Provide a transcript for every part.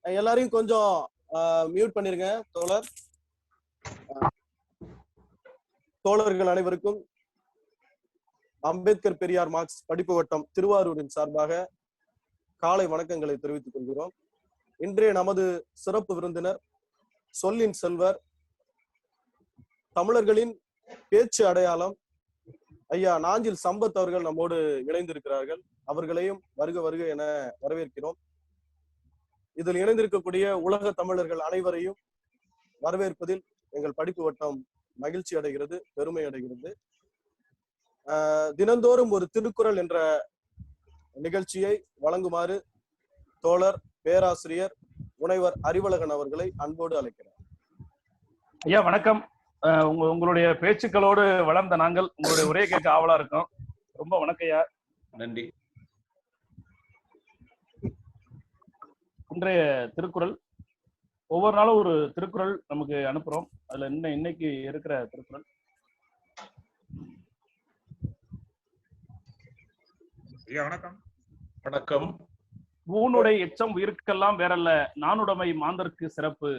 எல்லாரையும் கொஞ்சம் மியூட் பண்ணிருங்க தோழர். தோழர்கள் அனைவருக்கும் அம்பேத்கர் பெரியார் மார்க்ஸ் படிப்பு வட்டம் திருவாரூரின் சார்பாக காலை வணக்கங்களை தெரிவித்துக் கொள்கிறோம். இன்றைய நமது சிறப்பு விருந்தினர் சொல்லின் செல்வர், தமிழர்களின் பேச்சு அடையாளம் ஐயா நாஞ்சில் சம்பத் அவர்கள் நம்மோடு இணைந்திருக்கிறார்கள். அவர்களையும் வருக வருக என வரவேற்கிறோம். இதில் இணைந்திருக்கக்கூடிய உலக தமிழர்கள் அனைவரையும் வரவேற்பதில் எங்கள் படிப்பு வட்டம் மகிழ்ச்சி அடைகிறது, பெருமை அடைகிறது. தினந்தோறும் ஒரு திருக்குறள் என்ற நிகழ்ச்சியை வழங்குமாறு தோழர் பேராசிரியர் முனைவர் அறிவழகன் அவர்களை அன்போடு அழைக்கிறார். ஐயா வணக்கம். உங்களுடைய பேச்சுக்களோடு வளர்ந்த நாங்கள் உங்களுடைய உரையை கேட்க ஆவலா இருக்கோம். ரொம்ப வணக்கம் ஐயா. நன்றி. இன்றைய திருக்குறள், ஒவ்வொரு நாளும் ஒரு திருக்குறள் நமக்கு அனுப்புறோம். அதுல இன்னைக்கு இருக்கிற திருக்குறள் வணக்கம். வணக்கம். ஊனுடை எச்சம் உயிருக்கெல்லாம் வேறல்ல, நானுடைமை மாந்தருக்கு சிறப்பு.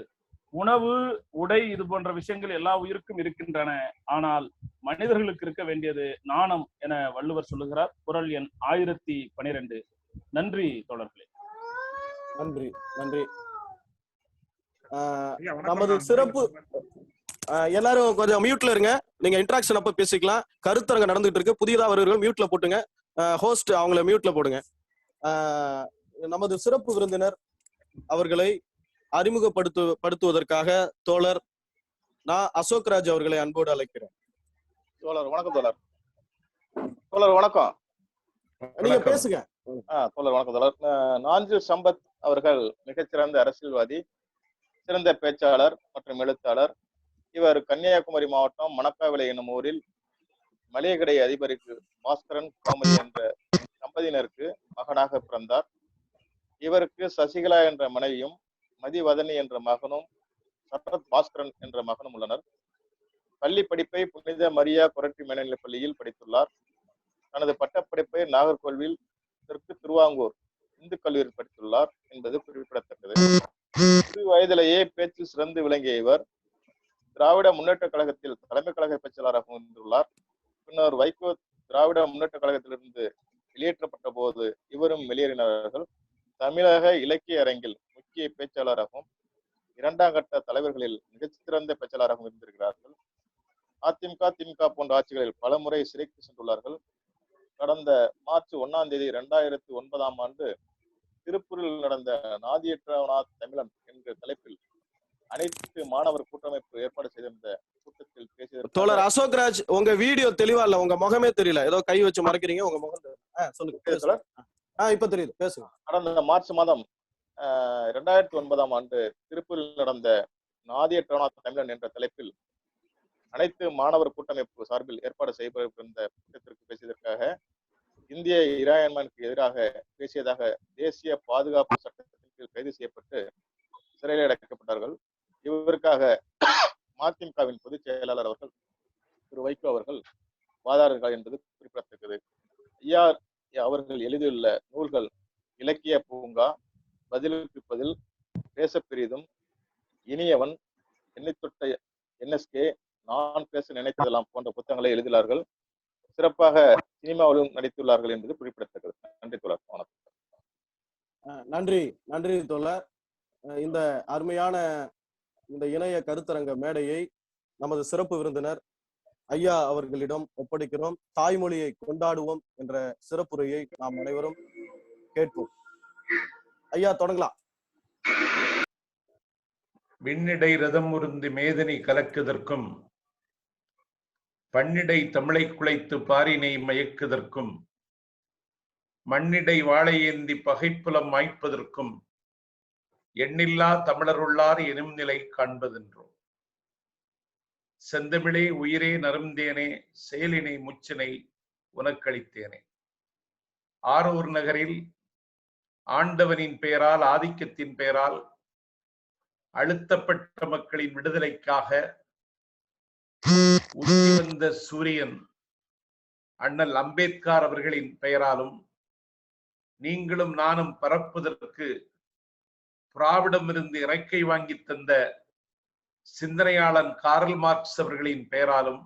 உணவு, உடை இது போன்ற விஷயங்கள் எல்லா உயிருக்கும் இருக்கின்றன. ஆனால் மனிதர்களுக்கு இருக்க வேண்டியது நாணம் என வள்ளுவர் சொல்லுகிறார். குறள் எண் 1012. நன்றி தோழர்களே. நன்றி நன்றி. நமது சிறப்பு எல்லாரும் கொஞ்சம் மியூட்ல இருங்க. நீங்க இன்டராக்ஷன் அப்ப பேசிக்கலாம். கருத்தரங்க நடந்துட்டு இருக்கு. புதியதா வருவர்கள் மியூட்ல போட்டுங்க. ஹோஸ்ட் அவங்கள மியூட்ல போடுங்க. நமது சிறப்பு விருந்தினர் அவர்களை அறிமுகப்படுத்துவதற்காக தோழர் நான் அசோக்ராஜ் அவர்களை அன்போடு அழைக்கிறேன். தோழர் வணக்கம். தோழர் வணக்கம். நீங்க பேசுங்க. தோழர் வணக்கம். தோழர் நாஞ்சில் சம்பத் அவர்கள் மிகச்சிறந்த அரசியல்வாதி, சிறந்த பேச்சாளர் மற்றும் எழுத்தாளர். இவர் கன்னியாகுமரி மாவட்டம் மணக்காவிளை என்னும் ஊரில் மளிகை கடை அதிபருக்கு பாஸ்கரன் கோமதி என்ற தம்பதியினருக்கு மகனாக பிறந்தார். இவருக்கு சசிகலா என்ற மனைவியும் மதிவதனி என்ற மகனும் சரத் பாஸ்கரன் என்ற மகனும் உள்ளனர். பள்ளி படிப்பை புனித மரியா கொரட்டி மேல்நிலைப் பள்ளியில் படித்துள்ளார். தனது பட்டப்படிப்பை நாகர்கோவில் தெற்கு திருவாங்கூர் இந்து கல்லூரியில் படித்துள்ளார் என்பது குறிப்பிடத்தக்கது. சிறு வயதிலேயே பேச்சு சிறந்து விளங்கிய இவர் திராவிட முன்னேற்ற கழகத்தில் தலைமை கழக பேச்சாளராக வந்துள்ளார். பின்னர் வைகோ திராவிட முன்னேற்ற கழகத்திலிருந்து வெளியேற்றப்பட்ட போது இவரும் வெளியேறினார்கள். தமிழக இலக்கிய அரங்கில் முக்கிய பேச்சாளராகவும் இரண்டாம் கட்ட தலைவர்களில் மிகச்சிறந்த பேச்சாளராகவும் இருந்திருக்கிறார்கள். அதிமுக திமுக போன்ற ஆட்சிகளில் பல முறை சிறைக்கு சென்றுள்ளார்கள். கடந்த மார்ச் 1ஆம் தேதி 2009 திருப்பூரில் நடந்த நாதியற்றவனா தமிழன் என்ற தலைப்பில் அனைத்து மாணவர் கூட்டமைப்பு ஏற்பாடு செய்திருந்த கூட்டத்தில் பேசிய தோழர் அசோக்ராஜ், உங்க வீடியோ தெளிவா இல்ல, உங்க முகமே தெரியல, ஏதோ கை வச்சு மறைக்கிறீங்க. உங்க முகம் சொல்லுங்க. இப்ப தெரியுது, பேசுங்க. கடந்த மார்ச் மாதம் 2009 திருப்பூரில் நடந்த நாதியற்றவனா தமிழன் என்ற தலைப்பில் அனைத்து மாணவர் கூட்டமைப்பு சார்பில் ஏற்பாடு செய்யப்பட்டிருந்த கூட்டத்திற்கு பேசியதற்காக இந்திய இறையாண்மைக்கு எதிராக பேசியதாக தேசிய பாதுகாப்பு சட்டத்தின் கீழ் கைது செய்யப்பட்டு சிறையில் அடைக்கப்பட்டார்கள். இவருக்காக மதிமுகவின் பொதுச் செயலாளர் அவர்கள் திரு வைகோ அவர்கள் வாதாடுகிறார் என்பது குறிப்பிடத்தக்கது. ஐயா அவர்கள் எழுதியுள்ள நூல்கள் இலக்கிய பூங்கா, பதிலுக்கு பதில், பேச பெரிதும், இனியவன், என்னை தொட்ட NSK, நான் பேச நினைத்ததெல்லாம் போன்ற புத்தகங்களை எழுதினார்கள். சிறப்பாக சினிமாவிலும் நடித்துள்ளார்கள் என்பது குறிப்பிடத்தக்கது. நன்றி தோழர். வணக்கம். நன்றி தோழர். இந்த அருமையான இந்த இணைய கருத்தரங்க மேடையை நமது சிறப்பு விருந்தினர் ஐயா அவர்களிடம் ஒப்படைக்கிறோம். தாய்மொழியை கொண்டாடுவோம் என்ற சிறப்புரையை நாம் அனைவரும் கேட்போம். ஐயா தொடங்கலாம். விண்ணிடை ரதம் உருந்து மேதனை கலக்குதற்கும், பன்னிடை தமிழை குலைத்து பாரினை மயக்குதற்கும், மண்ணிடை வாழை ஏந்தி பகைப்புலம் மாய்ப்பதற்கும் எண்ணில்லா தமிழருள்ளார் எனும் நிலை காண்பதென்றோம். செந்தமிழே உயிரே நருந்தேனே, செயலினை முச்சினை உனக்களித்தேனே. ஆரூர் நகரில் ஆண்டவனின் பெயரால், ஆதிக்கத்தின் பெயரால் அழுத்தப்பட்ட மக்களின் விடுதலைக்காக உச்சி வந்த சூரியன் அண்ணல் அம்பேத்கர் அவர்களின் பெயராலும் நீங்களும் நானும் பறப்பதற்கு புறாவிடமிருந்து இறக்கை வாங்கி தந்த சிந்தனையாளன் கார்ல் மார்க்ஸ் அவர்களின் பெயராலும்,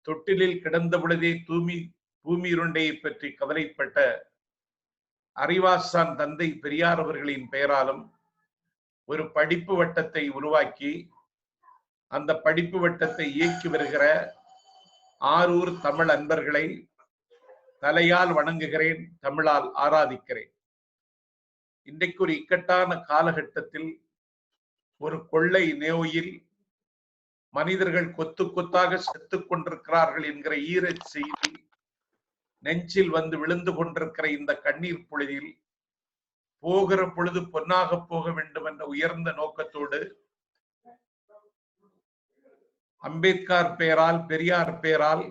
தொட்டிலில் கிடந்த பொழுதே பூமி உருண்டையை பற்றி கவலைப்பட்ட அறிவாசான் தந்தை பெரியார் அவர்களின் பெயராலும் ஒரு படிப்பு வட்டத்தை உருவாக்கி அந்த படிப்பு வட்டத்தை இயக்கி வருகிற ஆரூர் தமிழ் அன்பர்களை தலையால் வணங்குகிறேன், தமிழால் ஆராதிக்கிறேன். இன்றைக்கு ஒரு இக்கட்டான காலகட்டத்தில் ஒரு கொள்ளை நோயில் மனிதர்கள் கொத்து கொத்தாக செத்துக் கொண்டிருக்கிறார்கள் என்கிற ஈரச் செய்தி நெஞ்சில் வந்து விழுந்து கொண்டிருக்கிற இந்த கண்ணீர் பொழுதில் போகிற பொழுது பொன்னாக போக வேண்டும் என்ற உயர்ந்த நோக்கத்தோடு அம்பேத்கர் பெயரால், பெரியார் பெயரால்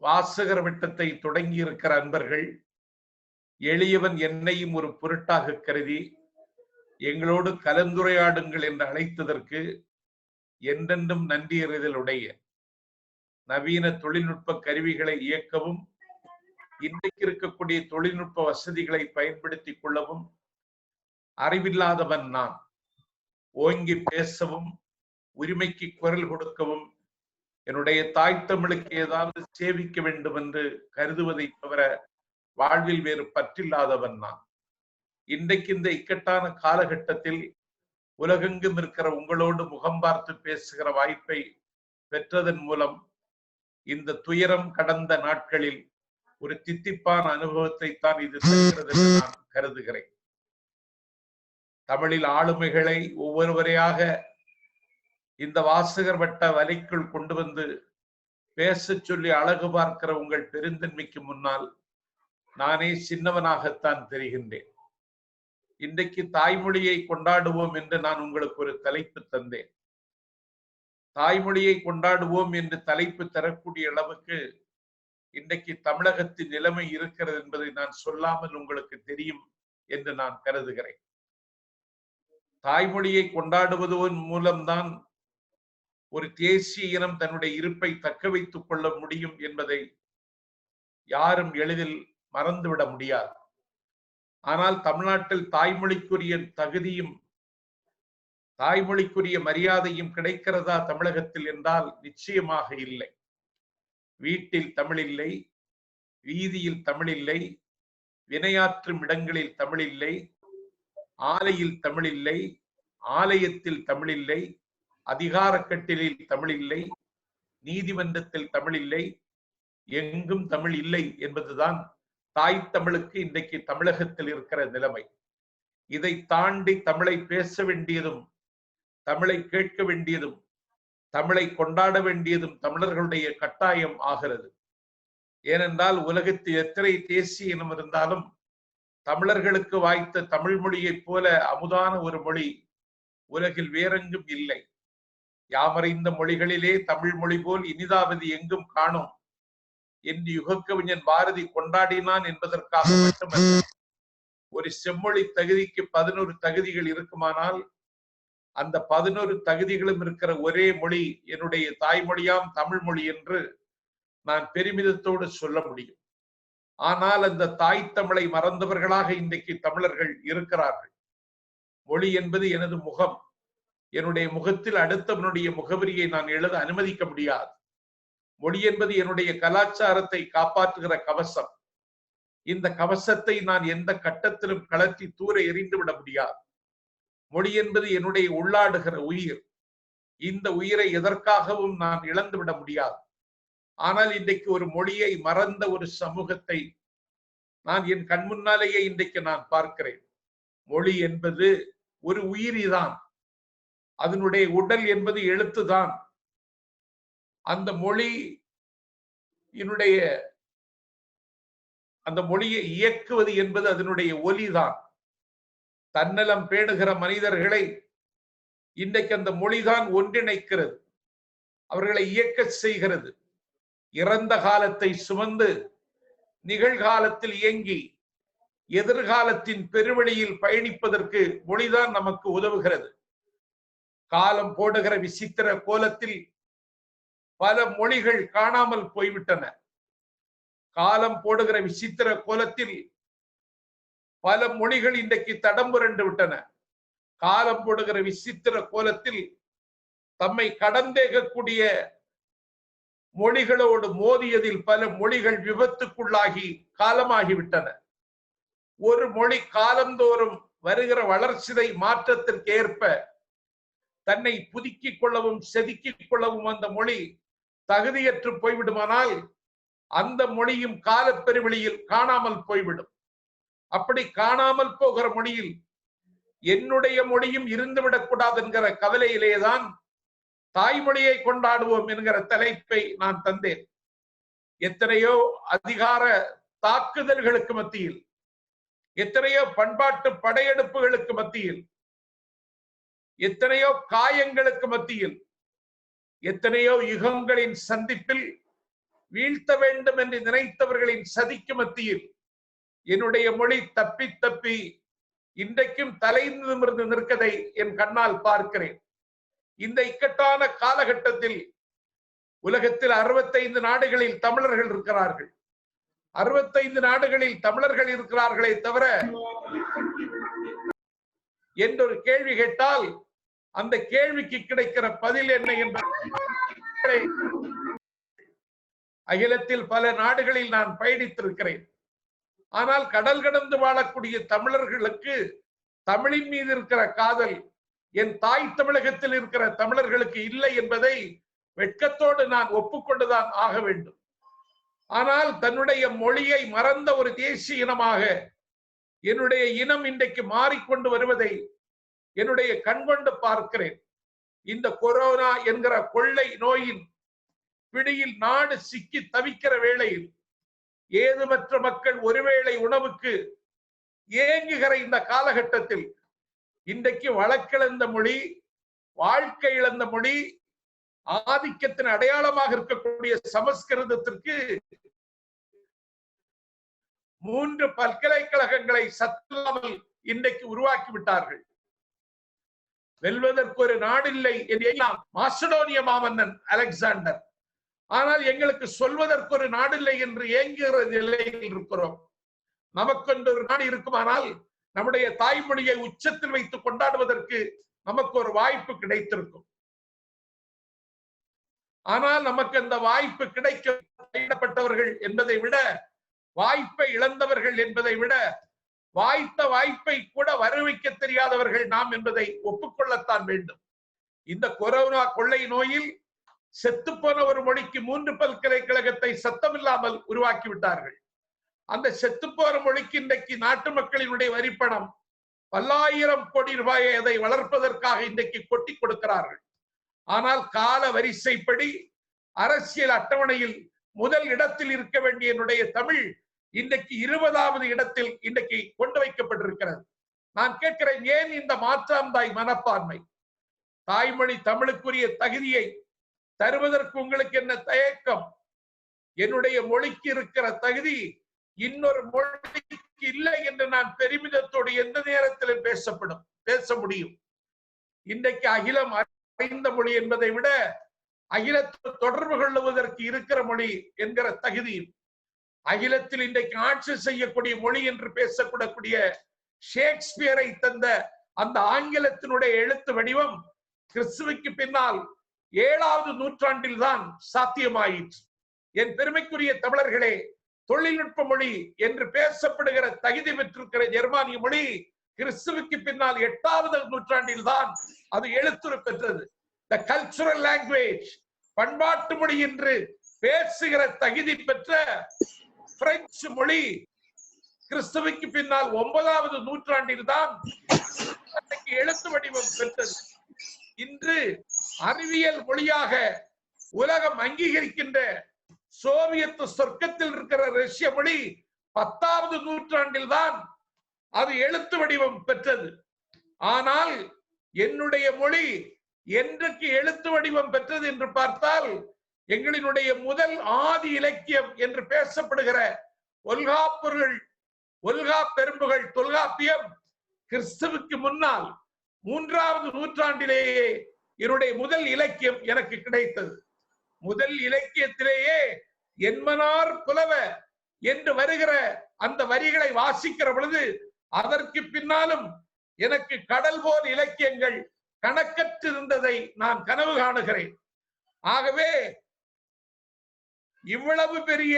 வாசகர் வட்டத்தை தொடங்கி இருக்கிற அன்பர்கள் எளியவன் என்னையும் ஒரு பொருட்டாக கருதி எங்களோடு கலந்துரையாடுங்கள் என்று அழைத்ததற்கு என்றென்றும் நன்றியறிதலுடைய நவீன தொழில்நுட்ப கருவிகளை இயக்கவும், இன்றைக்கு இருக்கக்கூடிய தொழில்நுட்ப வசதிகளை பயன்படுத்திக் கொள்ளவும் அறிவில்லாதவன் நான். ஓங்கி பேசவும், உரிமைக்கு குரல் கொடுக்கவும், என்னுடைய தாய் தமிழுக்கு ஏதாவது சேவிக்க வேண்டும் என்று கருதுவதை தவிர வாழ்வில் வேறு பற்றில்லாதவன் நான். இன்றைக்கு இந்த இக்கட்டான காலகட்டத்தில் உலகெங்கும் இருக்கிற உங்களோடு முகம் பார்த்து பேசுகிற வாய்ப்பை பெற்றதன் மூலம் இந்த துயரம் கடந்த நாட்களில் ஒரு தித்திப்பான அனுபவத்தை தான் இது தருகிறது என்று நான் கருதுகிறேன். தமிழில் ஆளுமைகளை ஒவ்வொருவரையாக இந்த வாசகர் வட்ட வலைக்குள் கொண்டு வந்து பேச சொல்லி அழகு பார்க்கிற உங்கள் பெருந்தன்மைக்கு முன்னால் நானே சின்னவனாகத்தான் தெரிகின்றேன். இன்றைக்கு தாய்மொழியை கொண்டாடுவோம் என்று நான் உங்களுக்கு ஒரு தலைப்பு தந்தேன். தாய்மொழியை கொண்டாடுவோம் என்று தலைப்பு தரக்கூடிய அளவுக்கு இன்றைக்கு தமிழகத்தின் நிலைமை இருக்கிறது என்பதை நான் சொல்லாமல் உங்களுக்கு தெரியும் என்று நான் கருதுகிறேன். தாய்மொழியை கொண்டாடுவதன் மூலம்தான் ஒரு தேசிய இனம் தன்னுடைய இருப்பை தக்க வைத்துக் கொள்ள முடியும் என்பதை யாரும் எளிதில் மறந்துவிட முடியாது. ஆனால் தமிழ்நாட்டில் தாய்மொழிக்குரிய தகுதியும் தாய்மொழிக்குரிய மரியாதையும் கிடைக்கிறதா தமிழகத்தில் என்றால் நிச்சயமாக இல்லை. வீட்டில் தமிழ் இல்லை, வீதியில் தமிழ் இல்லை, வினையாற்றும் இடங்களில் தமிழ் இல்லை, ஆலையில் தமிழ் இல்லை, ஆலயத்தில் தமிழ் இல்லை, அதிகார கட்டிலில் தமிழ் இல்லை, நீதிமன்றத்தில் தமிழ் இல்லை, எங்கும் தமிழ் இல்லை என்பதுதான் தாய் தமிழுக்கு இன்றைக்கு தமிழகத்தில் இருக்கிற நிலைமை. இதை தாண்டி தமிழை பேச வேண்டியதும், தமிழை கேட்க வேண்டியதும், தமிழை கொண்டாட வேண்டியதும் தமிழர்களுடைய கட்டாயம் ஆகிறது. ஏனென்றால் உலகத்தில் எத்தனை தேசிய இனம் இருந்தாலும் தமிழர்களுக்கு வாய்த்த தமிழ் மொழியைப் போல அமுதான ஒரு மொழி உலகில் வேறெங்கும் இல்லை. யாமறிந்த மொழிகளிலே தமிழ் மொழி போல் இனிதாவது எங்கும் காணோம் என்று யுகக்கவிஞன் பாரதி கொண்டாடினான் என்பதற்காக மட்டுமல்ல. ஒரு செம்மொழி தகுதிக்கு 11 தகுதிகள் இருக்குமானால் அந்த 11 தகுதிகளும் இருக்கிற ஒரே மொழி என்னுடைய தாய்மொழியாம் தமிழ் மொழி என்று நான் பெருமிதத்தோடு சொல்ல முடியும். ஆனால் அந்த தாய் தமிழை மறந்தவர்களாக இன்றைக்கு தமிழர்கள் இருக்கிறார்கள். மொழி என்பது எனது முகம். என்னுடைய முகத்தில் அடுத்தவனுடைய முகவரியை நான் எழுத அனுமதிக்க முடியாது. மொழி என்பது என்னுடைய கலாச்சாரத்தை காப்பாற்றுகிற கவசம். இந்த கவசத்தை நான் எந்த கட்டத்திலும் கலத்தி தூர எறிந்து விட முடியாது. மொழி என்பது என்னுடைய உள்ளாடுகிற உயிர். இந்த உயிரை எதற்காகவும் நான் இழந்து விட முடியாது. ஆனால் இன்றைக்கு ஒரு மொழியை மறந்த ஒரு சமூகத்தை நான் என் கண்முன்னாலேயே இன்றைக்கு நான் பார்க்கிறேன். மொழி என்பது ஒரு உயிரிதான். அதனுடைய உடல் என்பது எழுத்துதான். அந்த மொழியை இயக்குவது என்பது அதனுடைய ஒலிதான். தன்னலம் பேணுகிற மனிதர்களை இன்றைக்கு அந்த மொழிதான் ஒன்றிணைக்கிறது, அவர்களை இயக்க செய்கிறது. இறந்த காலத்தை சுமந்து நிகழ்காலத்தில் இயங்கி எதிர்காலத்தின் பெருவழியில் பயணிப்பதற்கு மொழிதான் நமக்கு உதவுகிறது. காலம் போடுகிற விசித்திர கோலத்தில் பல மொழிகள் காணாமல் போய்விட்டன. காலம் போடுகிற விசித்திர கோலத்தில் பல மொழிகள் இன்றைக்கு தடம் புரண்டு விட்டன. காலம் போடுகிற விசித்திர கோலத்தில் தம்மை கடந்தேகக்கூடிய மொழிகளோடு மோதியதில் பல மொழிகள் விபத்துக்குள்ளாகி காலமாகிவிட்டன. ஒரு மொழி காலந்தோறும் வருகிற வளர்ச்சிதை மாற்றத்திற்கு ஏற்ப தன்னை புதுக்கிக் கொள்ளவும் செதுக்கிக் கொள்ளவும் அந்த மொழி தகுதியற்று போய்விடுமானால் அந்த மொழியும் காலப்பெருவெளியில் காணாமல் போய்விடும். அப்படி காணாமல் போகிற மொழியில் என்னுடைய மொழியும் இருந்துவிடக் கூடாது என்கிற கவலையிலேதான் தாய்மொழியை கொண்டாடுவோம் என்கிற தலைப்பை நான் தந்தேன். எத்தனையோ அதிகார தாக்குதல்களுக்கு மத்தியில், எத்தனையோ பண்பாட்டு படையெடுப்புகளுக்கு மத்தியில், எத்தனையோ காயங்களுக்கு மத்தியில், எத்தனையோ யுகங்களின் சந்திப்பில் வீழ்த்த வேண்டும் என்று நினைத்தவர்களின் சதிக்கு மத்தியில் என்னுடைய மொழி தப்பி தப்பி இன்றைக்கும் தலை நிமிர்ந்து நிற்கதை என் கண்ணால் பார்க்கிறேன். இந்த இக்கட்டான காலகட்டத்தில் உலகத்தில் 65 நாடுகளில் தமிழர்கள் இருக்கிறார்கள். 65 நாடுகளில் தமிழர்கள் இருக்கிறார்களே தவிர என்றொரு கேள்வி கேட்டால் அந்த கேள்விக்கு கிடைக்கிற பதில் என்ன என்பதை அகிலத்தில் பல நாடுகளில் நான் பயணித்திருக்கிறேன். ஆனால் கடல் கடந்து வாழக்கூடிய தமிழர்களுக்கு தமிழின் மீது இருக்கிற காதல் என் தாய் தமிழகத்தில் இருக்கிற தமிழர்களுக்கு இல்லை என்பதை வெட்கத்தோடு நான் ஒப்புக்கொண்டுதான் ஆக வேண்டும். ஆனால் தன்னுடைய மொழியை மறந்த ஒரு தேசிய இனமாக என்னுடைய இனம் இன்றைக்கு மாறிக்கொண்டு வருவதை என்னுடைய கண்கொண்டு பார்க்கிறேன். இந்த கொரோனா என்கிற கொள்ளை நோயின் பிடியில் நாடு சிக்கி தவிக்கிற வேளையில் ஏதுமற்ற மக்கள் ஒருவேளை உணவுக்கு ஏங்குகிற இந்த காலகட்டத்தில் இன்றைக்கு வழக்கிழந்த மொழி, வாழ்க்கை இழந்த மொழி, ஆதிக்கத்தின் அடையாளமாக இருக்கக்கூடிய சமஸ்கிருதத்திற்கு 3 பல்கலைக்கழகங்களை சத்தில்லாமல் இன்றைக்கு உருவாக்கி விட்டார்கள். வெல்வதற்கு ஒரு நாடில்லை என்று மாசிடோனிய மாமன்னன் அலெக்சாண்டர். ஆனால் எங்களுக்கு சொல்வதற்கு ஒரு நாடில்லை என்று ஏங்குகிற நிலையில் இருக்கிறோம். நமக்கொன்று ஒரு நாடு இருக்குமானால் நம்முடைய தாய்மொழியை உச்சத்தில் வைத்து கொண்டாடுவதற்கு நமக்கு ஒரு வாய்ப்பு கிடைத்திருக்கும். ஆனால் நமக்கு அந்த வாய்ப்பு கிடைக்கப்பட்டவர்கள் என்பதை விட, வாய்ப்பை இழந்தவர்கள் என்பதை விட, வாய்த்த வாய்ப்பை கூட வரவைக்க தெரியாதவர்கள் நாம் என்பதை ஒப்புக்கொள்ளத்தான் வேண்டும். இந்த கொரோனா கொள்ளை நோயில் செத்துப்போன ஒரு மொழிக்கு 3 பல்கலைக்கழகத்தை சத்தமில்லாமல் உருவாக்கி விட்டார்கள். அந்த செத்துப்போன மொழிக்கு இன்றைக்கு நாட்டு மக்களினுடைய வரிப்பணம் பல்லாயிரம் கோடி ரூபாயை அதை வளர்ப்பதற்காக இன்றைக்கு கொட்டி கொடுக்கிறார்கள். ஆனால் கால வரிசைப்படி அரசியல் அட்டவணையில் முதல் இடத்தில் இருக்க வேண்டிய என்னுடைய தமிழ் இன்றைக்கு 20வது இடத்தில் இன்றைக்கு கொண்டு வைக்கப்பட்டிருக்கிறது. நான் கேட்கிறேன், ஏன் இந்த மாற்றாந்தாய் மனப்பான்மை? தாய்மொழி தமிழுக்குரிய தகுதியை தருவதற்கு உங்களுக்கு என்ன தயக்கம்? என்னுடைய மொழிக்கு இருக்கிற தகுதி இன்னொரு மொழிக்கு இல்லை என்று நான் பெருமிதத்தோடு எந்த நேரத்திலும் பேச முடியும். இன்றைக்கு அகிலம் அறிந்த மொழி என்பதை விட அகிலத்தில் தொடர்பு கொள்ளுவதற்கு இருக்கிற மொழி என்கிற தகுதியும், அகிலத்தில் இன்றைக்கு ஆட்சி செய்யக்கூடிய மொழி என்று பேசக்கூடக்கூடிய ஷேக்ஸ்பியரை தந்த அந்த ஆங்கிலத்தினுடைய எழுத்து வடிவம் கிறிஸ்துவுக்கு பின்னால் 7வது நூற்றாண்டில் தான் சாத்தியமாயிற்று. என் பெருமைக்குரிய தமிழர்களே, தொழில்நுட்ப மொழி என்று பேசப்படுகிற தகுதி பெற்றிருக்கிற ஜெர்மானிய மொழி கிறிஸ்துவுக்கு பின்னால் 8வது நூற்றாண்டில் தான் அது எழுத்துரு பெற்றது. த கல்ச்சுரல் லாங்குவேஜ், பண்பாட்டு மொழி என்று பேசுகிற தகுதி பெற்ற பிரெஞ்சு மொழி கிறிஸ்துவுக்கு பின்னால் 9வது நூற்றாண்டில் தான் எழுத்து வடிவம் பெற்றது. இன்று அறிவியல் மொழியாக உலகம் அங்கீகரிக்கின்ற சோவியத் சொர்க்கத்தில் இருக்கிற ரஷ்ய மொழி 10வது நூற்றாண்டில் தான் அது எழுத்து வடிவம் பெற்றது. ஆனால் என்னுடைய மொழி என்றைக்கு எழுத்து வடிவம் பெற்றது என்று பார்த்தால், எங்களினுடைய முதல் ஆதி இலக்கியம் என்று பேசப்படுகிற ஒல்கா பெரும்புகள் தொல்காப்பியம் கிறிஸ்துவுக்கு முன்னால் 3வது நூற்றாண்டிலேயே என்னுடைய முதல் இலக்கியம் எனக்கு கிடைத்தது. முதல் இலக்கியத்திலேயே என்மனார் புலவ என்று வருகிற அந்த வரிகளை வாசிக்கிற பொழுது அதற்கு பின்னாலும் எனக்கு கடல் போல் இலக்கியங்கள் கணக்கற்றிருந்ததை நான் கனவு காணுகிறேன். ஆகவே இவ்வளவு பெரிய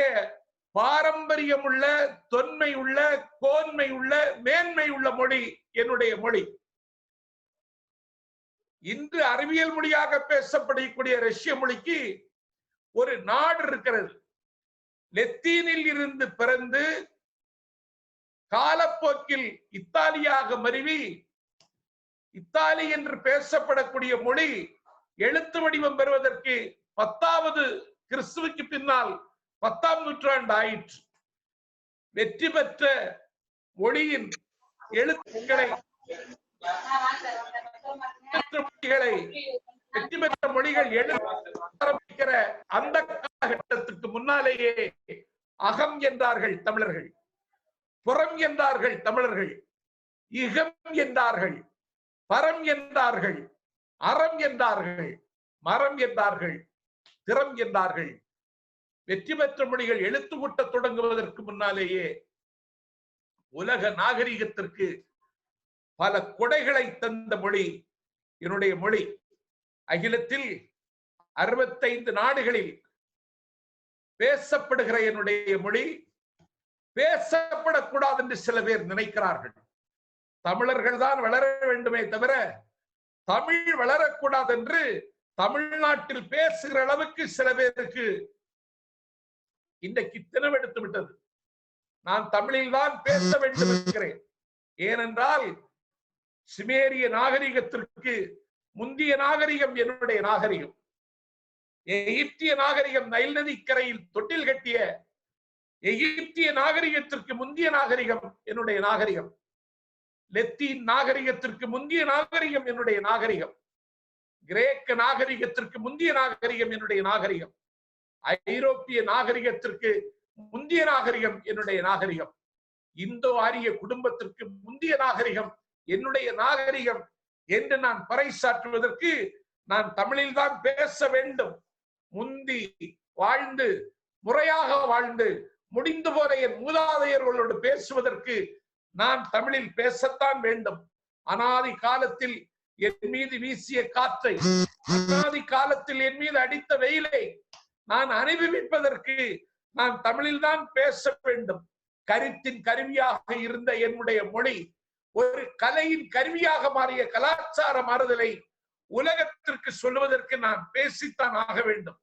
பாரம்பரியம் உள்ள, தொன்மை உள்ள, கோன்மை உள்ள, மேன்மை உள்ள மொழி என்னுடைய மொழி. இன்று அறிவியல் மொழியாக பேசப்படக்கூடிய ரஷ்ய மொழிக்கு ஒரு நாடு இருக்கிறது. லத்தீனில் இருந்து பிறந்து காலப்போக்கில் இத்தாலியாக மருவி இத்தாலி என்று பேசப்படக்கூடிய மொழி எழுத்து வடிவம் பெறுவதற்கு 10வது கிறிஸ்துவுக்கு பின்னால் 10ஆம் நூற்றாண்டு ஆயிற்று. வெற்றி பெற்ற மொழியின் எழுத்துக்களை வெற்றி பெற்ற மொழிகள் ஆரம்பிக்கிற அந்த காலகட்டத்துக்கு முன்னாலேயே அகம் என்றார்கள் தமிழர்கள், புறம் என்றார்கள் தமிழர்கள், இகம் என்றார்கள், பரம் என்றார்கள், அறம் என்றார்கள், மரம் என்றார்கள், திறம் என்றார்கள். வெற்றி பெற்ற மொழிகள் எழுத்து கூட்ட தொடங்குவதற்கு முன்னாலேயே உலக நாகரிகத்திற்கு பல கொடைகளை தந்த மொழி என்னுடைய மொழி. அகிலத்தில் 65 நாடுகளில் பேசப்படுகிற என்னுடைய மொழி பேசப்படக்கூடாது என்று சில பேர் நினைக்கிறார்கள். தமிழர்கள் தான் வளர வேண்டுமே தவிர தமிழ் வளரக்கூடாது என்று தமிழ்நாட்டில் பேசுகிற அளவுக்கு சில பேருக்கு இன்றைக்கு தினவெடுத்து விட்டது. நான் தமிழில் தான் பேச வேண்டும் என்கிறேன். ஏனென்றால் சிமேரிய நாகரிகத்திற்கு முந்திய நாகரிகம் என்னுடைய நாகரிகம். எகிப்திய நாகரிகம் நைல் நதிக்கரையில் தொட்டில் கட்டிய எகிப்திய நாகரிகத்திற்கு முந்திய நாகரிகம் என்னுடைய நாகரிகம். லத்தீன் நாகரிகத்திற்கு முந்திய நாகரிகம் என்னுடைய நாகரிகம். கிரேக்க நாகரிகத்திற்கு முந்திய நாகரிகம் என்னுடைய நாகரிகம். ஐரோப்பிய நாகரிகத்திற்கு முந்திய நாகரிகம் என்னுடைய நாகரிகம். இந்தோ ஆரிய குடும்பத்திற்கு முந்திய நாகரிகம் என்னுடைய நாகரிகம் என்று நான் பறைசாற்றுவதற்கு நான் தமிழில் தான் பேச வேண்டும். முந்தி வாழ்ந்து முறையாக வாழ்ந்து முடிந்து போற என் மூதாதையர்களோடு பேசுவதற்கு நான் தமிழில் பேசத்தான் வேண்டும். அனாதி காலத்தில் என் மீது வீசிய காற்றை, அனாதி காலத்தில் என் மீது அடித்த வெயிலை நான் அனுபவிப்பதற்கு நான் தமிழில் தான் பேச வேண்டும். கருத்தின் கருவியாக இருந்த என்னுடைய மொழி ஒரு கலையின் கருவியாக மாறிய கலாச்சார மாறுதலை உலகத்திற்கு சொல்லுவதற்கு நான் பேசித்தான் ஆக வேண்டும்.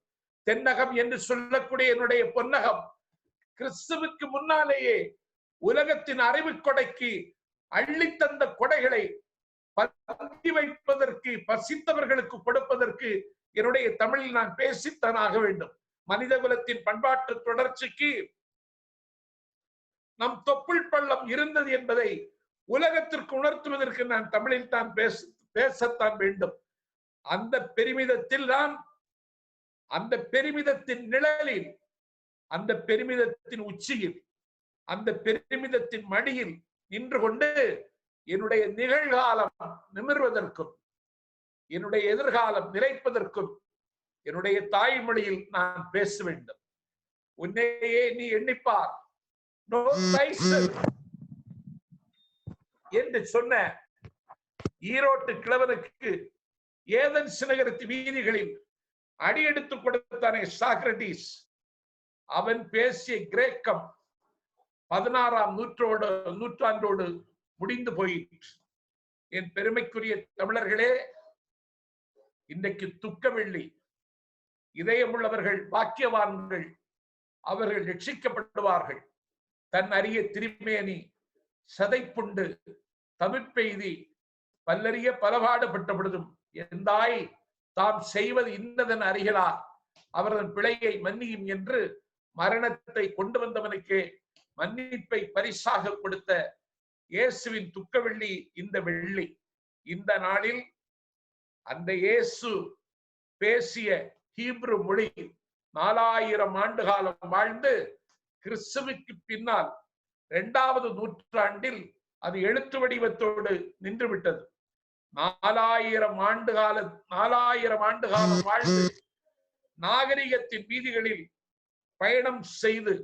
தென்னகம் என்று சொல்லக்கூடிய என்னுடைய பொன்னகம் கிறிஸ்துவுக்கு முன்னாலேயே உலகத்தின் அறிவு கொடைக்கு அள்ளித்தந்த கொடைகளை பந்தி வைப்பதற்கு, பசித்தவர்களுக்கு கொடுப்பதற்கு என்னுடைய தமிழில் நான் பேசித்தான் ஆக வேண்டும். மனித குலத்தின் பண்பாட்டு தொடர்ச்சிக்கு நம் தொப்புள் பள்ளம் இருந்தது என்பதை உலகத்திற்கு உணர்த்துவதற்கு நான் தமிழில் தான் பேசத்தான் வேண்டும். அந்த பெருமிதத்தில் தான், அந்த பெருமிதத்தின் நிழலில், அந்த பெருமிதத்தின் உச்சியில், அந்த பெருமிதத்தின் மடியில் நின்று கொண்டு என்னுடைய நிகழ்காலம் நிமிர்வதற்கும் என்னுடைய எதிர்காலம் நிலைப்பதற்கும் என்னுடைய தாய்மொழியில் நான் பேச வேண்டும். உன்னையே நீ எண்ணிப்பார் என்று சொன்ன ஈரோட்டு கிழவனுக்கு ஏதென்ஸ் நகரத்து வீதிகளில் அடியெடுத்து கொடுத்தானே சாக்ரட்டிஸ், அவன் பேசிய கிரேக்கம் 16ஆம் நூற்றாண்டோடு முடிந்து போயிற்று. என் பெருமைக்குரிய தமிழர்களே, இன்றைக்கு துக்க வெள்ளி. இதயமுள்ளவர்கள் பாக்கியவான்கள், அவர்கள் ரட்சிக்கப்படுவார்கள். தன் அரிய திருமேனி சதைப்புண்டு தமிழ்பெய்தி பல்லறிய பலபாடுபட்ட பொழுதும் எந்தாய் தாம் செய்வது இன்னதன் அறிகிறார், அவரது பிழையை மன்னியும் என்று மரணத்தை கொண்டு வந்தவனுக்கே மன்னிப்பை பரிசாக கொடுத்த இயேசுவின் துக்க வெள்ளி இந்த வெள்ளி. இந்த நாளில் அந்த இயேசு பேசிய ஹீப்ரு மொழி 4000 ஆண்டு காலம் வாழ்ந்து கிறிஸ்துவுக்கு பின்னால் 2வது நூற்றாண்டில் அது எழுத்து வடிவத்தோடு நின்று விட்டது. 4000 ஆண்டு காலம் வாழ்ந்து நாகரிகத்தின் வீதிகளில் பயணம் செய்து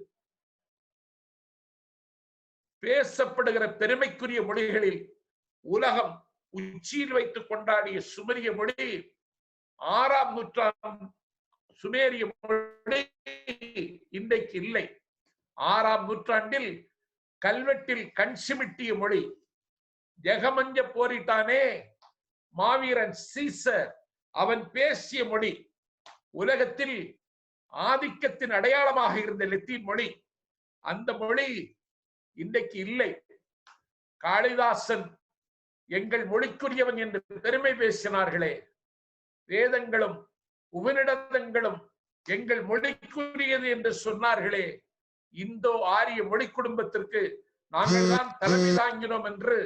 பேசப்படுகிற பெருமைக்குரிய மொழிகளில் உலகம் உச்சியில் வைத்து கொண்டாடிய சுமரிய மொழி 6ஆம் நூற்றாண்டு சுமேரிய மொழி இன்றைக்கு இல்லை. 6ஆம் நூற்றாண்டில் கல்வெட்டில் கண் சிமிட்டிய மொழி. ஜெகமஞ்ச போரிட்டானே மாவீரன் சீசர், அவன் பேசிய மொழி. உலகத்தில் ஆதிக்கத்தின் அடையாளமாக இருந்த லத்தீன் மொழி, அந்த மொழி இன்றைக்கு இல்லை. காளிதாசன் எங்கள் மொழிக்குரியவன் என்று பெருமை பேசினார்களே, வேதங்களும் உபநிடதங்களும் எங்கள் மொழிக்குரியது என்று சொன்னார்களே, இந்தோ ஆரிய மொழி குடும்பத்திற்கு நாங்கள் தான் தலைமை தாங்கினோம் என்று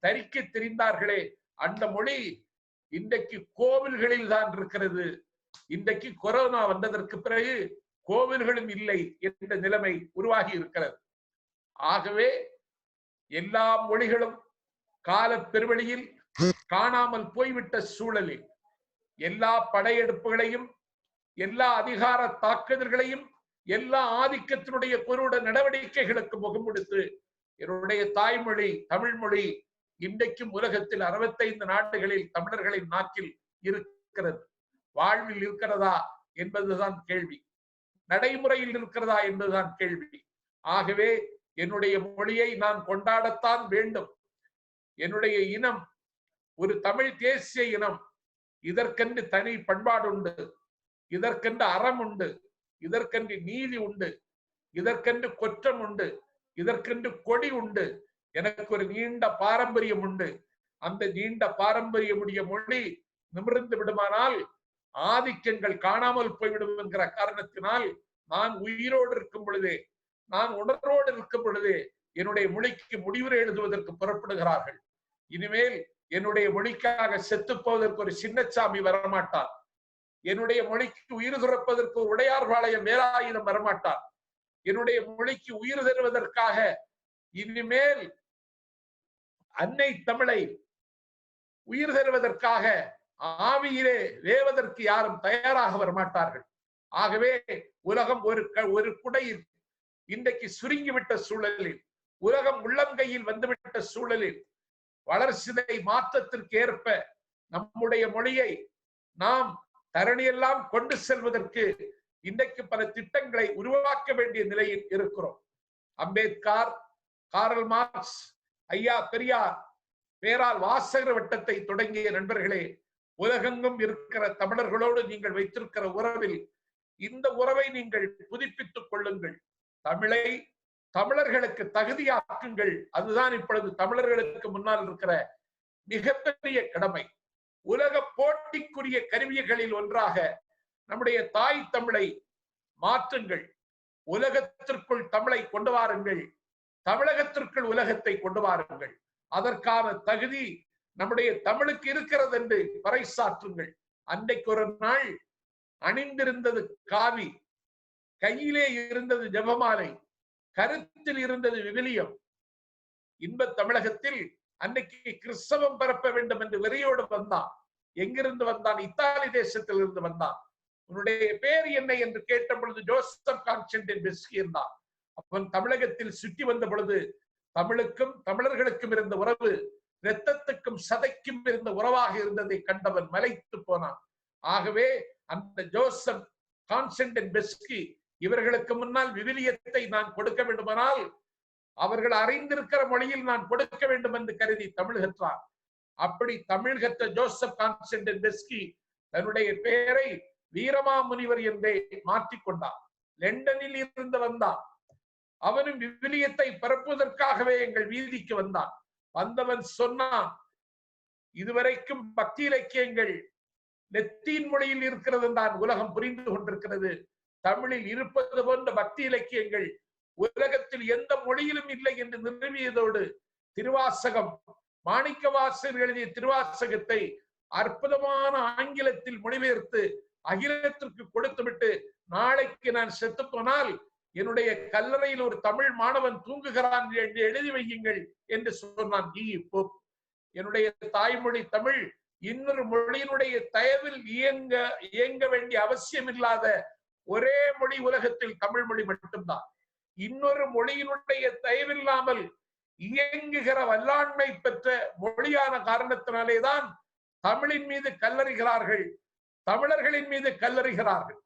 தரிக்க தெரிந்தார்களே, அந்த மொழி இன்றைக்கு கோவில்களில் தான் இருக்கிறது. இன்றைக்கு கொரோனா வந்ததற்கு பிறகு கோவில்களும் இல்லை என்ற நிலைமை உருவாகி இருக்கிறது. ஆகவே எல்லா மொழிகளும் கால பெருவெளியில் காணாமல் போய்விட்ட சூழலில் எல்லா படையெடுப்புகளையும், எல்லா அதிகார தாக்குதல்களையும், எல்லா ஆதிக்கத்தினுடைய பொருட நடவடிக்கைகளுக்கு முகம் கொடுத்து என்னுடைய தாய்மொழி தமிழ் மொழி இன்றைக்கும் உலகத்தில் 65 நாடுகளில் தமிழர்களின் நாக்கில் இருக்கிறது. வாழ்வில் இருக்கிறதா என்பதுதான் கேள்வி, நடைமுறையில் இருக்கிறதா என்பதுதான் கேள்வி. ஆகவே என்னுடைய மொழியை நான் கொண்டாடத்தான் வேண்டும். என்னுடைய இனம் ஒரு தமிழ் தேசிய இனம். இதற்கென்று தனி பண்பாடு உண்டு, இதற்கென்று அறம் உண்டு, இதற்கென்று நீதி உண்டு, இதற்கென்று குற்றம் உண்டு, இதற்கென்று கொடி உண்டு. எனக்கு ஒரு நீண்ட பாரம்பரியம் உண்டு. அந்த நீண்ட பாரம்பரியமுடைய மொழி நிமிர்ந்து விடுமானால் ஆதிக்கங்கள் காணாமல் போய்விடும் என்கிற காரணத்தினால் நான் உயிரோடு இருக்கும் பொழுதே, நான் உணர்வோடு இருக்கும் பொழுதே என்னுடைய மொழிக்கு முடிவுரை எழுதுவதற்கு புறப்படுகிறார்கள். இனிமேல் என்னுடைய மொழிக்காக செத்து போவதற்கு ஒரு சின்னச்சாமி வரமாட்டார். என்னுடைய மொழிக்கு உயிர் துறப்பதற்கு ஒரு உடையார்பாளையம் வேலாயுதம் வரமாட்டார். என்னுடைய மொழிக்கு உயிர் தருவதற்காக இனிமேல் அன்னை தமிழை உயிர் தருவதற்காக ஆவியிலே வேவதற்கு யாரும் தயாராக வரமாட்டார்கள். ஆகவே உலகம் ஒரு குடையில் இன்றைக்கு சுருங்கிவிட்ட சூழலில், உலகம் உள்ளங்கையில் வந்துவிட்ட சூழலில் வளர்ச்சிதை மாற்றத்திற்கு ஏற்ப நம்முடைய மொழியை நாம் தரணியெல்லாம் கொண்டு செல்வதற்கு இன்றைக்கு பல திட்டங்களை உருவாக்க வேண்டிய நிலையில் இருக்கிறோம். அம்பேத்கர், காரல் மார்க்ஸ், ஐயா பெரியார், பேரால் வாசகர் வட்டத்தை தொடங்கிய நண்பர்களே, உலகெங்கும் இருக்கிற தமிழர்களோடு நீங்கள் வைத்திருக்கிற உறவில் இந்த உறவை நீங்கள் புதுப்பித்துக் கொள்ளுங்கள். தமிழை தமிழர்களுக்கு தகுதியாக்குங்கள். அதுதான் இப்பொழுது தமிழர்களுக்கு முன்னால் இருக்கிற மிகப்பெரிய கடமை. உலக போட்டிக்குரிய கருவிகளில் ஒன்றாக நம்முடைய தாய் தமிழை மாற்றுங்கள். உலகத்திற்குள் தமிழை கொண்டு வாருங்கள். தமிழகத்திற்குள் உலகத்தை கொண்டு வாருங்கள். அதற்கான தகுதி நம்முடைய தமிழுக்கு இருக்கிறது என்று பறைசாற்றுங்கள். அன்றைக்கு ஒரு நாள் அணிந்திருந்தது காவி, கையிலே இருந்தது ஜெபமாலை, கருத்தில் இருந்தது விவிலியம். இன்ப தமிழகத்தில் அன்னைக்கு கிறிஸ்தவம் பரப்ப வேண்டும் என்று வெறியோடு வந்தான். எங்கிருந்து வந்தான்? இத்தாலி தேசத்தில் இருந்து வந்தான். உன்னுடைய பேர் என்ன என்று கேட்ட பொழுது ஜோசப் கான்ஸ்டன்டைன் பெஸ்கி இருந்தான். அவன் தமிழகத்தில் சுற்றி வந்த பொழுது தமிழுக்கும் தமிழர்களுக்கும் இருந்த உறவு இரத்தத்துக்கும் சதைக்கும் இருந்த உறவாக இருந்ததை கண்டவன் மலைத்து போனான். ஆகவே அந்த ஜோசப் கான்ஸ்டன்டைன் பெஸ்கி இவர்களுக்கு முன்னால் விவிலியத்தை நான் கொடுக்க வேண்டுமானால் அவர்கள் அறிந்திருக்கிற மொழியில் நான் கொடுக்க வேண்டும் என்று கருதி தமிழ் கற்றார். அப்படி தமிழ் கற்ற ஜோசப் கான்ஸ்டன்டைன் பெஸ்கி தன்னுடைய பெயரை வீரமாமுனிவர் என்றே மாற்றிக்கொண்டார். லண்டனில் இருந்து வந்தான். அவனும் விவிலியத்தை பரப்புவதற்காகவே எங்கள் வீதிக்கு வந்தான். வந்தவன் சொன்னான், இதுவரைக்கும் பக்தி இலக்கியங்கள் லத்தீன் மொழியில் இருக்கிறது தான் உலகம் புரிந்து கொண்டிருக்கிறது. தமிழில் இருப்பது போன்ற பக்தி இலக்கியங்கள் உலகத்தில் எந்த மொழியிலும் இல்லை என்று நிறுவியதோடு திருவாசகம், மாணிக்கவாசகர் எழுதிய திருவாசகத்தை அற்புதமான ஆங்கிலத்தில் மொழிபெயர்த்து அகிலத்திற்கு கொடுத்துவிட்டு நாளைக்கு நான் செத்து போனால் என்னுடைய கல்லறையில் ஒரு தமிழ் மாணவன் தூங்குகிறான் என்று எழுதி வையுங்கள் என்று சொன்னான். என்னுடைய தாய்மொழி தமிழ் இன்னொரு மொழியினுடைய தயவில் இயங்க வேண்டிய அவசியம் இல்லாத ஒரே மொழி உலகத்தில் தமிழ் மொழி மட்டும்தான். இன்னொரு மொழியினுடைய தயவில்லாமல் இயங்குகிற வல்லாண்மை பெற்ற மொழியான காரணத்தினாலேதான் தமிழின் மீது கல்லறிகிறார்கள், தமிழர்களின் மீது கல்லறிகிறார்கள்.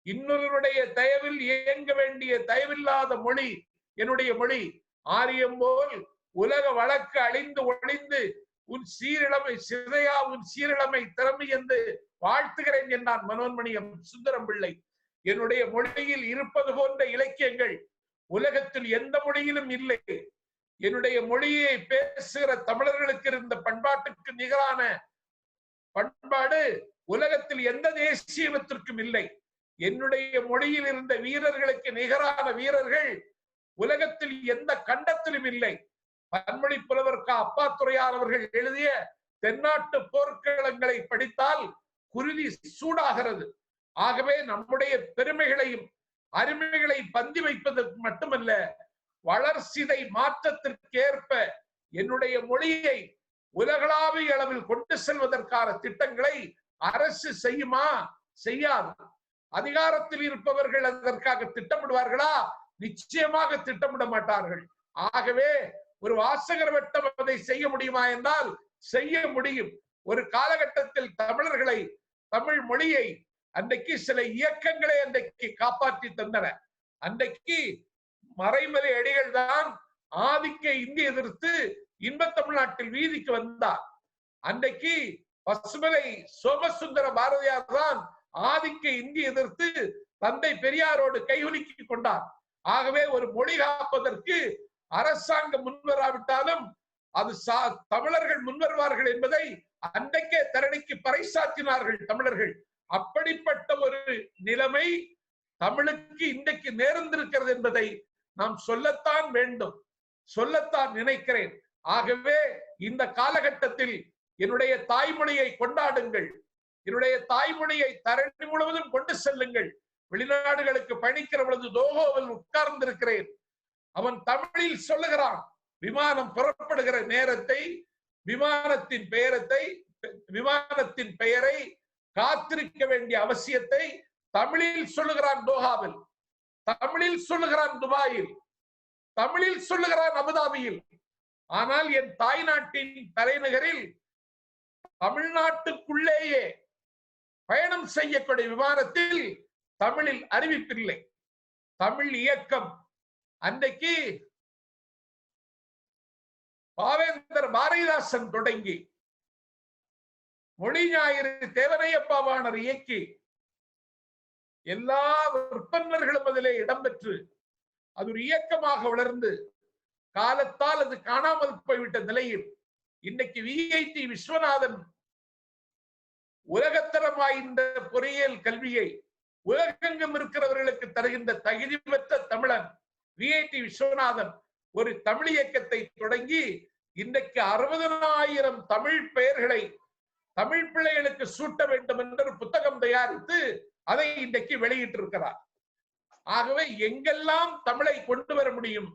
இன்னொருடைய தயவில் இயங்க வேண்டிய தயவில்லாத மொழி என்னுடைய மொழி. ஆரியம் போல் உலக வழக்கு அழிந்து ஒழிந்து உன் சீரிழமை சிதையா உன் சீரிழமை திறமை என்று வாழ்த்துகிறேன் என்றான் மனோன்மணியம் சுந்தரம் பிள்ளை. என்னுடைய மொழியில் இருப்பது போன்ற இலக்கியங்கள் உலகத்தில் எந்த மொழியிலும் இல்லை. என்னுடைய மொழியை பேசுகிற தமிழர்களுக்கு இருந்த பண்பாட்டுக்கு நிகரான பண்பாடு உலகத்தில் எந்த தேசிய இனத்திற்கும் இல்லை. என்னுடைய மொழியில் இருந்த வீரர்களுக்கு நிகரான வீரர்கள் உலகத்தில் எந்த கண்டத்திலும் இல்லை. பன்மொழி புலவர் அப்பாத்துரையார் அவர்கள் எழுதிய தென்னாட்டு போர்க்களங்களை படித்தால் குருதி சூடாகிறது. ஆகவே நம்முடைய பெருமைகளையும் அருமைகளை பந்தி வைப்பதற்கு மட்டுமல்ல, வளர்சிதை மாற்றத்திற்கேற்ப என்னுடைய மொழியை உலகளாவிய அளவில் கொண்டு செல்வதற்கான திட்டங்களை அரசு செய்யுமா? செய்யாது. அதிகாரத்தில் இருப்பவர்கள் அதற்காக திட்டமிடுவார்களா? நிச்சயமாக திட்டமிட மாட்டார்கள். ஆகவே ஒரு வாசகர் வட்டம் அதை செய்ய முடியுமா என்றால் செய்ய முடியும். ஒரு காலகட்டத்தில் தமிழர்களை, தமிழ் மொழியை அன்றைக்கு சில இயக்கங்களை அன்றைக்கு காப்பாற்றி தந்தன. அன்றைக்கு மறைமலை அடிகள் தான் ஆதிக்க இந்திய எதிர்த்து இன்ப தமிழ்நாட்டில் வீதிக்கு வந்தார். அன்றைக்கு பசுமலை சோமசுந்தர பாரதியார் தான் ஆதிக்க இந்திய எதிர்த்து தந்தை பெரியாரோடு கைகுலுக்கி கொண்டார். ஆகவே ஒரு மொழி காப்பதற்கு அரசாங்கம் முன்வராவிட்டாலும் அது தமிழர்கள் முன்வருவார்கள் என்பதை அன்றைக்கே தரணிக்கு பறைசாற்றினார்கள் தமிழர்கள். அப்படிப்பட்ட ஒரு நிலைமை தமிழுக்கு இன்றைக்கு நேர்ந்திருக்கிறது என்பதை நாம் சொல்லத்தான் வேண்டும், சொல்லத்தான் நினைக்கிறேன். ஆகவே இந்த காலகட்டத்தில் என்னுடைய தாய்மொழியை கொண்டாடுங்கள், என்னுடைய தாய்மொழியை தரணி முழுவதும் கொண்டு செல்லுங்கள். வெளிநாடுகளுக்கு பயணிக்கிற பொழுது தோஹோவில் உட்கார்ந்திருக்கிறேன். அவன் தமிழில் சொல்லுகிறான். விமானம் புறப்படுகிற நேரத்தை, விமானத்தின் பெயரை, காத்திருக்க வேண்டிய அவசியத்தை தமிழில் சொல்லுகிறான் தோஹாவில், தமிழில் சொல்லுகிறான் துபாயில், தமிழில் சொல்லுகிறான் அபுதாபியில். ஆனால் என் தாய் நாட்டின் தலைநகரில் தமிழ்நாட்டுக்குள்ளேயே பயணம் செய்யக்கூடிய விமானத்தில் தமிழில் அறிவிப்பில்லை. தமிழ் இயக்கம் அன்றைக்கு பாவேந்தர் பாரதிதாசன் தொடங்கி மொழி ஞாயிறு தேவனையப்பாவாணர் இயக்கி எல்லா விற்பனர்களும் அதிலே இடம்பெற்று அது ஒரு இயக்கமாக வளர்ந்து காலத்தால் அது காணாமல் போய்விட்ட நிலையில் இன்னைக்கு விஐடி விஸ்வநாதன் உலகத்தரம் வாய்ந்த பொறியியல் கல்வியை உலகெங்கும் இருக்கிறவர்களுக்கு தருகின்ற தகுதி பெற்ற தமிழன் விஐடி விஸ்வநாதன் ஒரு தமிழ் இயக்கத்தை தொடங்கி இன்றைக்கு 60,000 தமிழ் பெயர்களை தமிழ் பிள்ளைகளுக்கு சூட்ட வேண்டும் என்று புத்தகம் தயாரித்து அதை இன்றைக்கு வெளியிட்டிருக்கிறார். ஆகவே எங்கெல்லாம் தமிழை கொண்டு வர முடியும்,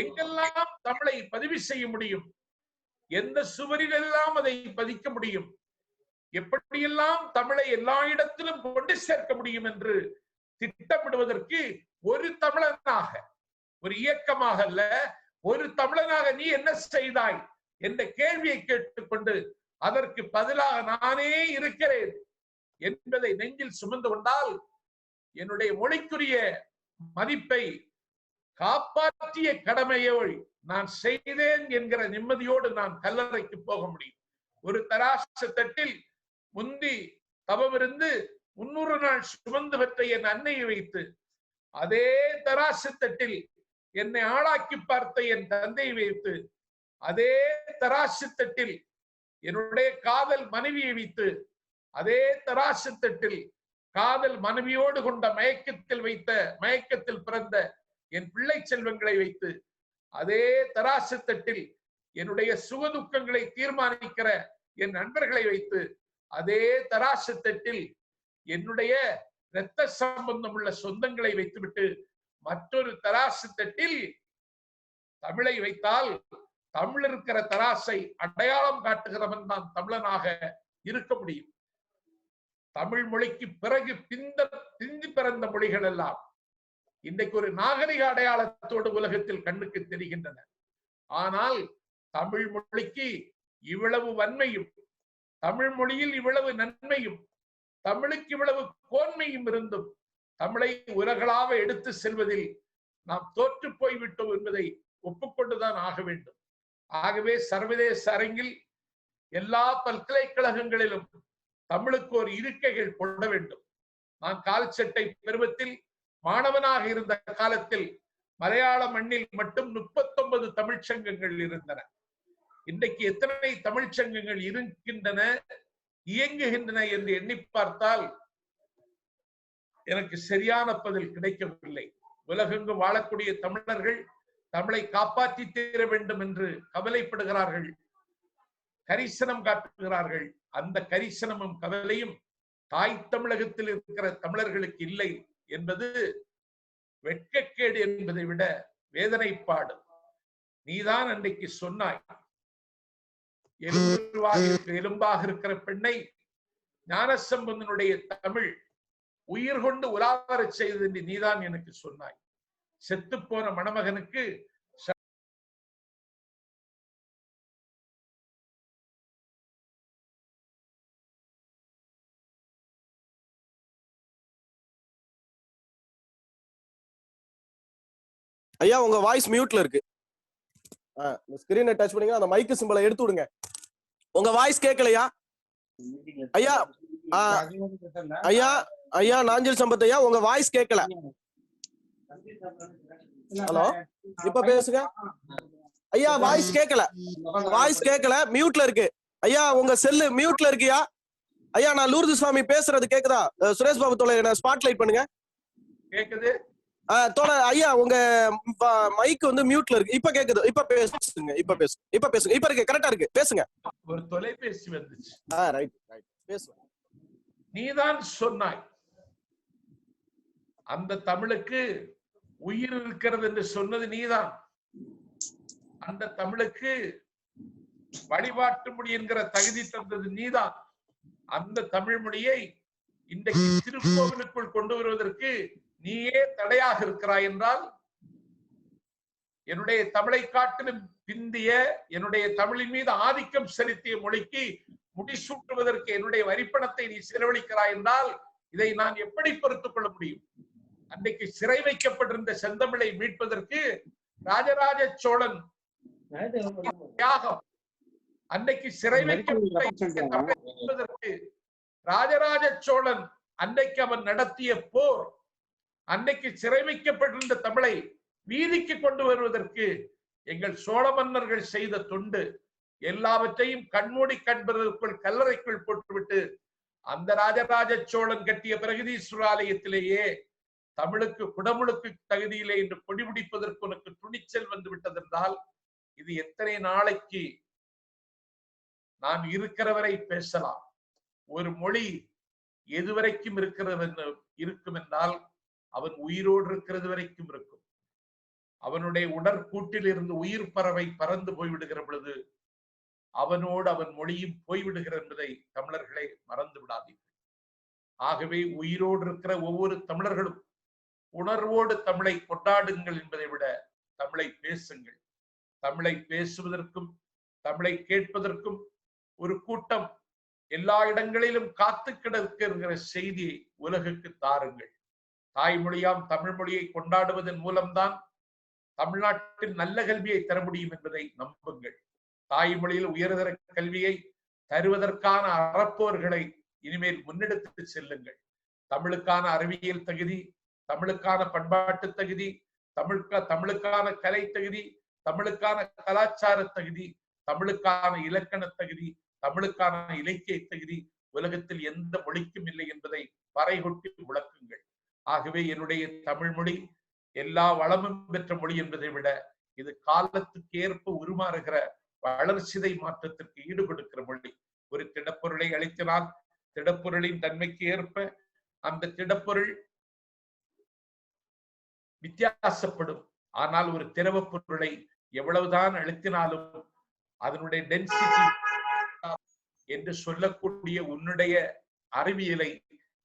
எங்கெல்லாம் தமிழை பதிவு செய்ய முடியும், எந்த சுவரிலெல்லாம் அதை பதிக்க முடியும், எப்படியெல்லாம் தமிழை எல்லா இடத்திலும் கொண்டு சேர்க்க முடியும் என்று திட்டமிடுவதற்கு ஒரு தமிழனாக, ஒரு இயக்கமாக அல்ல, ஒரு தமிழனாக நீ என்ன செய்தாய் என்ற கேள்வியை கேட்டுக்கொண்டு அதற்கு பதிலாக நானே இருக்கிறேன் என்பதை நெஞ்சில் சுமந்து கொண்டால் என்னுடைய மொழிக்குரிய மதிப்பை காப்பாற்றிய கடமையோடு நான் செய்தேன் என்கிற நிம்மதியோடு நான் கல்லறைக்கு போக முடியும். ஒரு தராசு தட்டில் முந்தி தவமிருந்து 300 நாள் சுமந்து பெற்ற என் அன்னையை வைத்து அதே தராசு தட்டில் என்னை ஆளாக்கி பார்த்த என் தந்தையை வைத்து அதே தராசு தட்டில் என்னுடைய காதல் மனைவியை வைத்து அதே தராசு தட்டில் காதல் மனைவியோடு கொண்ட மயக்கத்தில் பிறந்த என் பிள்ளை செல்வங்களை வைத்து அதே தராசு தட்டில் என்னுடைய சுகதுக்கங்களை தீர்மானிக்கிற என் நண்பர்களை வைத்து அதே தராசு தட்டில் என்னுடைய இரத்த சம்பந்தம் உள்ள சொந்தங்களை வைத்துவிட்டு மற்றொரு தராசு தட்டில் தமிழை வைத்தால் தமிழ் இருக்கிற தராசை அடையாளம் காட்டுகிறவன் தான் தமிழனாக இருக்க முடியும். தமிழ் மொழிக்கு பிறகு பிந்தி பிறந்த மொழிகள் எல்லாம் இன்றைக்கு ஒரு நாகரிக அடையாளத்தோடு உலகத்தில் கண்ணுக்கு தெரிகின்றன. ஆனால் தமிழ் மொழிக்கு இவ்வளவு வன்மையும், தமிழ் மொழியில் இவ்வளவு நன்மையும், தமிழுக்கு இவ்வளவு கோன்மையும் இருந்தும் தமிழை உலகளாவ எடுத்து செல்வதில் நாம் தோற்று போய்விட்டோம் என்பதை ஒப்புக்கொண்டுதான் ஆக வேண்டும். ஆகவே சர்வதேச அரங்கில் எல்லா பல்கலைக்கழகங்களிலும் தமிழுக்கு ஒரு இருக்கைகள் போட வேண்டும். நான் கால் சட்டை பருவத்தில் மாணவனாக இருந்த காலத்தில் மலையாள மண்ணில் மட்டும் 39 தமிழ்ச்சங்கங்கள் இருந்தன. இன்றைக்கு எத்தனை தமிழ்ச்சங்கங்கள் இருக்கின்றன, இயங்குகின்றன என்று எண்ணி பார்த்தால் எனக்கு சரியான பதில் கிடைக்கவில்லை. உலகெங்கும் வாழக்கூடிய தமிழர்கள் தமிழை காப்பாற்றி தீர வேண்டும் என்று கவலைப்படுகிறார்கள், கரிசனம் காட்டுகிறார்கள். அந்த கரிசனமும் கவலையும் தாய் தமிழகத்தில் இருக்கிற தமிழர்களுக்கு இல்லை என்பது வெட்கக்கேடு என்பதை விட வேதனைப்பாடு. நீதான் அன்றைக்கு சொன்னாய், எலும்பாக இருக்கிற பெண்ணை ஞானசம்பந்தனுடைய தமிழ் உயிர் கொண்டு உலாவரச் செய்தது என்று நீதான் எனக்கு சொன்னாய். செத்து போன மணமகனுக்கு ஐயா உங்க வாய்ஸ் மியூட்ல இருக்கு. ஸ்கிரீனை டச் பண்ணீங்கன்னா அந்த மைக் சிம்பலை எடுத்து விடுங்க. உங்க வாய்ஸ் கேட்கலையா ஐயா? ஐயா ஐயா நாஞ்சில் சம்பத் ஐயா, உங்க வாய்ஸ் கேட்கல. ஹலோ, இப்ப பேசுங்க ஐயா. வாய்ஸ் கேட்கல, வாய்ஸ் கேட்கல, மியூட்ல இருக்கு ஐயா. உங்க செல்லு மியூட்ல இருக்குயா ஐயா. நான் லூர்து சுவாமி பேசுறது கேக்குதா? சுரேஷ் பாபு தோழர் என்ன ஸ்பாட்லைட் பண்ணுங்க. கேக்குது தோழர் ஐயா, உங்க மைக் வந்து மியூட்ல இருக்கு. இப்ப கேக்குது, இப்ப பேசுங்க, இப்ப பேசுங்க, இப்ப பேசுங்க, இப்ப இருக்கு, கரெக்டா இருக்கு, பேசுங்க. ஒரு தொலைபேசி வந்துச்சு. ரைட் ரைட், பேசுங்க. நீதான் சொன்னாய் அந்த தமிழுக்கு உயிர் இருக்கிறது என்று சொன்னது நீதான். அந்த தமிழுக்கு வழிபாட்டு மொழி என்கிற தகுதி தந்தது நீதான். அந்த தமிழ் மொழியை இன்றைக்கு திருக்கோவிலுக்குள் கொண்டு வருவதற்கு நீயே தடையாக இருக்கிறாய் என்றால், என்னுடைய தமிழை காட்டிலும் பிந்திய, என்னுடைய தமிழின் மீது ஆதிக்கம் செலுத்திய மொழிக்கு முடிசூட்டுவதற்கு என்னுடைய வரிப்பணத்தை நீ செலவழிக்கிறாய் என்றால் இதை நான் எப்படி பொறுத்துக் கொள்ள முடியும்? அன்றைக்கு சிறை வைக்கப்பட்டிருந்த செந்தமிழை மீட்பதற்கு ராஜராஜ சோழன் தியாகம், அன்றைக்கு சிறை வைக்கப்பட்டதற்கு ராஜராஜ சோழன் அன்றைக்கு அவன் நடத்திய போர், அன்றைக்கு சிறை வைக்கப்பட்டிருந்த தமிழை வீதிக்கு கொண்டு வருவதற்கு எங்கள் சோழ மன்னர்கள் செய்த தொண்டு எல்லாவற்றையும் கண்மூடி கண்பதற்குள் கல்லறைக்குள் போட்டுவிட்டு அந்த ராஜராஜ சோழன் கட்டிய பிரகதீஸ்வர ஆலயத்திலேயே தமிழுக்கு குடமுழுக்கு தகுதியிலே என்று கொடி பிடிப்பதற்கு உனக்கு துணிச்சல் வந்து விட்டதென்றால் இது எத்தனை நாளைக்கு நான் இருக்கிறவரை பேசலாம்? ஒரு மொழி எதுவரைக்கும் இருக்கும் என்றால் அவன் உயிரோடு இருக்கிறது வரைக்கும் இருக்கும். அவனுடைய உடற்கூட்டில் இருந்து உயிர் பறவை பறந்து போய்விடுகிற பொழுது அவனோடு அவன் மொழியும் போய்விடுகிற என்பதை தமிழர்களை மறந்து விடாதீர்கள். ஆகவே உயிரோடு இருக்கிற ஒவ்வொரு தமிழர்களும் உணர்வோடு தமிழை கொண்டாடுங்கள் என்பதை விட தமிழை பேசுங்கள். தமிழை பேசுவதற்கும் தமிழை கேட்பதற்கும் ஒரு கூட்டம் எல்லா இடங்களிலும் காத்து கிடக்கிற செய்தியை உலகுக்கு தாருங்கள். தாய்மொழியாம் தமிழ் மொழியை கொண்டாடுவதன் மூலம்தான் தமிழ்நாட்டில் நல்ல கல்வியை தர முடியும் என்பதை நம்புங்கள். தாய்மொழியில் உயர்தர கல்வியை தருவதற்கான அறப்போர்களை இனிமேல் முன்னெடுத்து செல்லுங்கள். தமிழுக்கான அறிவியல் தகுதி, தமிழுக்கான பண்பாட்டு தகுதி, தமிழுக்கான கலை தகுதி, தமிழுக்கான கலாச்சார தகுதி, தமிழுக்கான இலக்கண தகுதி, தமிழுக்கான இலக்கிய தகுதி உலகத்தில் எந்த மொழிக்கும் இல்லை என்பதை பறைகொட்டி விளக்குங்கள். ஆகவே என்னுடைய தமிழ் மொழி எல்லா வளமும் பெற்ற மொழி என்பதை விட இது காலத்துக்கு ஏற்ப உருமாறுகிற வளர்ச்சிதை மாற்றத்திற்கு ஈடுகொடுக்கிற மொழி. ஒரு திடப்பொருளை அளித்தினால் திடப்பொருளின் தன்மைக்கு ஏற்ப அந்த திடப்பொருள் வித்தியாசப்படும். ஆனால் ஒரு திரவ பொருளை எவ்வளவுதான் அழுத்தினாலும் அதனுடைய டென்சிட்டி என்று சொல்லக்கூடிய உன்னுடைய அறிவியலை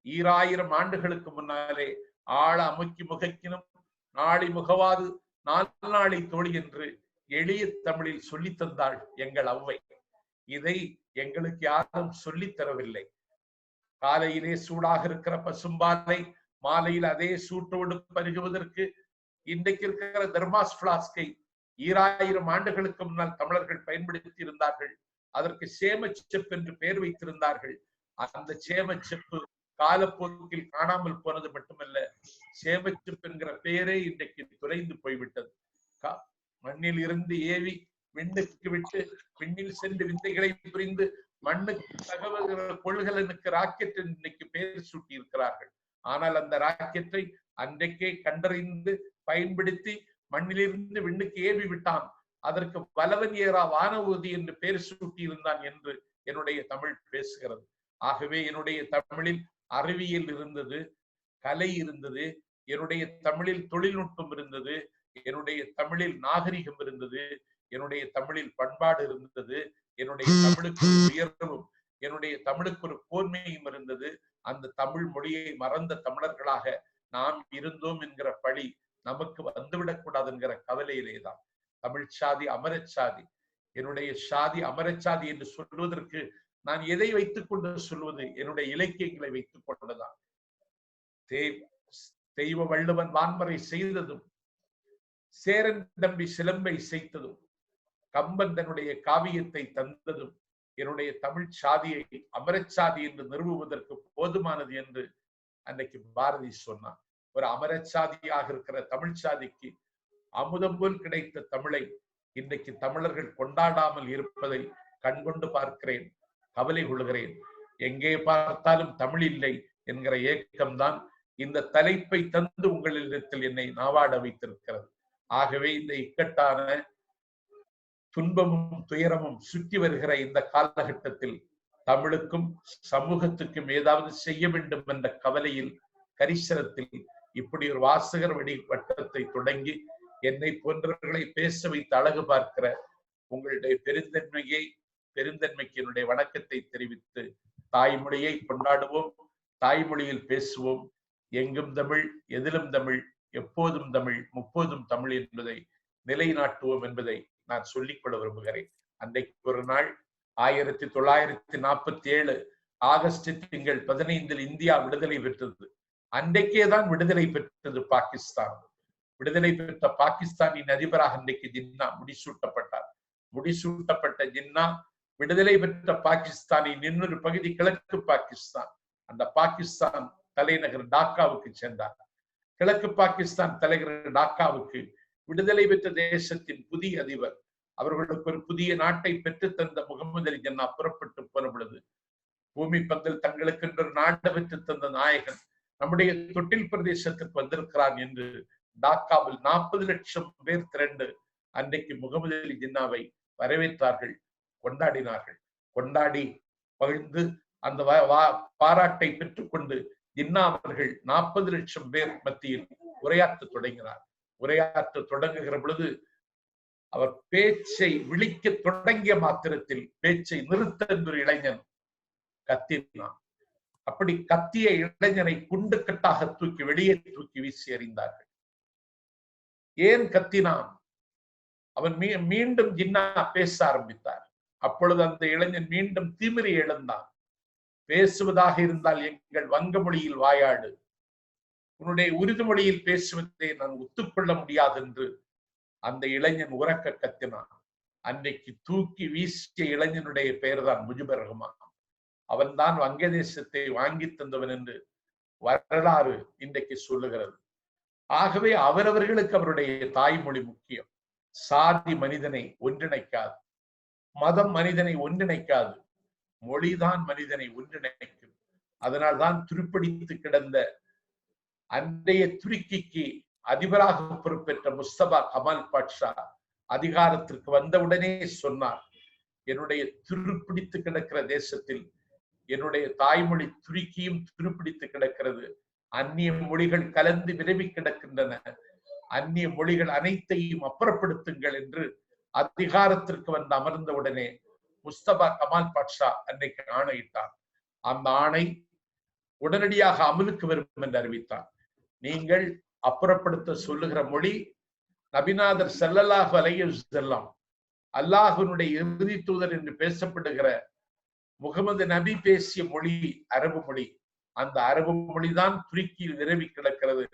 2000 ஆண்டுகளுக்கு முன்னாலே ஆழ அமுக்கி முகைக்கினும் நாளை முகவாது நாளை தோழி என்று எளிய தமிழில் சொல்லித் தந்தாள் எங்கள் அவ்வை. இதை எங்களுக்கு யாரும் சொல்லித் தரவில்லை. காலையிலே சூடாக இருக்கிற பசும்பாலை மாலையில் அதே சூட்டோடு பருகுவதற்கு இன்றைக்கு இருக்கிற தெர்மாஸ் பிளாஸ்கை 2000 ஆண்டுகளுக்கு முன்னால் தமிழர்கள் பயன்படுத்தி இருந்தார்கள். அதற்கு சேமச்செப்பு என்று பெயர் வைத்திருந்தார்கள். அந்த சேமச்செப்பு காலப்போக்கில் காணாமல் போனது மட்டுமல்ல, சேமச்செப்பு என்கிற பெயரே இன்றைக்கு தொலைந்து போய்விட்டது. மண்ணில் இருந்து ஏவி விண்ணுக்கு விட்டு விண்ணில் சென்று விந்தைகளை புரிந்து மண்ணுக்கு தகவல் கொள்கலனுக்கு ராக்கெட் இன்னைக்கு பெயர் சூட்டி இருக்கிறார்கள். ஆனால் அந்த ராக்கெட்டை அன்றைக்கே கண்டறிந்து பயன்படுத்தி மண்ணிலிருந்து விண்ணுக்கு ஏவி விட்டான். அதற்கு வலவன் ஏறா வான ஊர்தி என்று பெயர் சூட்டி இருந்தான் என்று என்னுடைய தமிழ் பேசுகிறது. ஆகவே என்னுடைய தமிழில் அறிவியல் இருந்தது, கலை இருந்தது, என்னுடைய தமிழில் தொழில்நுட்பம் இருந்தது, என்னுடைய தமிழில் நாகரிகம் இருந்தது, என்னுடைய தமிழில் பண்பாடு இருந்தது, என்னுடைய தமிழுக்கு ஒரு உயர்வும் என்னுடைய தமிழுக்கு ஒரு கோன்மையும் இருந்தது. அந்த தமிழ் மொழியை மறந்த தமிழர்களாக நாம் இருந்தோம் என்கிற பழி நமக்கு வந்துவிடக் கூடாது என்கிற கவலையிலேதான் தமிழ் சாதி அமரச்சாதி. என்னுடைய சாதி அமரச்சாதி என்று சொல்வதற்கு நான் எதை வைத்துக் கொண்டு சொல்வது? என்னுடைய இலக்கியங்களை வைத்துக் கொண்டுதான். தெய்வ வள்ளுவன் வான்மறை செய்ததும், சேரன் தம்பி சிலம்பை செய்ததும், கம்பன் தன்னுடைய காவியத்தை தந்ததும் என்னுடைய தமிழ் சாதியை அமரச்சாதி என்று நிறுவுவதற்கு போதுமானது என்று அன்னைக்கு பாரதி சொன்னான். ஒரு அமரச்சாதியாக இருக்கிற தமிழ் சாதிக்கு அமுதம் போல் கிடைத்த தமிழை இன்றைக்கு தமிழர்கள் கொண்டாடாமல் இருப்பதை கண்கொண்டு பார்க்கிறேன், கவலை கொள்கிறேன். எங்கே பார்த்தாலும் தமிழ் இல்லை என்கிற ஏக்கம்தான் இந்த தலைப்பை தந்து உங்களிடத்தில் என்னை நாவாட வைத்திருக்கிறது. ஆகவே இந்த இக்கட்டான துன்பமும் துயரமும் சுற்றி வருகிற இந்த காலகட்டத்தில் தமிழுக்கும் சமூகத்துக்கும் ஏதாவது செய்ய வேண்டும் என்ற கவலையில், கரிசனத்தில் இப்படி ஒரு வாசகர் வடி வட்டத்தை தொடங்கி என்னை போன்றவர்களை பேச வைத்து அழகு பார்க்கிற உங்களுடைய பெருந்தன்மைக்கு என்னுடைய வணக்கத்தை தெரிவித்து, தாய்மொழியை கொண்டாடுவோம், தாய்மொழியில் பேசுவோம், எங்கும் தமிழ், எதிலும் தமிழ், எப்போதும் தமிழ், முப்போதும் தமிழ் என்பதை நிலைநாட்டுவோம் என்பதை நான் சொல்லிக்கொள்ள விரும்புகிறேன். அன்றைக்கு ஒரு நாள் 1947 ஆகஸ்ட் திங்கள் 15 இந்தியா விடுதலை பெற்றது. அன்றைக்கேதான் விடுதலை பெற்றது பாகிஸ்தான். விடுதலை பெற்ற பாகிஸ்தானின் அதிபராக அன்றைக்கு ஜின்னா முடிசூட்டப்பட்டார். முடிசூட்டப்பட்ட ஜின்னா விடுதலை பெற்ற பாகிஸ்தானின் இன்னொரு பகுதி கிழக்கு பாகிஸ்தான். அந்த பாகிஸ்தான் தலைநகர் டாக்காவுக்கு சென்றார். கிழக்கு பாகிஸ்தான் தலைநகர் டாக்காவுக்கு விடுதலை பெற்ற தேசத்தின் புதிய அதிபர், அவர்களுக்கு ஒரு புதிய நாட்டை பெற்று தந்த முகமது அலி ஜன்னா புறப்பட்டு போன பொழுது, பூமி பந்தில் தங்களுக்கு என்று நாடு பெற்று தந்த நாயகன் நம்முடைய தொட்டில் பிரதேசத்துக்கு வந்திருக்கிறான் என்று டாக்காவில் 40 லட்சம் பேர் திரண்டு அன்றைக்கு முகமது அலி ஜின்னாவை வரவேற்றார்கள், கொண்டாடினார்கள். கொண்டாடி பகிர்ந்து அந்த பாராட்டை பெற்றுக்கொண்டு ஜின்னா அவர்கள் 40 லட்சம் பேர் மத்தியில் உரையாற்ற தொடங்கினார். உரையாற்ற தொடங்குகிற பொழுது அவர் பேச்சை விழிக்க தொடங்கிய மாத்திரத்தில் பேச்சை நிறுத்த ஒரு இளைஞன் கத்தினான். அப்படி கத்திய இளைஞனை குண்டு கட்டாக தூக்கி வெளியே தூக்கி வீசி எறிந்தார்கள். ஏன் கத்தினான்? அவன் மீண்டும் ஜின்னா பேச ஆரம்பித்தார். அப்பொழுது அந்த இளைஞன் மீண்டும் திமிரி எழுந்தான். பேசுவதாக இருந்தால் எங்கள் வங்க மொழியில் வாயாடு, உன்னுடைய உருது மொழியில் பேசுவதை நான் ஒத்துக்கொள்ள முடியாது என்று அந்த இளைஞன் உறக்க கத்தினான். அன்றைக்கு தூக்கி வீசிய இளைஞனுடைய பெயர் தான் முஜிபுர் ரஹ்மான். அவன் தான் வங்கதேசத்தை வாங்கி தந்தவன் என்று வரலாறு இன்றைக்கு சொல்லுகிறது. ஆகவே அவரவர்களுக்கு அவருடைய தாய்மொழி முக்கியம். சாதி மனிதனை ஒன்றிணைக்காது, மதம் மனிதனை ஒன்றிணைக்காது, மொழிதான் மனிதனை ஒன்றிணைக்கும். அதனால்தான் துருப்பிடித்து கிடந்த அன்றைய துருக்கிக்கு அதிபராக பொறுப்பேற்ற முஸ்தபா கமால் பாட்ஷா அதிகாரத்திற்கு வந்தவுடனே சொன்னார், என்னுடைய துருப்பிடித்து கிடக்கிற தேசத்தில் என்னுடைய தாய்மொழி துருக்கியும் துருப்பிடித்து கிடக்கிறது, அந்நிய மொழிகள் கலந்து விரவி கிடக்கின்றன, அந்நிய மொழிகள் அனைத்தையும் அப்புறப்படுத்துங்கள் என்று அதிகாரத்திற்கு வந்து அமர்ந்தவுடனே முஸ்தபா கமால் பாட்ஷா அன்னைக்கு ஆணையிட்டார். அந்த ஆணை உடனடியாக அமலுக்கு வரும் என்று அறிவித்தார். நீங்கள் அப்புறப்படுத்த சொல்லுகிற மொழி நபிநாதர் ஸல்லல்லாஹு அலைஹி வஸல்லம் அல்லாஹ்வினுடைய இறுதி தூதர் என்று பேசப்படுகிற முகமது நபி பேசிய மொழி அரபு மொழி. அந்த அரபு மொழிதான் துருக்கியில் விரவி கிடக்கிறது.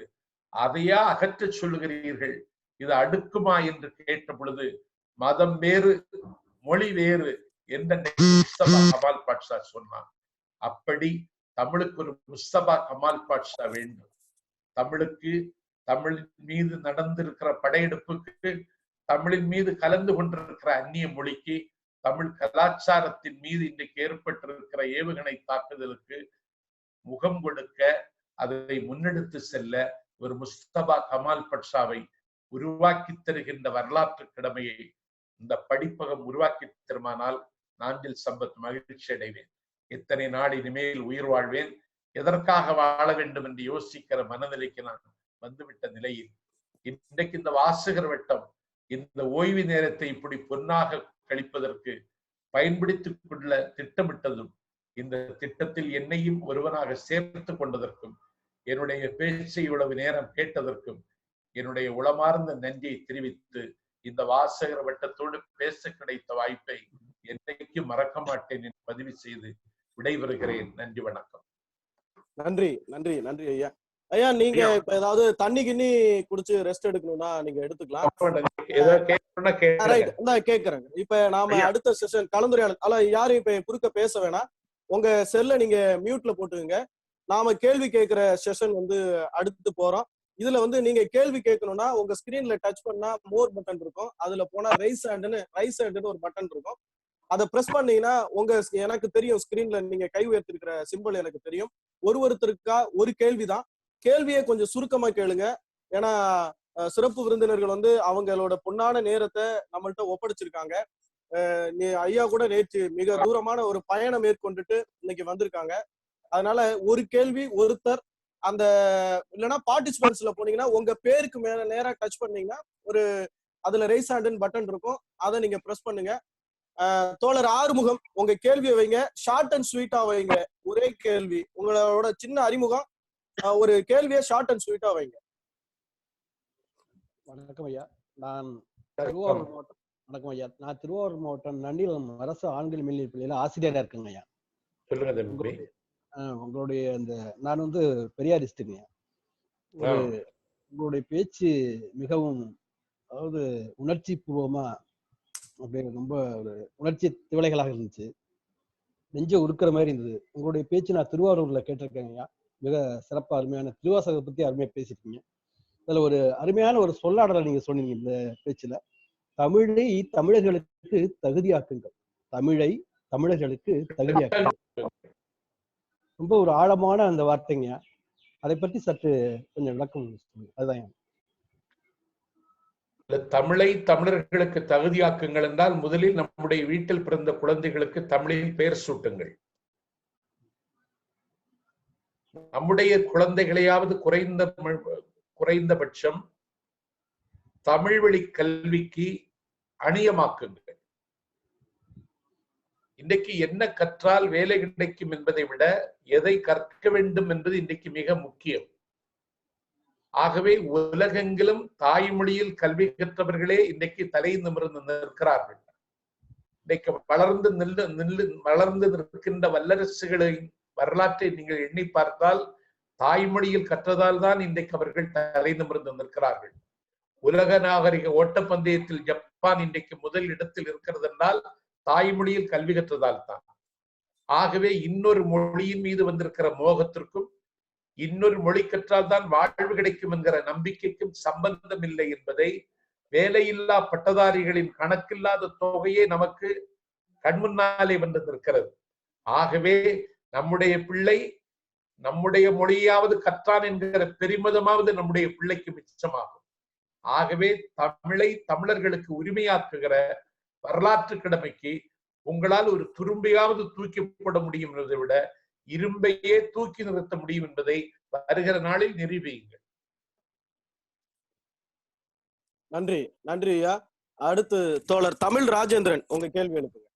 அதையா அகற்ற சொல்லுகிறீர்கள்? இது அடுக்குமா என்று கேட்ட பொழுது மதம் வேறு மொழி வேறு என்று முஸ்தபா கமால் பாட்ஷா சொன்னான். அப்படி தமிழுக்கு ஒரு முஸ்தபா கமால் பாட்ஷா வேண்டும். தமிழுக்கு, தமிழ் மீது நடந்திருக்கிற படையெடுப்புக்கு, தமிழின் மீது கலந்து கொண்டிருக்கிற அந்நிய மொழிக்கு, தமிழ் கலாச்சாரத்தின் மீது இன்றைக்கு ஏற்பட்டிருக்கிற ஏவுகணை தாக்குதலுக்கு முகம் கொடுக்க, அதை முன்னெடுத்து செல்ல ஒரு முஸ்தபா கமால் பாட்ஷாவை உருவாக்கி தருகின்ற வரலாற்று கடமையை இந்த படிப்பகம் உருவாக்கி தருமானால் நாஞ்சில் சம்பத் மகிழ்ச்சி அடைவேன். எத்தனை நாள் இனிமேல் உயிர் வாழ்வேன், எதற்காக வாழ வேண்டும் என்று யோசிக்கிற மனநிலைக்கு நான் வந்துவிட்ட நிலையில் இன்றைக்கு இந்த வாசகர் வட்டம் இந்த ஓய்வு நேரத்தை இப்படி பொன்னாக கழிப்பதற்கு பயன்படுத்திக் கொள்ள திட்டமிட்டதும், இந்த திட்டத்தில் என்னையும் ஒருவனாக சேர்த்து கொண்டதற்கும், என்னுடைய பேச்சை இவ்வளவு நேரம் கேட்டதற்கும் என்னுடைய உளமார்ந்த நன்றியை தெரிவித்து, இந்த வாசகர் வட்டத்தோடு பேச கிடைத்த வாய்ப்பை என்னைக்கும் மறக்க மாட்டேன் என்று பதிவு செய்து விடைபெறுகிறேன். நன்றி, வணக்கம். நன்றி நன்றி நன்றி ஐயா. ஐயா, நீங்க இப்ப ஏதாவது தண்ணி கிண்ணி குடிச்சு ரெஸ்ட் எடுக்கணும்னா நீங்க எடுத்துக்கலாம். கேக்குறேங்க. இப்ப நாம அடுத்த செஷன் கலந்துரையாடல் அல்ல, யாரும் இப்ப குறுக்க பேச வேணாம். உங்க செல்ல நீங்க மியூட்ல போட்டுங்க. நாம கேள்வி கேட்கிற செஷன் அடுத்து போறோம். இதுல நீங்க கேள்வி கேட்கணும்னா உங்க ஸ்கிரீன்ல டச் பண்ணா மோர் பட்டன் இருக்கும். அதுல போனா ரைஸ் ஹேண்ட்னு ஒரு பட்டன் இருக்கும். அதை பிரஸ் பண்ணீங்கன்னா எனக்கு தெரியும், ஸ்கிரீன்ல நீங்க கை உயர்த்திருக்கிற சிம்பிள் எனக்கு தெரியும். ஒருத்தருக்கா ஒரு கேள்விதான். கேள்வியை கொஞ்சம் சுருக்கமா கேளுங்க. ஏன்னா சிறப்பு விருந்தினர்கள் அவங்களோட பொன்னான நேரத்தை நம்மள்ட்ட ஒப்படைச்சிருக்காங்க. ஐயா கூட நேற்று மிக தூரமான ஒரு பயணம் மேற்கொண்டுட்டு இன்னைக்கு வந்திருக்காங்க. அதனால ஒரு கேள்வி ஒருத்தர். அந்த இல்லைன்னா பார்ட்டிசிபென்ட்ஸ்ல போனீங்கன்னா உங்க பேருக்கு மேல நேரா டச் பண்ணீங்கன்னா அதுல ரைஸ் ஹேண்ட் பட்டன் இருக்கும். அதை நீங்க பிரஸ் பண்ணுங்க. தோழர் ஆறுமுகம், உங்க கேள்வியை வைங்க. ஷார்ட் அண்ட் ஸ்வீட்டா வைங்க. ஒரே கேள்வி, உங்களோட சின்ன அறிமுகம், ஒரு கேள்வியை ஷார்ட் அண்ட் ஸ்வீட்டா வைங்க. வணக்கம் ஐயா. நான் திருவாரூர் மாவட்டம். வணக்கம் ஐயா. நான் திருவாரூர் மாவட்டம் நன்னிலம் அரசு ஆண்கள் மேல்நிலைப் பள்ளியில ஆசிரியரா இருக்குங்க ஐயா. உங்களுடைய நான் பெரியாரிஸ்டுங்க. உங்களுடைய பேச்சு மிகவும், அதாவது உணர்ச்சி பூர்வமா, அப்படியே ரொம்ப ஒரு உணர்ச்சி திவலைகளாக இருந்துச்சு. நெஞ்ச உருக்கிற மாதிரி இருந்தது உங்களுடைய பேச்சு. நான் திருவாரூர்ல கேட்டிருக்கேங்க. மிக சிறப்பா அருமையான திருவாசகத்தை பத்தி அருமையா பேசிருக்கீங்க. அதுல ஒரு அருமையான ஒரு சொல்லாடலை நீங்க சொன்னீங்க இந்த பேச்சுல. தமிழை தமிழர்களுக்கு தகுதியாக்குங்கள், தமிழை தமிழர்களுக்கு தகுதியாக்குங்கள். ரொம்ப ஒரு ஆழமான அந்த வார்த்தைங்க. அதை பற்றி சற்று கொஞ்சம் விளக்கம் சொல்லுங்க. அதுதான் தமிழை தமிழர்களுக்கு தகுதியாக்குங்கள் என்றால், முதலில் நம்முடைய வீட்டில் பிறந்த குழந்தைகளுக்கு தமிழில் பெயர் சூட்டுங்கள். நம்முடைய குழந்தைகளையாவது குறைந்தபட்சம் தமிழ் வழி கல்விக்கு அணியமாக்குங்கள். இன்றைக்கு என்ன கற்றால் வேலை கிடைக்கும் என்பதை விட எதை கற்க வேண்டும் என்பது இன்றைக்கு மிக முக்கியம். ஆகவே உலகெங்கிலும் தாய்மொழியில் கல்வி கற்றவர்களே இன்றைக்கு தலை நிமிர்ந்து நிற்கிறார்கள். இன்றைக்கு வளர்ந்து நிற்கின்ற வல்லரசுகளின் வரலாற்றை நீங்கள் எண்ணி பார்த்தால் தாய்மொழியில் கற்றதால் தான் இன்றைக்கு அவர்கள் தலை நிமிர்ந்து நிற்கிறார்கள். உலக நாகரிக ஓட்டப்பந்தயத்தில் ஜப்பான் இன்றைக்கு முதல் இடத்தில் இருக்கிறது என்றால் தாய்மொழியில் கல்வி கற்றதால் தான். ஆகவே இன்னொரு மொழியின் மீது வந்திருக்கிற மோகத்திற்கும் இன்னொரு மொழி கற்றால் தான் வாழ்வு கிடைக்கும் என்கிற நம்பிக்கைக்கும் சம்பந்தம் இல்லை என்பதை வேலையில்லா பட்டதாரிகளின் கணக்கில்லாத தொகையே நமக்கு கண்முன்னாலே வந்து நிற்கிறது. ஆகவே நம்முடைய பிள்ளை நம்முடைய மொழியாவது கற்றான் என்கிற பெருமிதமாவது நம்முடைய பிள்ளைக்கு மிச்சமாகும். ஆகவே தமிழை தமிழர்களுக்கு உரிமையாக்குகிற வரலாற்று கடமைக்கு உங்களால் ஒரு துரும்பையாவது தூக்கி போட முடியும் என்பதை விட இரும்பையே தூக்கி நிறுத்த முடியும் என்பதை வருகிற நாளில் நிரூபியுங்கள். நன்றி நன்றி ஐயா. அடுத்து தோழர் தமிழ் ராஜேந்திரன், உங்க கேள்வி எழுப்புங்க.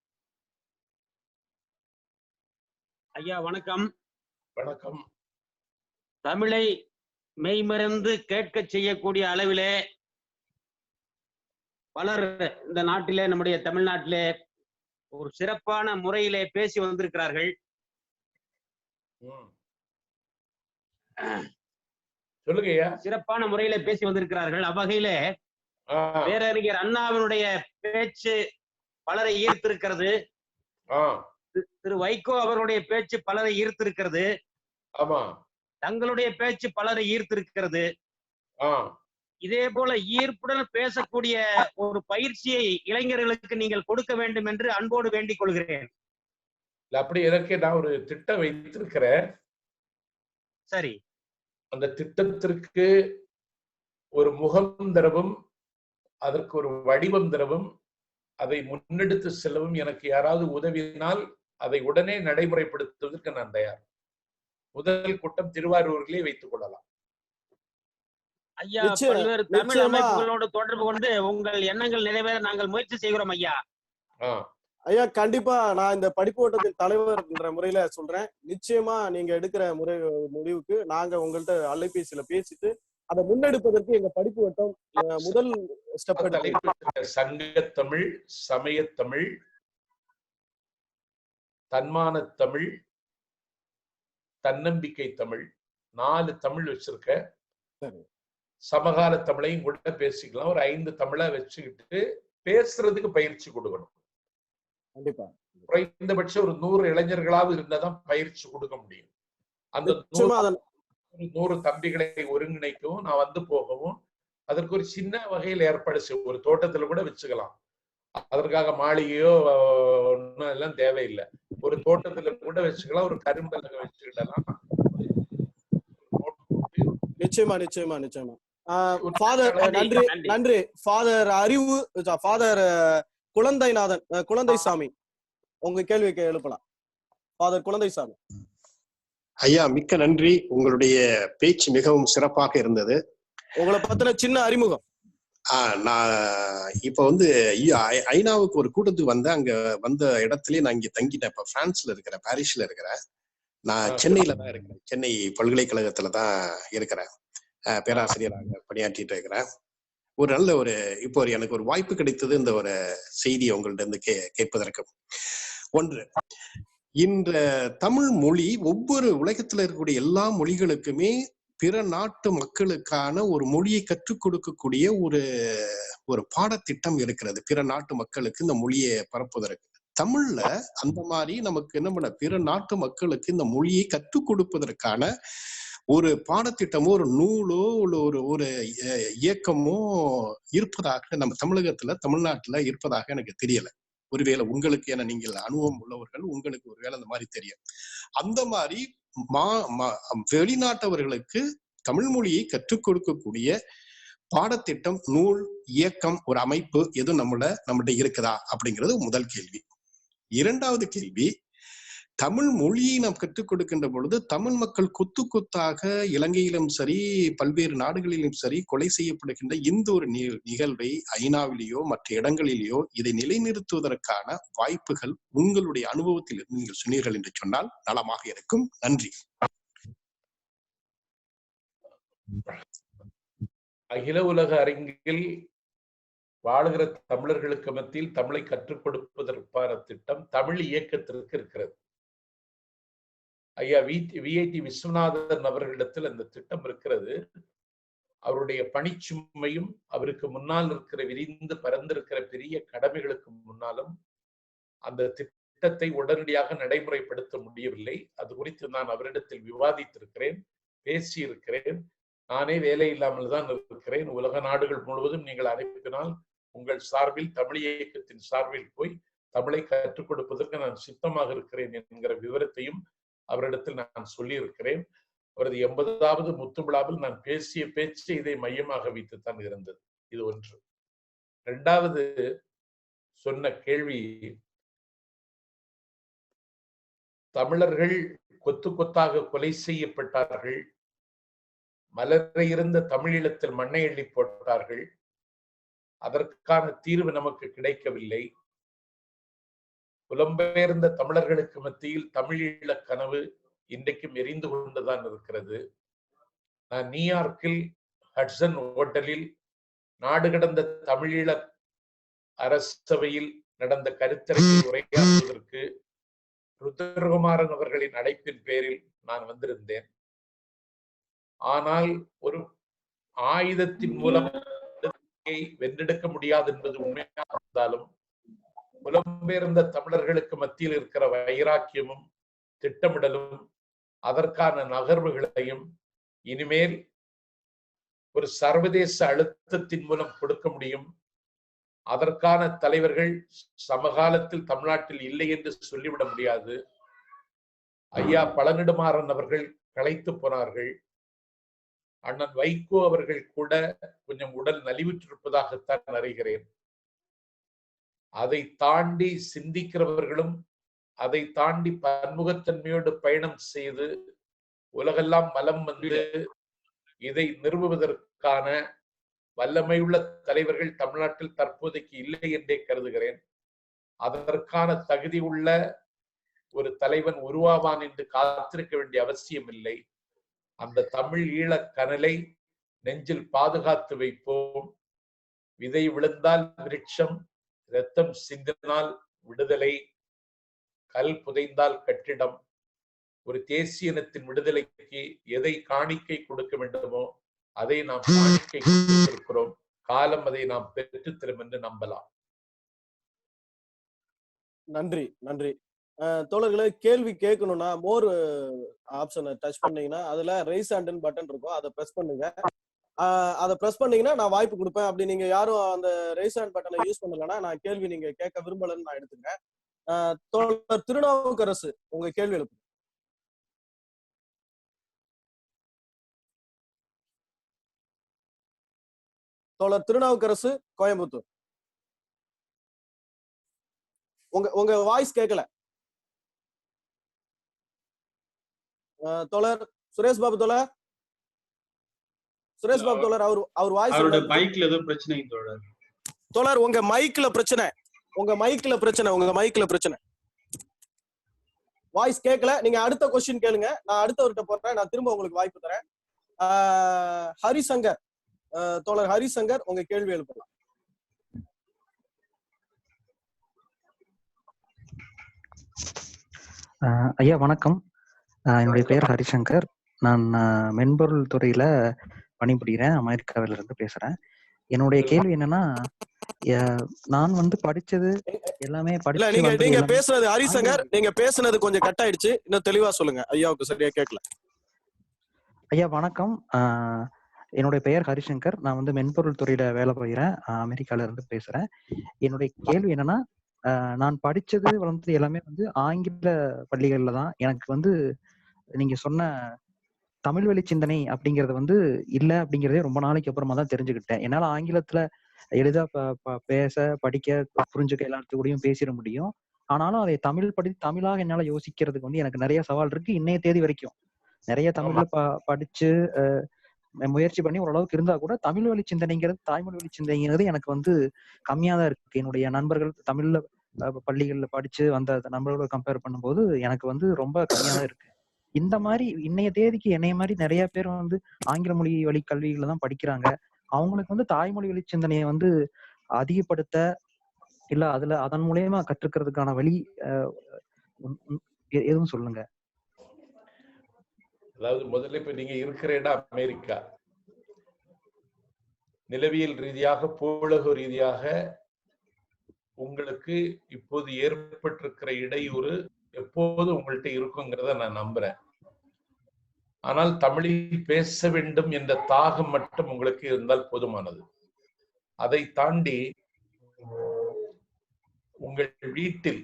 ஐயா வணக்கம். வணக்கம். தமிழை மெய்மறந்து கேட்க செய்யக்கூடிய அளவிலே பலர் இந்த நாட்டிலே, நம்முடைய தமிழ்நாட்டிலே ஒரு சிறப்பான முறையிலே பேசி வந்திருக்கிறார்கள். சொல்லுங்கய்யா. சிறப்பான முறையிலே பேசி வந்திருக்கிறார்கள். அவ்வகையிலே பேரறிஞர் அண்ணாவினுடைய பேச்சு பலரை ஈர்த்திருக்கிறது. திரு வைகோ அவர்களுடைய பேச்சு பலரை ஈர்த்திருக்கிறது. தங்களுடைய பேச்சு பலரை ஈர்த்திருக்கிறது. இதே போல ஈர்ப்புடன் பேசக்கூடிய ஒரு பயிற்சியை இளைஞர்களுக்கு நீங்கள் கொடுக்க வேண்டும் என்று அன்போடு வேண்டிக் கொள்கிறேன். அப்படி எனக்கு நான் ஒரு திட்டம் வைத்திருக்கிறேன். சரி. அந்த திட்டத்திற்கு ஒரு முகம் தரவும், அதற்கு ஒரு வடிவம் தரவும், அதை முன்னெடுத்து செல்லவும் எனக்கு யாராவது உதவினால் அதை உடனே நடைமுறைப்படுத்துவதற்கு நான் தயார். முதல் கூட்டம் திருவாரூரிலே வைத்துக் கொள்ளலாம். ஐயா, பல்வேறு தமிழ் அமைப்புகளோடு தொடர்பு கொண்டு உங்கள் எண்ணங்கள் நிறைவேற நாங்கள் முயற்சி செய்கிறோம் ஐயா. ஐயா, கண்டிப்பா நான் இந்த படிப்பு ஓட்டத்தின் தலைவர் என்ற முறையில சொல்றேன். நிச்சயமா நீங்க எடுக்கிற முடிவுக்கு நாங்க உங்கள்ட்ட அலைபேசியில பேசிட்டு அதை முன்னெடுப்பதற்கு எங்க படிப்பு ஓட்டம் முதல் ஸ்டெப் எடுக்கும். சங்கத்தமிழ், சமயத்தமிழ், தன்மான தமிழ், தன்னம்பிக்கை தமிழ், 4 தமிழ் வச்சிருக்க. சமகால தமிழையும் கூட பேசிக்கலாம். ஒரு 5 தமிழை வச்சுக்கிட்டு பேசுறதுக்கு பயிற்சி கொடுக்கணும். கண்டிப்பா குறைந்தபட்சம் ஒரு 100 இளைஞர்களாவது இருந்தாதான் பயிற்சி கொடுக்க முடியும். அந்த 100 தம்பிகளை ஒருங்கிணைக்கவும், நான் வந்து போகவும், அதற்கு ஒரு சின்ன வகையில் ஏற்பாடு செய்யும். ஒரு தோட்டத்துல கூட வச்சுக்கலாம். அதற்காக மாளிகையோ ஒன்னும் எல்லாம் தேவையில்லை. ஒரு தோட்டத்துல கூட வச்சுக்கலாம். ஒரு கரும்பலகை வச்சுக்கிடலாம். நிச்சயமா நிச்சயமா நிச்சயமா. ஃபாதர் நன்றி நன்றி. ஃபாதர் அறிவு, ஃபாதர் குழந்தைநாதன், குழந்தைசாமி, உங்க கேள்விக்கு எழுப்பலாம். ஃபாதர் குழந்தைசாமி. ஐயா, மிக்க நன்றி. உங்களுடைய பேச்சு மிகவும் சிறப்பாக இருந்தது. உங்களை பத்தின சின்ன அறிமுகம். நான் இப்ப வந்து ஐநாவுக்கு ஒரு கூட்டத்துக்கு வந்தேன். அங்க வந்த இடத்துலயே நான் இங்க தங்கிட்டேன். இப்ப பிரான்ஸ்ல இருக்கிறேன், பாரிஸ்ல இருக்கிறேன். நான் சென்னையில தான் இருக்கிறேன். சென்னை பல்கலைக்கழகத்துல தான் இருக்கிறேன். பேராசிரியராக பணியாற்றிட்டு இருக்கிறேன். ஒரு நல்ல இப்போ எனக்கு ஒரு வாய்ப்பு கிடைத்தது இந்த ஒரு செய்தியை உங்கள்ட்ட இருந்து கேட்பதற்கு. ஒன்று, இந்த தமிழ் மொழி ஒவ்வொரு உலகத்துல இருக்கக்கூடிய எல்லா மொழிகளுக்குமே பிற நாட்டு மக்களுக்கான ஒரு மொழியை கற்றுக் கொடுக்கக்கூடிய ஒரு பாடத்திட்டம் இருக்கிறது. பிற நாட்டு மக்களுக்கு இந்த மொழியை பரப்புவதற்கு தமிழ்ல அந்த மாதிரி நமக்கு என்ன பண்ண, பிற நாட்டு மக்களுக்கு இந்த மொழியை கற்றுக் கொடுப்பதற்கான ஒரு பாடத்திட்டமோ ஒரு நூலோ ஒரு இயக்கமோ இருப்பதாக நம்ம தமிழ்நாட்டுல இருப்பதாக எனக்கு தெரியல. ஒருவேளை உங்களுக்கு, என நீங்கள் அனுபவம் உள்ளவர்கள், உங்களுக்கு ஒருவேளை அந்த மாதிரி தெரியும். அந்த மாதிரி வெளிநாட்டவர்களுக்கு தமிழ் மொழியை கற்றுக் கொடுக்கக்கூடிய பாடத்திட்டம், நூல், இயக்கம், ஒரு அமைப்பு எதுவும் நம்மகிட்ட இருக்குதா அப்படிங்கிறது முதல் கேள்வி. இரண்டாவது கேள்வி, தமிழ் மொழியை நாம் கற்றுக் கொடுக்கின்ற பொழுது தமிழ் மக்கள் கொத்து கொத்தாக இலங்கையிலும் சரி பல்வேறு நாடுகளிலும் சரி கொலை செய்யப்படுகின்ற இந்த ஒரு நிகழ்வை ஐநாவிலேயோ மற்ற இடங்களிலேயோ இதை நிலைநிறுத்துவதற்கான வாய்ப்புகள் உங்களுடைய அனுபவத்தில் இருந்து நீங்கள் சொன்னீர்கள் என்று சொன்னால் நலமாக இருக்கும். நன்றி. அகில உலக அரங்கில் வாழுகிற தமிழர்களுக்கு மத்தியில் தமிழை கற்றுக் கொடுப்பதற்கான திட்டம் தமிழ் இயக்கத்திற்கு இருக்கிறது. ஐயா விஐடி விஸ்வநாதன் அவர்களிடத்தில் அந்த திட்டம் இருக்கிறது. அவருடைய பணிச்சுமையும் அவருக்கு முன்னால் இருக்கிற விரிந்து பரந்திருக்கிற பெரிய கடமைகளுக்கு முன்னாலும் அந்த திட்டத்தை உடனடியாக நடைமுறைப்படுத்த முடியவில்லை. அது குறித்து நான் அவரிடத்தில் விவாதித்திருக்கிறேன், பேசியிருக்கிறேன். நானே வேலை இல்லாமல் தான் இருக்கிறேன். உலக நாடுகள் முழுவதும் நீங்கள் அனுப்பினால் உங்கள் சார்பில், தமிழ் இயக்கத்தின் சார்பில் போய் தமிழை கற்றுக் கொடுப்பதற்கு நான் சித்தமாக இருக்கிறேன் என்கிற விவரத்தையும் அவரிடத்தில் நான் சொல்லி இருக்கிறேன். அவரது 80வது முத்துவிழாவில் நான் பேசிய பேச்சு இதை மையமாக வைத்துத்தான் இருந்தது. இது ஒன்று. இரண்டாவது சொன்ன கேள்வி, தமிழர்கள் கொத்து கொத்தாக கொலை செய்யப்பட்டார்கள், மலரை இருந்த தமிழீழத்தில் மண்ணை எள்ளி போட்டார்கள், அதற்கான தீர்வு நமக்கு கிடைக்கவில்லை. புலம்பெயர்ந்த தமிழர்களுக்கு மத்தியில் தமிழீழ கனவு இன்றைக்கும் எரிந்து கொண்டுதான் இருக்கிறது. நான் நியூயார்க்கில் ஹட்சன் ஹோட்டலில் நாடு கடந்த தமிழீழ அரசவையில் நடந்த கருத்தரங்கில் உரையாற்றுவதற்கு ருத்ரகுமாரன் அவர்களின் அழைப்பின் பேரில் நான் வந்திருந்தேன். ஆனால் ஒரு ஆயுதத்தின் மூலம் வென்றெடுக்க முடியாது என்பது உண்மையாக இருந்தாலும் புலம்பெயர்ந்த தமிழர்களுக்கு மத்தியில் இருக்கிற வைராக்கியமும் திட்டமிடலும் அதற்கான நகர்வுகளையும் இனிமேல் ஒரு சர்வதேச அழுத்தத்தின் மூலம் கொடுக்க முடியும். அதற்கான தலைவர்கள் சமகாலத்தில் தமிழ்நாட்டில் இல்லை என்று சொல்லிவிட முடியாது. ஐயா பழநெடுமாறன் அவர்கள் களைத்து போனார்கள். அண்ணன் வைகோ அவர்கள் கூட கொஞ்சம் உடல் நலிவுற்றிருப்பதாகத்தான் அறிகிறேன். அதை தாண்டி சிந்திக்கிறவர்களும் அதை தாண்டி பன்முகத்தன்மையோடு பயணம் செய்து உலகெல்லாம் மலம் வந்து இதை நிறுவுவதற்கான வல்லமையுள்ள தலைவர்கள் தமிழ்நாட்டில் தற்போதைக்கு இல்லை என்றே கருதுகிறேன். அதற்கான தகுதி உள்ள ஒரு தலைவன் உருவாவான் என்று காத்திருக்க வேண்டிய அவசியம் இல்லை. அந்த தமிழ் ஈழ கனலை நெஞ்சில் பாதுகாத்து வைப்போம். விதை விழுந்தால் விருட்சம், இரத்தம் சிந்தினால் விடுதலை, கல் புதைந்தால் கட்டிடம். ஒரு தேசிய இனத்தின் விடுதலைக்கு எதை காணிக்கை கொடுக்க வேண்டுமோ அதை நாம் காணிக்கை கொடுத்திருக்கிறோம். காலம் அதை நாம் பெற்றுத்தரும் என்று நம்பலாம். நன்றி நன்றி. தோழர்களே, கேள்வி கேட்கணும்னா மோர் ஆப்ஷனை டச் பண்ணீங்கன்னா அதுல ரைஸ் ஹேண்ட் பட்டன் இருக்கும், அதை பிரஸ் பண்ணுங்க. அதை பிரஸ் பண்ணீங்கன்னா நான் வாய்ப்பு கொடுப்பேன். அப்படி நீங்க யாரும் அந்த ரைஸ் ஹேண்ட் பட்டனை யூஸ் பண்ணலன்னா நான் கேள்வி நீங்க கேட்க விரும்பலன்னு நான் எடுத்துக்கிறேன். தோழர் திருநாவுக்கரசு, உங்க கேள்வி எழுப்பு. தோழர் திருநாவுக்கரசு, கோயம்புத்தூர். உங்க வாய்ஸ் கேட்கல. தோழர் சுரேஷ் பாபு தோழர், சுரேஷ் பாபு தோழர், அவர் வாய்ஸ் மைக்ல ஏதோ பிரச்சனை தோழர். தோழர் உங்க மைக்ல பிரச்சனை, உங்க மைக்ல பிரச்சனை. வாய்ஸ் கேட்கல. நீங்க அடுத்த கொஸ்டின் கேளுங்க, நான் அடுத்தவர்கிட்ட போறேன். நான் திரும்ப உங்களுக்கு வாய்ப்பு தரேன். ஹரிசங்கர், தோழர் ஹரிசங்கர், உங்க கேள்வி எழுப்பலாம். ஐயா வணக்கம். என்னுடைய பெயர் ஹரிசங்கர். நான் மென்பொருள் துறையில பணிபுரிகிறேன். அமெரிக்காவில இருந்து பேசுறேன். என்னுடைய கேள்வி என்னன்னா, நான் வந்து படிச்சது எல்லாமே நீங்க பேசுறது ஹரிசங்கர், நீங்க பேசுனது கொஞ்சம் கட் ஆயிடுச்சு. இன்னும் தெளிவா சொல்லுங்க, ஐயாவுக்கு சரியா கேட்கல. ஐயா வணக்கம். என்னுடைய பெயர் ஹரிசங்கர். நான் வந்து மென்பொருள் துறையில வேலை செய்கிறேன். அமெரிக்கால இருந்து பேசுறேன். என்னுடைய கேள்வி என்னன்னா, நான் படிச்சது வளர்ந்தது எல்லாமே வந்து ஆங்கில பள்ளிகள்ல தான். எனக்கு வந்து நீங்க சொன்ன தமிழ் வழி சிந்தனை அப்படிங்கறது வந்து இல்லை அப்படிங்கிறதே ரொம்ப நாளைக்கு அப்புறமா தான் தெரிஞ்சுக்கிட்டேன். என்னால ஆங்கிலத்துல எளிதா பேச, படிக்க, புரிஞ்சுக்க எல்லாத்துக்கூடயும் பேசிட முடியும். ஆனாலும் அதை தமிழாக என்னால யோசிக்கிறதுக்கு வந்து எனக்கு நிறைய சவால் இருக்கு. இன்னைய தேதி வரைக்கும் நிறைய தமிழ்ல படிச்சு முயற்சி பண்ணி ஓரளவுக்கு இருந்தா கூட தமிழ் வழி சிந்தனைங்கிறது, தாய்மொழி வழி சிந்தனைங்கிறது எனக்கு வந்து கம்மியா தான் இருக்கு. என்னுடைய நண்பர்கள் தமிழ்ல பள்ளிகள்ல படிச்சு வந்த நண்பர்களோட கம்பேர் பண்ணும்போது எனக்கு வந்து ரொம்ப கம்மியா தான் இருக்கு. இந்த மாதிரி இன்னைய தேதிக்கு என்னைய மாதிரி நிறைய பேர் வந்து ஆங்கில மொழி வழி கல்விகளை தான் படிக்கிறாங்க. அவங்களுக்கு வந்து தாய்மொழி வழி சிந்தனையை வந்து அதிகப்படுத்த இல்ல அதன் மூலயமா கற்றுக்கிறதுக்கான வழி எதுவும் சொல்லுங்க. அதாவது முதல்ல இப்ப நீங்க இருக்கிற இடம் அமெரிக்கா. நிலவியல் ரீதியாக, பூவுலக ரீதியாக உங்களுக்கு இப்போது ஏற்பட்டிருக்கிற இடையூறு எப்போது உங்கள்கிட்ட இருக்குங்கிறத நான் நம்புறேன். ஆனால் தமிழில் பேச வேண்டும் என்ற தாகம் மட்டும் உங்களுக்கு இருந்தால் போதுமானது. அதை தாண்டி உங்கள் வீட்டில்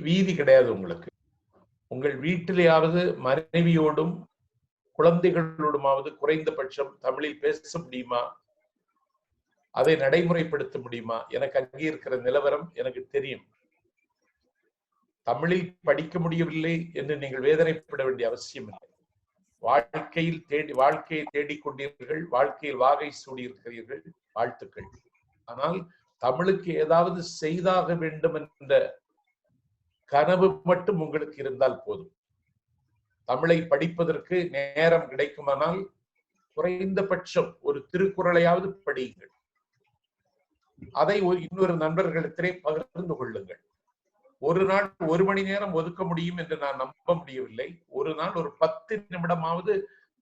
வீதி கிடையாது. உங்களுக்கு உங்கள் வீட்டிலேயாவது மனைவியோடும் குழந்தைகளோடுமாவது குறைந்தபட்சம் தமிழில் பேச முடியுமா? அதை நடைமுறைப்படுத்த முடியுமா? எனக்கு அங்கே இருக்கிற நிலவரம் எனக்கு தெரியும். தமிழில் படிக்க முடியவில்லை என்று நீங்கள் வேதனைப்பட வேண்டிய அவசியம் இல்லை. வாழ்க்கையை தேடிக்கொண்டீர்கள், வாழ்க்கையில் வாகை சூடியிருக்கிறீர்கள், வாழ்த்துக்கள். ஆனால் தமிழுக்கு ஏதாவது செய்தாக வேண்டும் என்ற கனவு மட்டும் உங்களுக்கு இருந்தால் போதும். தமிழை படிப்பதற்கு நேரம் கிடைக்குமானால் குறைந்தபட்சம் ஒரு திருக்குறளையாவது படியுங்கள். அதை இன்னொரு நண்பர்களிடத்திலே பகிர்ந்து கொள்ளுங்கள். ஒரு நாள் 1 மணி நேரம் ஒதுக்க முடியும் என்று நான் நம்ப முடியவில்லை. ஒரு நாள் ஒரு 10 நிமிடமாவது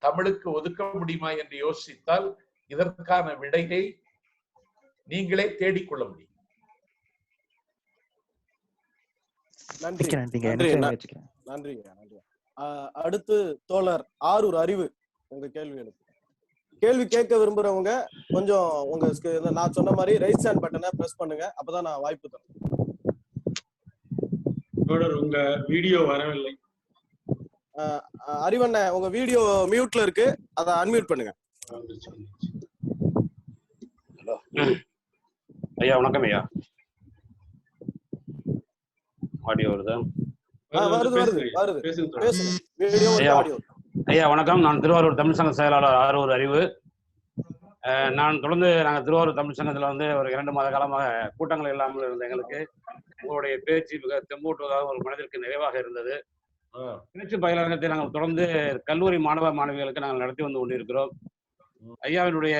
தமிழுக்கு ஒதுக்க முடியுமா என்று யோசித்தால் இதற்கான விடையை நீங்களே தேடிக்கொள்ள முடியும். நன்றி நன்றிங்க. நன்றி நிச்சயம் முயற்சிக்கிறேன். நன்றிங்க நன்றி. அடுத்து தோழர் ஆரூர் அறிவு, உங்க கேள்வி எழுப்பு. கேள்வி கேட்க விரும்புறவங்க கொஞ்சம் உங்க நான் சொன்ன மாதிரி ரைட் ஹேண்ட் பட்டனை பிரஸ் பண்ணுங்க, அப்பதான் நான் வாய்ப்பு தரேன். உங்க வீடியோ வரவில்லை. அறிவண்ண, உங்க வீடியோ மியூட்ல இருக்கு, அதை அன்மியூட் பண்ணுங்க. ஹலோ ஐயா, வணக்கம் ஐயா. ஆடியோ வருதா? வருது வருது வருது, பேசுங்க. Video audio. ஐயா வணக்கம். நான் திருவாரூர் தமிழ் சங்க செயலாளர் ஆரூர் அறிவு. நான் தொடர்ந்து நாங்கள் திருவாரூர் தமிழ் சங்கத்தில் வந்து ஒரு 2 மாத காலமாக கூட்டங்கள் இல்லாமல் இருந்த எங்களுக்கு உங்களுடைய பேச்சு மிக தெம்பூட்டுவதாக ஒரு மனதிற்கு நிறைவாக இருந்தது. பேச்சு பயிலரங்கத்தை நாங்கள் தொடர்ந்து கல்லூரி மாணவ மாணவிகளுக்கு நாங்கள் நடத்தி வந்து கொண்டிருக்கிறோம். ஐயாவினுடைய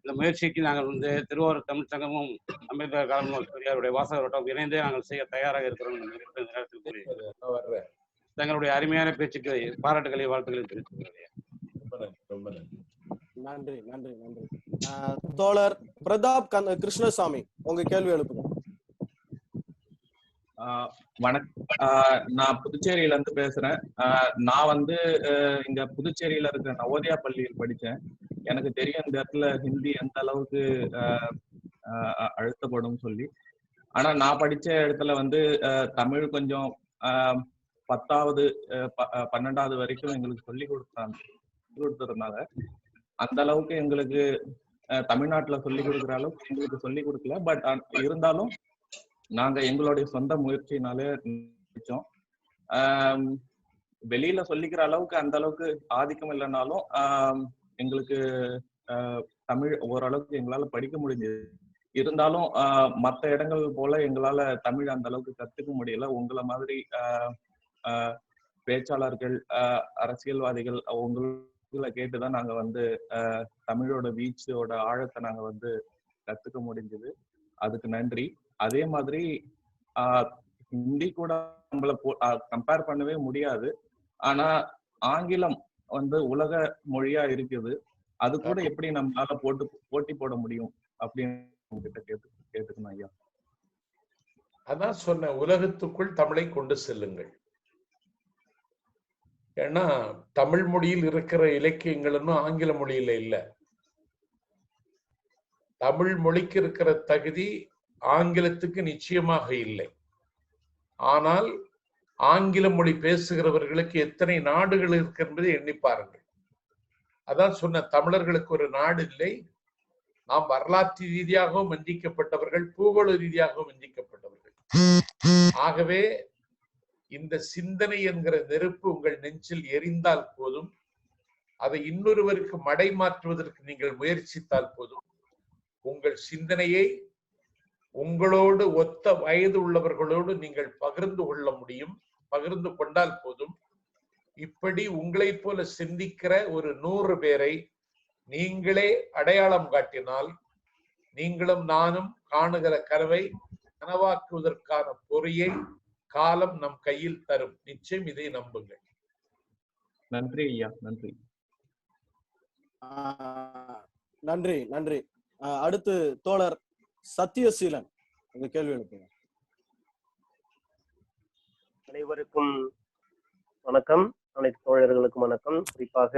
இந்த முயற்சிக்கு நாங்கள் வந்து திருவாரூர் தமிழ் சங்கமும் அம்பேத்கர் காலமுடைய வாசகர் வட்டம் இணைந்தே நாங்கள் செய்ய தயாராக இருக்கிறோம். நேரத்தில் கூறி தங்களுடைய அருமையான பேச்சுக்கு பாராட்டுகளை வாழ்த்துக்களை தெரிவித்துக்கிறேன். நன்றி நன்றி நன்றி. தோழர் பிரதாப் கிருஷ்ணசாமி, உங்க கேள்வி எழுப்புங்க. வணக்கம். நான் புதுச்சேரியில இருந்து பேசுறேன். நான் வந்து இங்க புதுச்சேரியில இருக்கிற நவோதயா பள்ளியில் படித்தேன். எனக்கு தெரியும் இந்த இடத்துல ஹிந்தி எந்த அளவுக்கு அழுத்தப்படும் சொல்லி. ஆனா நான் படிச்ச இடத்துல வந்து தமிழ் கொஞ்சம் 10வது 12வது வரைக்கும் எங்களுக்கு சொல்லி கொடுத்துருந்தாங்க. அந்த அளவுக்கு எங்களுக்கு தமிழ்நாட்டுல சொல்லி கொடுக்குற அளவுக்கு எங்களுக்கு சொல்லி கொடுக்கல. பட் இருந்தாலும் நாங்க எங்களுடைய சொந்த முயற்சினாலே படிச்சோம். வெளியில சொல்லிக்கிற அளவுக்கு அந்த அளவுக்கு ஆதிக்கம் இல்லைனாலும் எங்களுக்கு தமிழ் ஓரளவுக்கு எங்களால படிக்க முடிஞ்சது. இருந்தாலும் மற்ற இடங்கள் போல எங்களால தமிழ் அந்த அளவுக்கு கத்துக்க முடியல. உங்களை மாதிரி பேச்சாளர்கள், அரசியல்வாதிகள் உங்களை கேட்டுதான் நாங்க வந்து தமிழோட வீச்சோட ஆழத்தை நாங்க வந்து கத்துக்க முடிஞ்சது. அதுக்கு நன்றி. அதே மாதிரி ஹிந்தி கூட நம்மள கம்பேர் பண்ணவே முடியாது. ஆனா ஆங்கிலம் வந்து உலக மொழியா இருக்குது. அது கூட எப்படி நம்மளால போட்டி போட முடியும் அப்படின்னு உங்ககிட்ட கேட்டுக்கணும் ஐயா. அதான் சொன்ன, உலகத்துக்குள் தமிழை கொண்டு செல்லுங்கள். ஏன்னா தமிழ் மொழியில் இருக்கிற இலக்கியங்கள் ஆங்கில மொழியில இல்ல. தமிழ் மொழிக்கு இருக்கிற தகுதி ஆங்கிலத்துக்கு நிச்சயமாக இல்லை. ஆனால் ஆங்கில மொழி பேசுகிறவர்களுக்கு எத்தனை நாடுகள் இருக்கு என்பதை எண்ணி பாருங்கள். அதான் சொன்ன, தமிழர்களுக்கு ஒரு நாடு இல்லை. நாம் வரலாற்று ரீதியாகவும் வஞ்சிக்கப்பட்டவர்கள், பூகோள ரீதியாகவும் வஞ்சிக்கப்பட்டவர்கள். ஆகவே இந்த சிந்தனை என்கிற நெருப்பு உங்கள் நெஞ்சில் எரிந்தால் போதும், அதை இன்னொருவருக்கு மடை மாற்றுவதற்கு நீங்கள் முயற்சித்தால் போதும், உங்கள் சிந்தனையை உங்களோடு ஒத்த வயது உள்ளவர்களோடு நீங்கள் பகிர்ந்து கொள்ள முடியும். பகிர்ந்து கொண்டால் போதும், இப்படி உங்களை போல சிந்திக்கிற ஒரு 100 பேரை நீங்களே அடையாளம் காட்டினால், நீங்களும் நானும் காணுகிற கனவை கனவாக்குவதற்கான பொறியை காலம் நம் கையில் தரும். நிச்சயம் இதை நம்புங்கள். நன்றி ஐயா. நன்றி நன்றி நன்றி. அடுத்து தோழர் சத்தியசீலன், உங்க கேள்வி எழுப்புங்க. அனைவருக்கும் வணக்கம். அனைத்து தோழர்களுக்கும் வணக்கம். குறிப்பாக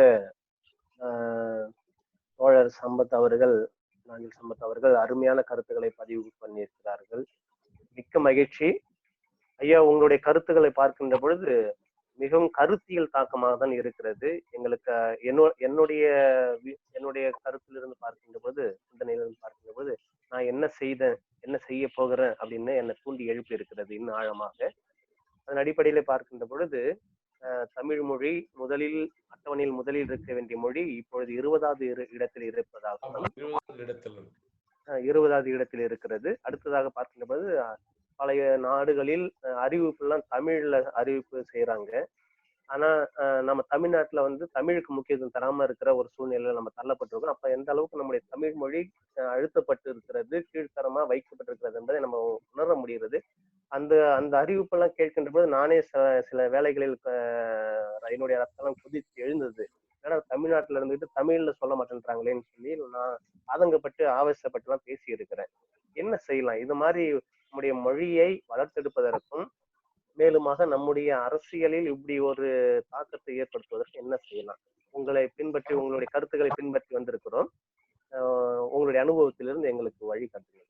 தோழர் சம்பத் அவர்கள், நாஞ்சில் சம்பத் அவர்கள் அருமையான கருத்துக்களை பதிவு பண்ணியிருக்கிறார்கள். மிக்க மகிழ்ச்சி ஐயா. உங்களுடைய கருத்துக்களை பார்க்கின்ற பொழுது மிகவும் கருத்தியல் தாக்கமாக தான் இருக்கிறது. எங்களுக்கு என்னுடைய கருத்திலிருந்து பார்க்கின்ற போது, சிந்தனையிலிருந்து பார்க்கின்ற போது, நான் என்ன செய்ய போகிறேன் அப்படின்னு என்னை தூண்டி எழுப்பி இருக்கிறது இன்னும் ஆழமாக. அதன் அடிப்படையில பார்க்கின்ற பொழுது தமிழ் மொழி அட்டவணையில் முதலில் இருக்க வேண்டிய மொழி இப்பொழுது 20வது இடத்தில் இருப்பதாகவும் 20வது இடத்தில் இருக்கிறது. அடுத்ததாக பார்க்கின்ற போது பழைய நாடுகளில் அறிவிப்புலாம் தமிழ்ல அறிவிப்பு செய்யறாங்க. ஆனா நம்ம தமிழ்நாட்டுல வந்து தமிழுக்கு முக்கியத்துவம் தராம இருக்கிற ஒரு சூழ்நிலையில நம்ம தள்ளப்பட்டிருக்கோம். அப்ப எந்த அளவுக்கு நம்முடைய தமிழ் மொழி அழுத்தப்பட்டு இருக்கிறது, கீழ்த்தரமா வைக்கப்பட்டிருக்கிறது என்பதை நம்ம உணர முடிகிறது. அந்த அந்த அறிவிப்பெல்லாம் கேட்கின்ற போது நானே சில வேலைகளில் என்னுடைய ரத்தம் குதித்து எழுந்தது. ஏன்னா தமிழ்நாட்டுல இருந்துட்டு தமிழ்ல சொல்ல மாட்டேன்றாங்களேன்னு சொல்லி நான் ஆதங்கப்பட்டு ஆவேசப்பட்டு எல்லாம் பேசி இருக்கிறேன். என்ன செய்யலாம்? இது மாதிரி நம்முடைய மொழியை வளர்த்தெடுப்பதற்கும் மேலுமாக நம்முடைய அரசியலில் இப்படி ஒரு தாக்கத்தை ஏற்படுத்துவதற்கு என்ன செய்யலாம்? உங்களை பின்பற்றி உங்களுடைய கருத்துக்களை பின்பற்றி வந்திருக்கிறோம். உங்களுடைய அனுபவத்திலிருந்து எங்களுக்கு வழி காட்டுங்கள்.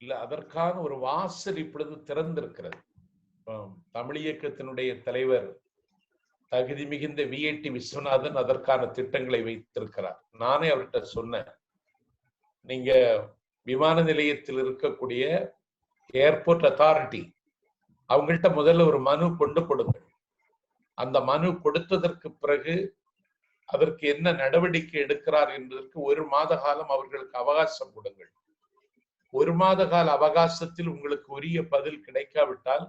இல்ல, அதற்கான ஒரு வாசல் இப்பொழுது திறந்திருக்கிறது. தமிழ் இயக்கத்தினுடைய தலைவர் தகுதி மிகுந்த VAT விஸ்வநாதன் அதற்கான திட்டங்களை வைத்திருக்கிறார். நானே அவர்கிட்ட சொன்னேன், நீங்க விமான நிலையத்தில் இருக்கக்கூடிய ஏர்போர்ட் அத்தாரிட்டி அவங்கள்ட்ட முதல்ல ஒரு மனு கொண்டு கொடுங்கள். அந்த மனு கொடுத்ததற்கு பிறகு அதற்கு என்ன நடவடிக்கை எடுக்கிறார் என்பதற்கு 1 மாத காலம் அவர்களுக்கு அவகாசம் கொடுங்கள். 1 மாத கால அவகாசத்தில் உங்களுக்கு உரிய பதில் கிடைக்காவிட்டால்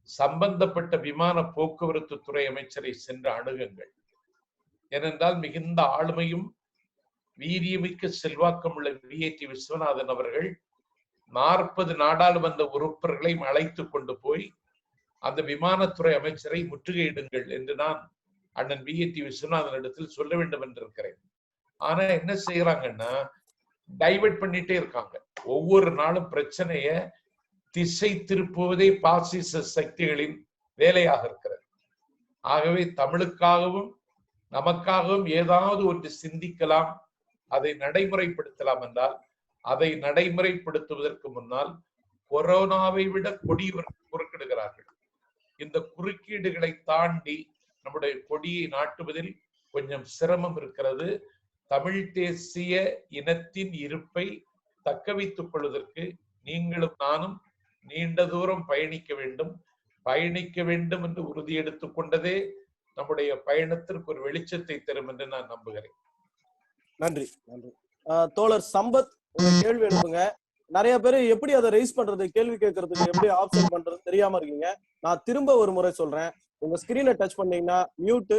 சம்பந்தப்பட்ட விமான போக்குவரத்து துறை அமைச்சரை சென்று அணுகுங்கள். ஏனென்றால் மிகுந்த ஆளுமையும் வீரியமிக்க செல்வாக்கம் உள்ள VAT விஸ்வநாதன் அவர்கள் 40 நாடாளுமன்ற உறுப்பினர்களை அழைத்து கொண்டு போய் அந்த விமானத்துறை அமைச்சரை முற்றுகையிடுங்கள் என்று நான் அண்ணன் VAT விஸ்வநாதன் இடத்தில் சொல்ல வேண்டும் என்று இருக்கிறேன். ஆனா என்ன செய்யறாங்கன்னா, டைவர்ட் பண்ணிட்டே இருக்காங்க. ஒவ்வொரு நாளும் பிரச்சனைய திசை திருப்புவதே பாசிச சக்திகளின் வேலையாக இருக்கிறது. ஆகவே தமிழுக்காகவும் நமக்காகவும் ஏதாவது ஒன்று சிந்திக்கலாம், அதை நடைமுறைப்படுத்தலாம் என்றால் அதை நடைமுறைப்படுத்துவதற்கு முன்னால் கொரோனாவை விட கொடியவர் குறுக்கிடுகிறார்கள். இந்த குறுக்கீடுகளை தாண்டி நம்முடைய கொடியை நாட்டுவதில் கொஞ்சம் சிரமம் இருக்கிறது. தமிழ் தேசிய இனத்தின் இருப்பை தக்க வைத்துக் கொள்வதற்கு நீங்களும் நானும் நீண்ட தூரம் பயணிக்க வேண்டும் என்று உறுதி எடுத்துக் கொண்டதே நம்முடைய பயணத்திற்கு ஒரு வெளிச்சத்தை தரும் என்று நான் நம்புகிறேன். நன்றி. தோழர் சம்பத், கேள்வி எழுப்புங்க. நிறைய பேர் எப்படி அதை ரைஸ் பண்றது, கேள்வி கேட்கறதுக்கு எப்படி ஆப்ஷன் பண்றது தெரியாம இருக்கீங்க. நான் திரும்ப ஒரு முறை சொல்றேன், உங்க ஸ்கிரீனை டச் பண்ணீங்கன்னா மியூட்,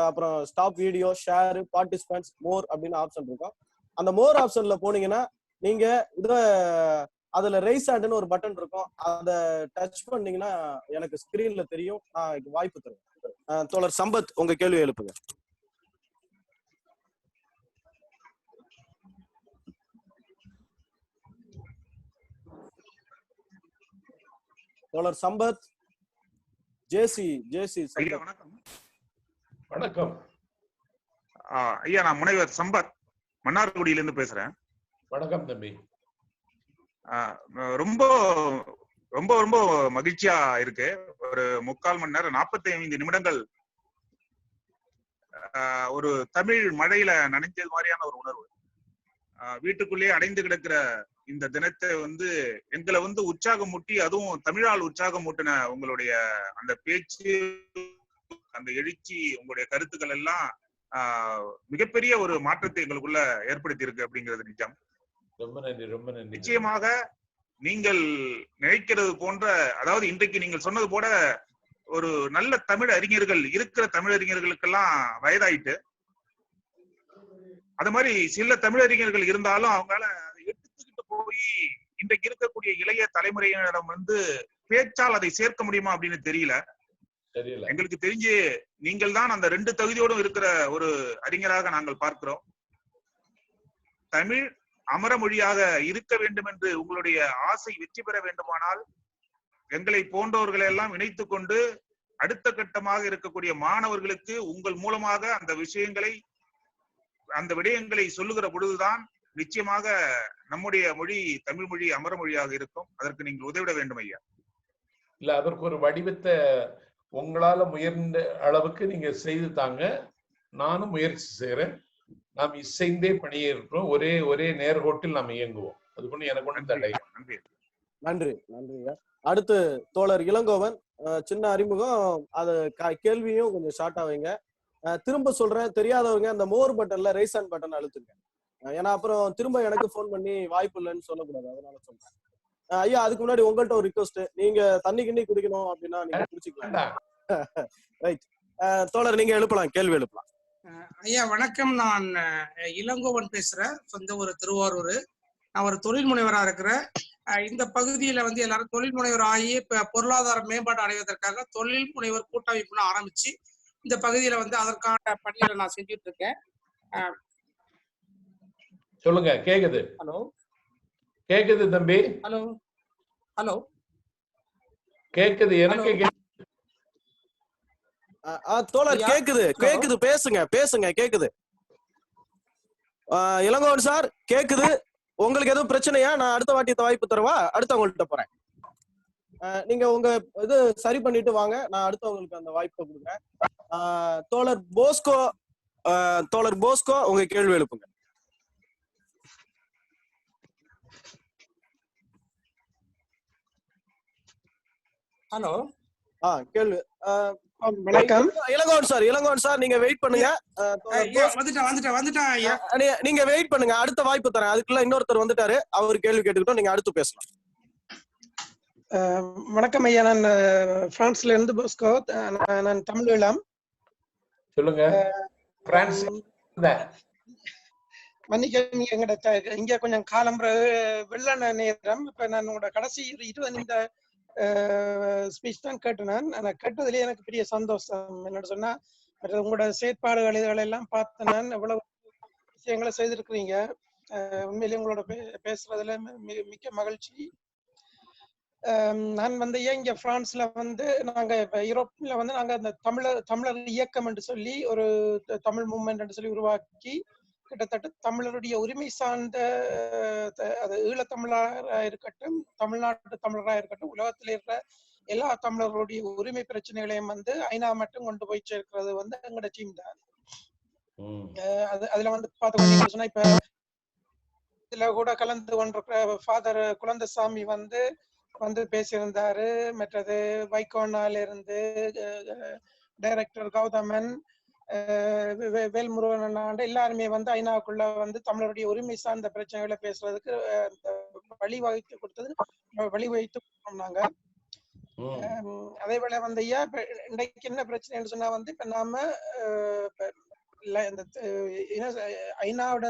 அப்புறம் ஸ்டாப் வீடியோ, ஷேர், பார்ட்டிசிபென்ட்ஸ், மோர் அப்படின்னு ஆப்ஷன் இருக்கும். அந்த மோர் ஆப்ஷன்ல போனீங்கன்னா நீங்க அதுல ரைஸ் ஹேண்ட்னு ஒரு பட்டன் இருக்கும், அதை டச் பண்ணீங்கன்னா எனக்கு ஸ்கிரீன்ல தெரியும், நான் வாய்ப்பு தருவேன். தோழர் சம்பத், உங்க கேள்வி எழுப்புங்க. தோழர் சம்பத், ஜேசி ஐயா வணக்கம். வணக்கம் ஐயா, நான் முனைவர் சம்பத் மன்னார்குடியிலிருந்து பேசுறேன். வணக்கம் தம்பி. ரொம்ப ரொம்ப ரொம்ப மகிழ்ச்சியா இருக்கு. ஒரு 3/4 மணி நேரம் 45 நிமிடங்கள் ஒரு தமிழ் மழையில நனைஞ்சது மாதிரியான ஒரு உணர்வு. வீட்டுக்குள்ளேயே அடைந்து கிடக்கிற இந்த தினத்தை எங்களை உற்சாகம் மூட்டி, அதுவும் தமிழால் உற்சாகம் மூட்டின உங்களுடைய அந்த பேச்சு, அந்த எழுச்சி, உங்களுடைய கருத்துக்கள் எல்லாம் மிகப்பெரிய ஒரு மாற்றத்தை எங்களுக்குள்ள ஏற்படுத்தி இருக்கு அப்படிங்கிறது நிஜம். ரொம்ப நன்றி, ரொம்ப நன்றி. நிச்சயமாக நீங்கள் நினைக்கிறது போன்ற, அதாவது இன்றைக்கு நீங்கள் சொன்னது போல ஒரு நல்ல தமிழ் அறிஞர்கள் இருக்கிற தமிழறிஞர்களுக்கெல்லாம் வயதாயிட்டு, அது மாதிரி சில தமிழறிஞர்கள் இருந்தாலும் அவங்களால அதை எடுத்துக்கிட்டு போய் இன்றைக்கு இருக்கக்கூடிய இளைய தலைமுறையினரிடம் பேச்சால் அதை சேர்க்க முடியுமா அப்படின்னு தெரியல. எங்களுக்கு தெரிஞ்சு நீங்கள் தான் அந்த 2 தகுதியோடும் இருக்கிற ஒரு அறிஞராக நாங்கள் பார்க்கிறோம். தமிழ் அமரமொழியாக இருக்க வேண்டும் என்று உங்களுடைய ஆசை வெற்றி பெற வேண்டுமானால் எங்களை போன்றவர்களை எல்லாம் இணைத்துக் கொண்டு அடுத்த கட்டமாக இருக்கக்கூடிய மாணவர்களுக்கு உங்கள் மூலமாக அந்த விடயங்களை சொல்லுகிற பொழுதுதான் நிச்சயமாக நம்முடைய மொழி தமிழ் மொழி அமரமொழியாக இருக்கும். அதற்கு நீங்கள் உதவிட வேண்டும் ஐயா. இல்ல, அதற்கு ஒரு வடிவத்தை உங்களால முயன்ற அளவுக்கு நீங்க செய்து தாங்க. நானும் முயற்சி செய்யறேன். நாம் இசைந்தே பணியேற்றோம். ஒரே நேர்கோட்டில் நாம் இயங்குவோம். அது கொண்டு எனக்கு ஒன்றும் தடை. நன்றி. நன்றிங்க. அடுத்து தோழர் இளங்கோவன், சின்ன அறிமுகம், அது கேள்வியும் கொஞ்சம் ஷார்ட்டா வைங்க. திரும்ப சொல்றேன், தெரியாதவங்க அந்த மோர் பட்டன்ல ரைஸ் ஹேண்ட் பட்டன் அழுத்துங்க. ஏன்னா அப்புறம் திரும்ப எனக்கு போன் பண்ணி வாய்ப்பு இல்லைன்னு சொல்லக்கூடாது, அதனால சொல்றேன். ஐயா, அதுக்கு முன்னாடி உங்கள்கிட்ட ஒரு ரிக்வஸ்ட், நீங்க தண்ணி கிண்ணி குடிக்கணும் அப்படின்னா நீங்க குடிச்சுக்கலாம். ரைட். தோழர் நீங்க எழுப்பலாம், கேள்வி எழுப்பலாம். ஐயா வணக்கம். நான் இளங்கோவன் பேசுறேன். சொந்த ஊர் திருவாரூர். நான் ஒரு தொழில் முனைவராக இருக்கிறேன். இந்த பகுதியில வந்து எல்லாரும் தொழில் முனைவர் ஆகி பொருளாதார மேம்பாடு அடைவதற்காக தொழில் முனைவர் கூட்டமைப்புன்னு ஆரம்பிச்சு இந்த பகுதியில வந்து அதற்கான பணிகளை நான் செஞ்சுட்டு இருக்கேன். சொல்லுங்க. கேக்குது. ஹலோ கேக்குது தம்பி. ஹலோ ஹலோ கேக்குது. எனக்கு தோழர் கேக்குது கேக்குது, பேசுங்க பேசுங்க, கேக்குது. இளங்கோவன் சார் கேக்குது. உங்களுக்கு எதுவும் பிரச்சனையா? நான் அடுத்த வாட்டி வாய்ப்பு தரவா? அடுத்தவங்கள்ட்ட போறேன். நீங்க உங்க இது சரி பண்ணிட்டு வாங்க, நான் அடுத்தவங்களுக்கு அந்த வாய்ப்பை கொடுக்குறேன். தோழர் போஸ்கோ உங்க கேள்வி எழுப்புங்க. ஹலோ கேள்வி. வணக்கம். இளங்கோவன் சார் நீங்க வெயிட் பண்ணுங்க. வந்துட்டேன் ஐயா. நீங்க வெயிட் பண்ணுங்க, அடுத்த வாய்ப்பு தரேன். அதுக்குள்ள இன்னொருத்தர் வந்துட்டாரு, அவர் கேள்வி கேட்டுக்கிட்டோம், நீங்க அடுத்து பேசலாம். வணக்கம் ஐயா, நான் பிரான்ஸ்ல இருந்து போஸ்கோ. நான் தமிழ் இளம். சொல்லுங்க. பிரான்ஸ் மன்னிக்க, எங்கட இங்க கொஞ்சம் காலம் வெள்ள நேரம். இப்ப நான் உங்களோட கடைசி 20 நிமிட ஸ்பீச் தான் கேட்டேன். நான் கேட்டதுலேயே எனக்கு பெரிய சந்தோஷம். என்னன்னு சொன்னா, உங்களோட செயற்பாடுகள் இதுகளெல்லாம் பார்த்து நான் எவ்வளவு விஷயங்களை செய்திருக்கிறீங்க. உண்மையிலேயே உங்களோட பேசுறதுல மிக்க மகிழ்ச்சி. நான் வந்து இங்க பிரான்ஸ்ல வந்து நாங்க யூரோப்ல வந்து நாங்க அந்த தமிழர் இயக்கம் என்று சொல்லி ஒரு தமிழ் மூவ்மெண்ட் என்று சொல்லி உருவாக்கி கிட்டத்தட்ட தமிழருடைய உரிமை சார்ந்த அது ஈழத்தமிழராக இருக்கட்டும், தமிழ்நாட்டு தமிழராக இருக்கட்டும், உலகத்தில் இருக்கிற எல்லா தமிழர்களுடைய உரிமை பிரச்சனைகளையும் வந்து ஐநா மட்டும் கொண்டு போய் சேர்க்கிறது வந்து எங்களோட டீம் தான். அதுல வந்து பாத்தீங்கன்னா சொன்னா, இப்ப இதுல கூட கலந்து கொண்டிருக்கிற ஃபாதர் குழந்தைசாமி வந்து பேசியிருந்தாரு. மற்றது வைகோனால இருந்து டைரக்டர் கௌதமன், வேல்முருகன் எல்லாருமே வந்து ஐநாவுக்குள்ள வந்து தமிழருடைய உரிமை சார்ந்த பிரச்சனைகளை பேசுறதுக்கு வழிவகுத்து கொடுத்தோம் நாங்க. அதே போல வந்து ஐயா, இப்ப இன்றைக்கு என்ன பிரச்சனைன்னு சொன்னா வந்து, இப்ப நாம இந்த ஐநாவோட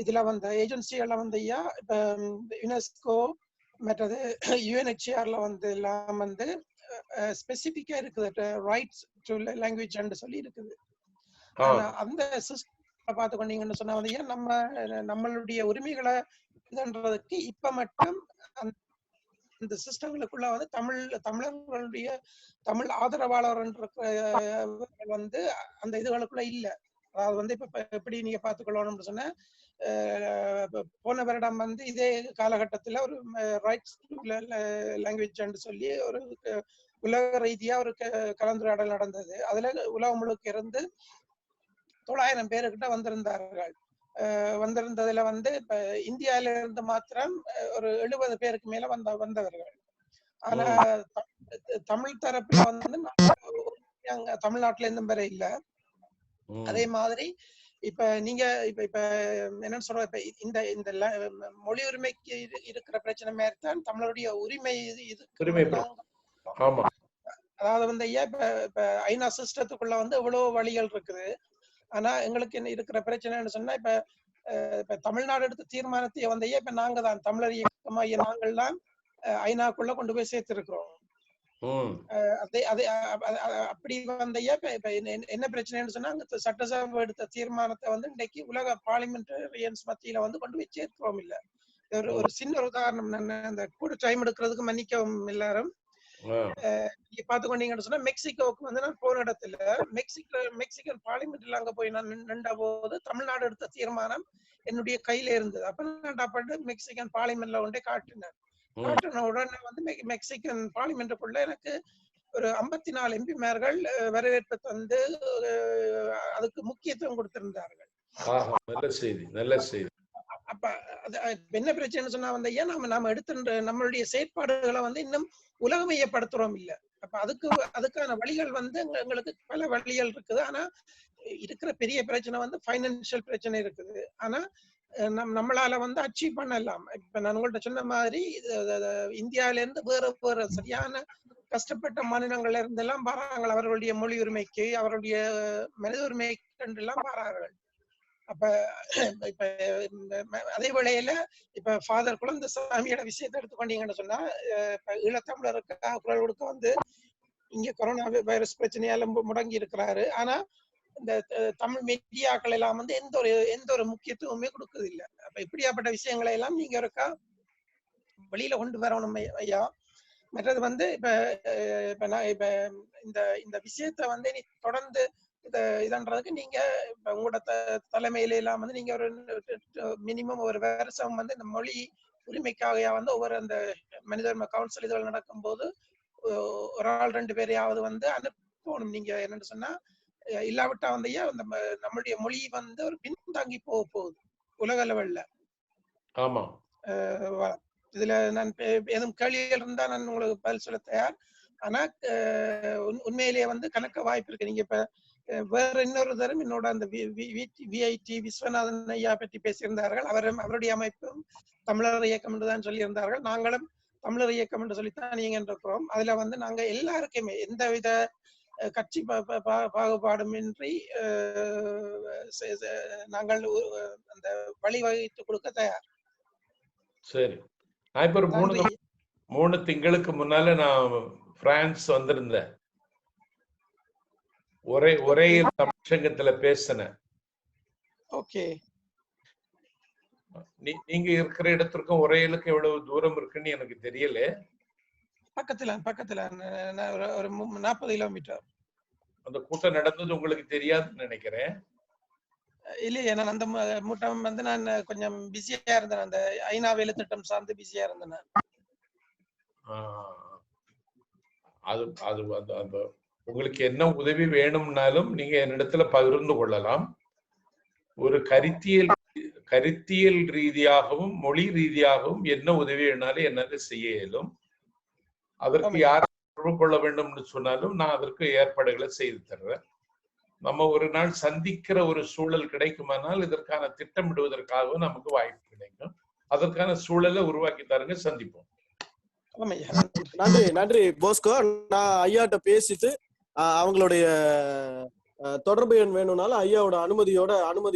இதுல வந்து ஏஜென்சிகளை வந்து ஐயா, இப்ப யுனெஸ்கோ மற்றது யுஎன்ஹெச்ஆர்ல வந்து எல்லாம் வந்து ஸ்பெசிபிக்கா இருக்குது, ரைட்ஸ் டு லாங்குவேஜ் சொல்லி இருக்குது. ஆனா அந்த சிஸ்டம் பார்த்துக்கொண்டீங்கன்னு சொன்னா வந்து நம்மளுடைய உரிமைகளை இதுன்றதுக்கு இப்ப மட்டும் இந்த சிஸ்டங்களுக்குள்ள வந்து தமிழர்களுடைய தமிழ் ஆதரவாளர் வந்து அந்த இதுகளுக்குள்ள இல்ல. அதாவது வந்து இப்ப எப்படி நீங்க பார்த்துக்கொள்ளணும்னு சொன்ன, போன வருடம் வந்து இதே காலகட்டத்துல ஒரு ரைட்ஸ் லாங்குவேஜ் சொல்லி ஒரு உலக ரீதியா ஒரு கலந்துரையாடல் நடந்தது. அதுல உலகம் முழுக்க இருந்து 900 பேருக்கிட்ட வந்திருந்தார்கள். வந்திருந்ததுல வந்து இப்ப இந்தியாவில இருந்து மாத்திரம் ஒரு 70 பேருக்கு மேல வந்தவர்கள். ஆனா தமிழ் தரப்புல வந்து தமிழ்நாட்டுல இருந்தும் பேர இல்ல. அதே மாதிரி இப்ப நீங்க இப்ப என்னன்னு சொல்ற, இப்ப இந்த மொழி உரிமைக்கு இருக்கிற பிரச்சனை மாதிரி தான் தமிழருடைய உரிமை இது. அதாவது வந்து ஐயா, இப்ப ஐநா சிஸ்டத்துக்குள்ள வந்து எவ்வளவு வழிகள் இருக்குது. ஆனா எங்களுக்கு என்ன இருக்கிற பிரச்சனைன்னு சொன்னா, இப்ப தமிழ்நாடு எடுத்த தீர்மானத்தை வந்து ஐயா, இப்ப நாங்க தான் தமிழர் இயக்கமாகிய நாங்கள் தான் ஐநாக்குள்ள கொண்டு போய் சேர்த்திருக்கிறோம். அப்படி வந்தையா இப்ப என்ன பிரச்சனைன்னு சொன்னா, அங்க சட்டசபை எடுத்த தீர்மானத்தை வந்து இன்றைக்கு உலக பார்லிமெண்டரியன்ஸ் மத்தியில வந்து கொண்டு போய் சேர்க்கிறோம் இல்ல. ஒரு சின்ன ஒரு உதாரணம், அந்த கூட டைம் எடுக்கிறதுக்கு மன்னிக்கவும் எல்லாரும். நீங்க பாத்துக்கொண்டீங்கன்னு சொன்னா, மெக்சிகோவுக்கு வந்து நான் போன இடத்துல மெக்சிகன் பார்லிமெண்ட்ல அங்க போய் நான் நின்ற போது தமிழ்நாடு எடுத்த தீர்மானம் என்னுடைய கையில இருந்தது. அப்ப நான் மெக்சிகன் பார்லிமெண்ட்ல கொண்டே காட்டினேன். காட்டின உடனே வந்து மெக்சிகன் பார்லிமெண்ட்டுக்குள்ள எனக்கு ஒரு 54 எம்பிமார்கள் வரவேற்பு தந்து அதுக்கு முக்கியத்துவம் கொடுத்திருந்தார்கள். நல்ல செய்தி. அப்ப என்ன பிரச்சனைன்னு சொன்னா வந்து ஐயா, நாம எடுத்த நம்மளுடைய செயற்பாடுகளை வந்து இன்னும் உலகமயப்படுத்துறோம் இல்ல. அப்ப அதுக்கான வழிகள் வந்து எங்களுக்கு பல வழிகள் இருக்குது. ஆனா இருக்கிற பெரிய பிரச்சனை வந்து பைனான்சியல் பிரச்சனை இருக்குது. ஆனா நம்மளால வந்து அச்சீவ் பண்ணலாம். இப்ப நான் உங்கள்ட்ட சொன்ன மாதிரி இந்தியாவில இருந்து வேற சரியான கஷ்டப்பட்ட மாநிலங்கள்ல இருந்தெல்லாம் பாராங்கள் அவர்களுடைய மொழி உரிமைக்கு, அவருடைய மனித உரிமைக்கு எல்லாம் பாரார்கள். அப்ப இப்ப அதே வேளையில இப்ப ஃபாதர் குழந்தைசாமியோட விஷயத்தை எடுத்துக்கொண்டீங்கன்னு சொன்னா, இப்ப ஈழத்தமிழருக்காக குரல் கொடுக்க வந்து இங்க கொரோனா வைரஸ் பிரச்சனையால முடங்கி இருக்கிறாரு. ஆனா இந்த தமிழ் மீடியாக்கள் எல்லாம் வந்து எந்த ஒரு முக்கியத்துவமே கொடுக்குறது இல்லை. அப்ப இப்படியாப்பட்ட விஷயங்களை எல்லாம் நீங்க இருக்கா வெளியில கொண்டு வரணும் ஐயா. மற்றது வந்து இப்ப நான் இப்ப இந்த விஷயத்த வந்து நீ தொடர்ந்து இதன்றதுக்கு நீங்க உங்களோட தலைமையில எல்லாம் வந்து நீங்க ஒரு மினிமம் ஒரு வருஷம் வந்து இந்த மொழி உரிமைக்காக வந்து ஒவ்வொரு அந்த மனித உரிமை கவுன்சில் இதுகள் நடக்கும் போது ஒரு ஆள் 2 பேரையாவது வந்து அனுப்பணும். நீங்க என்னன்னு சொன்னா இல்லாவிட்டா வந்து நம்மளுடைய மொழி வந்து ஒரு பின்தாங்கி போகுது உலக லெவல்ல. ஆமா, இதுல நான் எதுவும் கேள்விகள் இருந்தா நான் உங்களுக்கு பதில் சொல்ல தயார். ஆனா உண்மையிலேயே வந்து கணக்க வாய்ப்பு இருக்கு. நீங்க இப்ப வேற இன்னொரு தரம் என்னோட அந்த விஐடி விஸ்வநாதன் ஐயா பற்றி பேசியிருந்தார்கள். அவருடைய அமைப்பும் தமிழர் இயக்கம் என்று தான் சொல்லியிருந்தார்கள். நாங்களும் தமிழர் இயக்கம் என்று சொல்லித்தான் நீங்க இருக்கிறோம். அதுல வந்து நாங்க எல்லாருக்குமே எந்தவித கட்சி பாகுபாடுமின்றி நாங்கள் அந்த வழிவகுத்து கொடுக்க தயார். சரி. நான் இப்ப ஒரு 3 திங்களுக்கு முன்னால நான் பிரான்ஸ் வந்திருந்தேன். ஒரே தமிழ் சங்கத்துல பேசினேன். ஓகே. நீங்க இருக்கிற இடத்திற்கும் ஒரேலுக்கு எவ்வளவு தூரம் இருக்குன்னு எனக்கு தெரியல. பக்கத்துல ஒரு 40 கிலோமீட்டர். அந்த கூட்டம் நடந்தது உங்களுக்கு தெரியாதுன்னு நினைக்கிறேன். இல்லையே, நான் அந்த மூட்டம் வந்து நான் கொஞ்சம் பிஸியா இருந்தேன். அந்த ஐநா வேலை திட்டம் சார்ந்து பிஸியா இருந்தேன். அது உங்களுக்கு என்ன உதவி வேணும்னாலும் நீங்க என்னிடத்துல பகிர்ந்து கொள்ளலாம். ஒரு கருத்தியல் ரீதியாகவும் மொழி ரீதியாகவும் என்ன உதவி வேணாலும் என்னால செய்ய இயலும். அதற்கு யார் தொடர்பு கொள்ள வேண்டும்னு சொன்னாலும் நான் அதற்கு ஏற்பாடுகளை செய்து தர்றேன். நம்ம ஒரு நாள் சந்திக்கிற ஒரு சூழல் கிடைக்குமானால் இதற்கான திட்டமிடுவதற்காகவும் நமக்கு வாய்ப்பு கிடைக்கும். அதற்கான சூழலை உருவாக்கி தருங்க, சந்திப்போம். நன்றி போஸ்கோ. நான் ஐயாட்ட பேசிட்டு அவங்களுடைய தொடர்பு எண் வேணும்னாலும் ஐயாவோட அனுமதி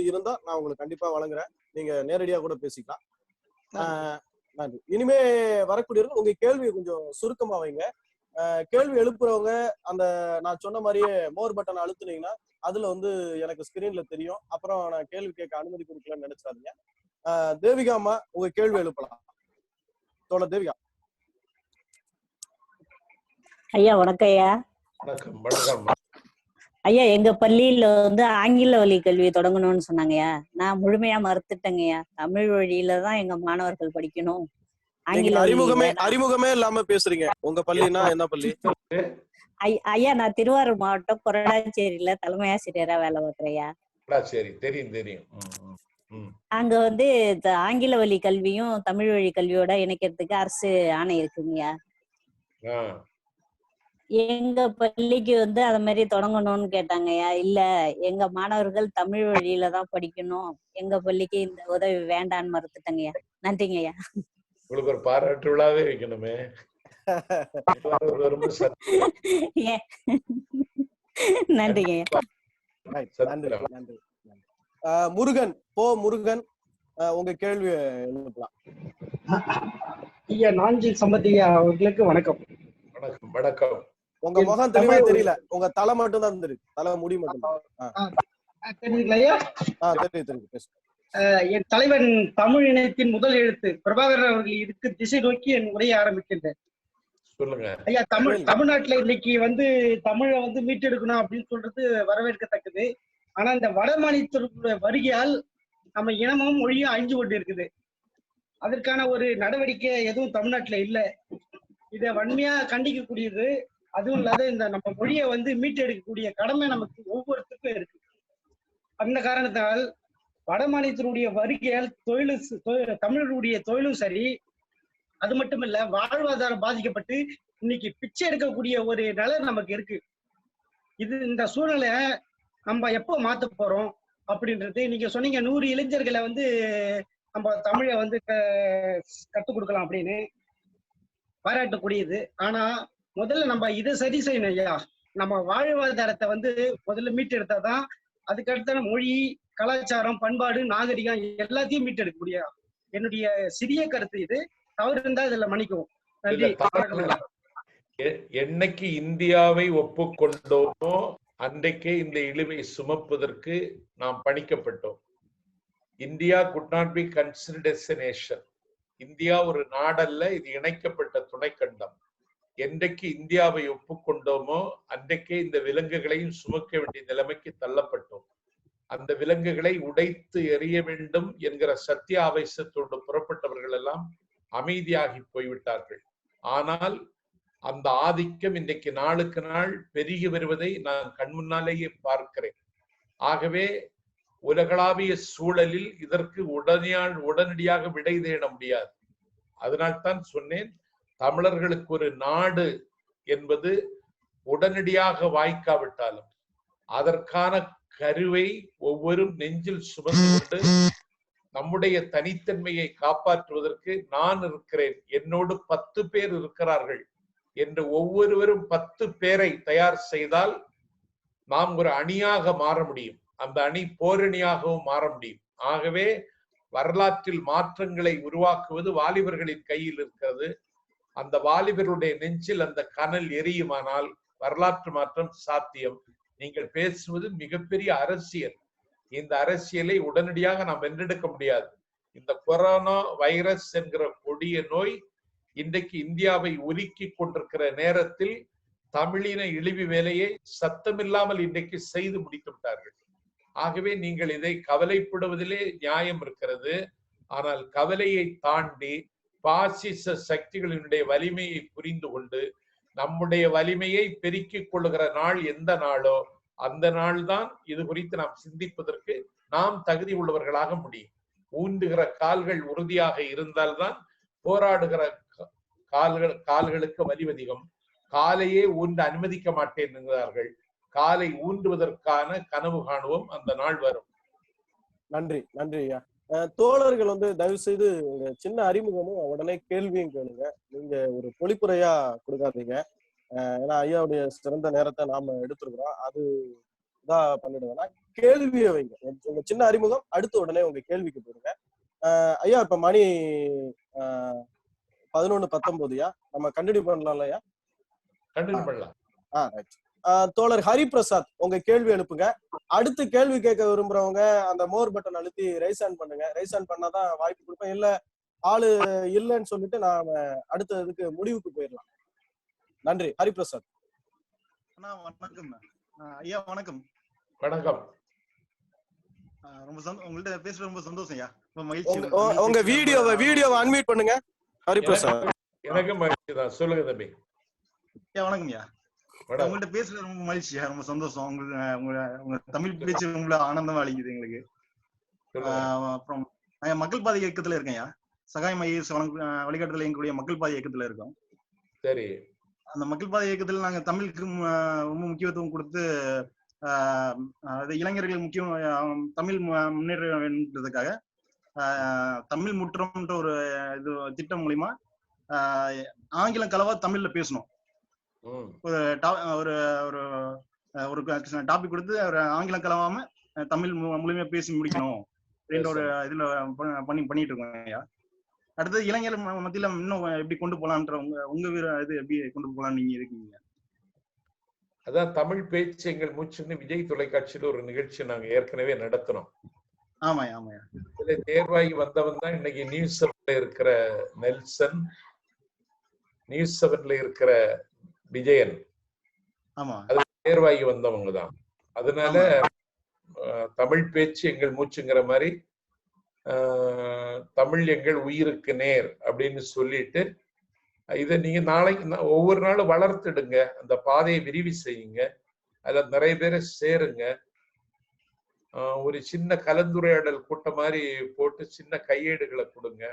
இருந்தா நான் உங்களுக்கு கண்டிப்பா வழங்குறேன். நீங்க நேரடியா கூட பேசிக்கலாம். நன்றி. இனிமே வரக்கூடியவர்கள் உங்க கேள்வியை கொஞ்சம் சுருக்கமா வைங்க. கேள்வி எழுப்புறவங்க அந்த நான் சொன்ன மாதிரியே மோர் பட்டன் அழுத்துனீங்கன்னா அதுல வந்து எனக்கு ஸ்கிரீன்ல தெரியும். அப்புறம் நான் கேள்வி கேட்க அனுமதி கொடுக்கலன்னு நினைச்சாதீங்க. தேவிகாமா உங்க கேள்வி எழுப்பலாம். தோழர் தேவிகா. ஐயா வணக்கம் ஐயா. வணக்கம். ஐயா எங்க பள்ளியில வந்து ஆங்கில வழி கல்வி தொடங்கணும்னு சொன்னாங்கய்யா. நான் முழுமையா மறுத்துட்டேங்கய்யா. தமிழ் வழியில தான் எங்க மாணவர்கள் படிக்கணும். ஆங்கில அறிமுகமே இல்லாம பேசுறீங்க. உங்க பள்ளினா என்ன பள்ளி? ஐயா நான் திருவாரூர் மாவட்டம் கொரடாச்சேரியில தலைமை ஆசிரியரா வேலை பார்க்கிறேயா. சரி, தெரியும். அங்க வந்து ஆங்கில வழி கல்வியும் தமிழ் வழி கல்வியோட இணைக்கிறதுக்கு அரசு ஆணை இருக்குங்கய்யா. எங்க பள்ளிக்கு வந்து அத மாதிரி தொடங்கணும்னு கேட்டாங்கய்யா. இல்ல எங்க மாணவர்கள் தமிழ் வழியில தான் படிக்கணும், எங்க பள்ளிக்கு இந்த உதவி வேண்டான்னு மறுத்துட்டங்கய்யா. நன்றிங்கய்யா. உங்களுக்கு ஒரு பாராட்டு விழாவே வைக்கணுமே. நன்றிங்கய்யா. முருகன் உங்க கேள்வி எழுப்பலாம். ஐயா நாஞ்சில் சம்பத்தியா அவர்களுக்கு வணக்கம். வணக்கம். உங்க முகம் தெளிவா தெரியல, உங்க தலை மட்டும் தான் தெரியுது. தலை முடி மட்டும் தெரியுங்களா? தெரியுது. என் தலைவன் தமிழ் இனத்தின் முதல் எழுத்து பிரபாகரன் அவர்கள் இருக்கு திசை நோக்கி என் உரையை ஆரம்பிக்கின்றேன். ஐயா தமிழ்நாட்டுல இன்னைக்கு வந்து தமிழை வந்து மீட்டெடுக்கணும் அப்படின்னு சொல்றது வரவேற்கத்தக்கது. ஆனா இந்த வட மாநிலத்தினுடைய வருகையால் நம்ம இனமும் மொழியும் அழிஞ்சு கொண்டு இருக்குது. அதற்கான ஒரு நடவடிக்கை எதுவும் தமிழ்நாட்டுல இல்லை. இதை வன்மையா கண்டிக்கக்கூடியது. அதுவும் இல்லாத இந்த நம்ம மொழியை வந்து மீட்டெடுக்கக்கூடிய கடமை நமக்கு ஒவ்வொருத்தருக்கும் இருக்கு. அந்த காரணத்தால் வட மாநிலத்தினுடைய வருகையால் தமிழருடைய தொழிலும் சரி, அது மட்டும் இல்ல வாழ்வாதாரம் பாதிக்கப்பட்டு இன்னைக்கு பிச்சை எடுக்கக்கூடிய ஒரு நிலை நமக்கு இருக்கு. இந்த சூழ்நிலை நம்ம எப்போ மாத்த போறோம் அப்படின்றது நீங்க சொன்னீங்க. 100 இளைஞர்களை வந்து நம்ம தமிழை வந்து கற்றுக் கொடுக்கலாம் அப்படின்னு பாராட்டக்கூடியது. ஆனா முதல்ல நம்ம இதை சரி செய்யணும் ஐயா. நம்ம வாழ்வாதாரத்தை வந்து முதல்ல மீட்டெடுத்தாதான் அதுக்கடுத்தான மொழி, கலாச்சாரம், பண்பாடு, நாகரிகம் எல்லாத்தையும் மீட்டெடுக்க முடியும். என்னுடைய சிறிய கருத்து இது. தவறு இருந்தா இதுல மன்னிக்கவும். நன்றி. என்னைக்கு இந்தியாவை ஒப்புக்கொண்டோமோ அன்றைக்கே இந்த இழிவை சுமப்பதற்கு நாம் பணிக்கப்பட்டோம். India could not be considered as a nation. India ஒரு நாடல்ல, இது இணைக்கப்பட்ட துணைக்கண்டம். என்றைக்கு இந்தியாவை ஒப்புக்கொண்டோமோ அன்றைக்கே இந்த விலங்குகளையும் சுமக்க வேண்டிய நிலைமைக்கு தள்ளப்பட்டோம். அந்த விலங்குகளை உடைத்து எறிய வேண்டும் என்கிற சத்திய ஆவேசத்தோடு புறப்பட்டவர்கள் எல்லாம் அமைதியாகி போய்விட்டார்கள். ஆனால் அந்த ஆதிக்கம் இன்றைக்கு நாளுக்கு நாள் பெருகி வருவதை நான் கண்முன்னாலேயே பார்க்கிறேன். ஆகவே உலகளாவிய சூழலில் இதற்கு உடனடியாக விடை தேட முடியாது. அதனால்தான் சொன்னேன், தமிழர்களுக்கு ஒரு நாடு என்பது உடனடியாக வாய்க்காவிட்டாலும் அதற்கான கருவை ஒவ்வொரு நெஞ்சில் சுமந்து கொண்டு நம்முடைய தனித்தன்மையை காப்பாற்றுவதற்கு நான் இருக்கிறேன், என்னோடு 10 பேர் இருக்கிறார்கள் என்று ஒவ்வொருவரும் 10 பேரை தயார் செய்தால் நாம் ஒரு அணியாக மாற முடியும். அந்த அணி போரணியாகவும் மாற முடியும். ஆகவே வரலாற்றில் மாற்றங்களை உருவாக்குவது வாலிபர்களின் கையில் இருக்கிறது. அந்த வாலிபருடைய நெஞ்சில் அந்த கனல் எரியுமானால் வரலாற்று மாற்றம் சாத்தியம். நீங்கள் பேசுவது மிகப்பெரிய அரசியல். இந்த அரசியலை உடனடியாக நாம் வென்றெடுக்க முடியாது. இந்த கொரோனா வைரஸ் என்கிற கொடிய நோய் இன்றைக்கு இந்தியாவை உலுக்கி கொண்டிருக்கிற நேரத்தில் தமிழின இழிவு வேலையை சத்தமில்லாமல் இன்றைக்கு செய்து முடித்து விட்டார்கள். ஆகவே நீங்கள் இதை கவலைப்படுவதிலே நியாயம் இருக்கிறது. ஆனால் கவலையை தாண்டி பாசிச சக்திகளினுடைய வலிமையை புரிந்து கொண்டு நம்முடைய வலிமையை பெருக்கிக் கொள்ளுகிற நாள் எந்த நாளோ அந்த நாள் தான் இது குறித்து நாம் சிந்திப்பதற்கு நாம் தகுதி உள்ளவர்களாக முடியும். ஊன்றுகிற கால்கள் உறுதியாக இருந்தால்தான் போராடுகிற கால்களுக்கு வலிவதிகம். காலையே ஊன்று அனுமதிக்க மாட்டேன் என்கிறார்கள். காலை ஊன்றுவதற்கான கனவு காணுவோம், அந்த நாள் வரும். நன்றி, நன்றி ஐயா. தோழர்கள் தயவு செய்து சின்ன அறிமுகமும் உடனே கேள்வியும் கேளுங்க. நீங்க ஒரு பொழிப்புரையா கொடுக்காதீங்க. ஏன்னா ஐயாவுடைய சிறந்த நேரத்தை நாம எடுத்துருக்கிறோம். அது இதான் பண்ணிடுவேன்னா கேள்வியை வைங்க. உங்க சின்ன அறிமுகம் அடுத்து உடனே உங்க கேள்விக்கு போடுங்க. ஐயா இப்ப மணி 11:19. நம்ம கண்டினியூ பண்ணலாம் ஐயா? கண்டினியூ பண்ணலாம். தோழர் ஹரிபிரசாத் உங்க கேள்வி எழுப்புங்க. அடுத்து கேள்வி கேட்க விரும்புறவங்க அந்த மோர் பட்டன் அழுத்தி ரைஸ் ஆன் பண்ணுங்க. ரைஸ் ஆன் பண்ணாதான் வாய்ப்பு கொடுப்பேன். இல்ல ஆளு இல்லைன்னு சொல்லிட்டு நாம அடுத்த இதுக்கு முடிவுக்கு போயிடலாம். நன்றி. ஹரிபிரசாத். வணக்கம் ஐயா. வணக்கம். வணக்கம். ரொம்ப உங்கள்ட்ட பேசுறது ரொம்ப சந்தோஷம் ஐயா. ரொம்ப மகிழ்ச்சி. உங்க வீடியோவை அன்மியூட் பண்ணுங்க ஹரிபிரசாத். எனக்கு மகிழ்ச்சி தான். சொல்லுங்க தம்பி. ஐயா வணக்கம் ஐயா. உங்கள்ட்ட பேசுறது ரொம்ப மகிழ்ச்சியா, ரொம்ப சந்தோஷம். உங்க தமிழ் பேச்சு உங்களை ஆனந்தமா அளிக்குது எங்களுக்கு. அப்புறம் மக்கள் பாதை இயக்கத்துல இருக்கேன் ஐயா. சகாயம் ஐஎஸ் வழிகாட்டுதல் எங்களுடைய மக்கள் பாதை இயக்கத்துல இருக்கோம். சரி. அந்த மக்கள் பாதை இயக்கத்துல நாங்க தமிழுக்கு ரொம்ப முக்கியத்துவம் கொடுத்து இளைஞர்கள் முக்கியம் தமிழ் முன்னேற வேண்டுறதுக்காக தமிழ் முற்றம்ன்ற ஒரு இது திட்டம் மூலியமா ஆங்கிலம் கலவா தமிழ்ல பேசணும். ஒரு டாபிக் கொடுத்து ஒரு ஆங்கிலம் கலவாம தமிழ் முழுமையா பேசி முடிக்கணும் அப்படின்ற ஒரு இதுல பண்ணிட்டு இருக்கோம் ஐயா. அடுத்தது இளைஞர் மத்தியில இன்னும் எப்படி கொண்டு போலான்ற உங்க இது எப்படி கொண்டு போலான்னு நீங்க இருக்கீங்க? அதான் தமிழ் பேச்சு எங்கள் மூச்சுன்னு விஜய் தொலைக்காட்சியில ஒரு நிகழ்ச்சி நாங்க ஏற்கனவே நடத்தினோம். ஆமாயா ஆமாயா. இதுல தேர்வாகி வந்தவன் தான் இன்னைக்கு நியூஸ் 7ல இருக்கிற நெல்சன், நியூஸ் 7ல இருக்கிற விஜயன். ஆமா, அது தேர்வாகி வந்தவங்க தான். அதனால தமிழ் பேச்சு எங்கள் மூச்சுங்கிற மாதிரி தமிழ் எங்கள் உயிருக்கு நேர் அப்படின்னு சொல்லிட்டு இதை நீங்க நாளைக்கு ஒவ்வொரு நாளும் வளர்த்துடுங்க. அந்த பாதையை விரிவு செய்யுங்க. அதுல நிறைய பேரை சேருங்க. ஒரு சின்ன கலந்துரையாடல் கூட்டம் மாதிரி போட்டு சின்ன கையேடுகளை கொடுங்க.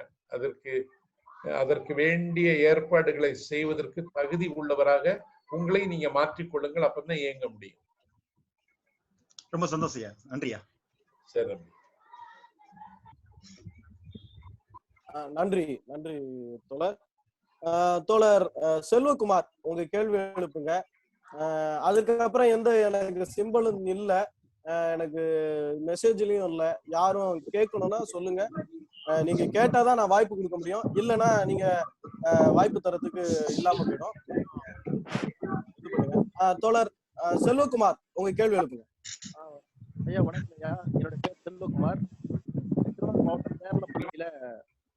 அதற்கு வேண்டிய ஏற்பாடுகளை செய்வதற்கு தகுதி உள்ளவராக உங்களை நீங்க மாற்றிக்கொள்ளுங்கள். அப்பதான் இயங்க முடியும். ரொம்ப சந்தோஷம். நன்றியா. சரி, நன்றி நன்றி தோழர். தோழர் செல்வகுமார் உங்க கேள்வி எழுப்புங்க. அதுக்கப்புறம் எந்த எனக்கு சிம்பிளும் இல்லை, எனக்கு மெசேஜ்லயும் இல்லை. யாரும் கேட்கணும்னா சொல்லுங்க. நீங்க கேட்டாதான் நான் வாய்ப்பு கொடுக்க முடியும், இல்லைன்னா நீங்க வாய்ப்பு தரத்துக்கு இல்லாம போயிடும். இது பண்ணுங்க. தோழர் செல்வகுமார் உங்க கேள்வி எழுப்புங்க. ஐயா வணக்கம் ஐயா, என்னோட பேர் செல்வகுமார். திருவாரூர் மாவட்டம் கேரள பள்ளியில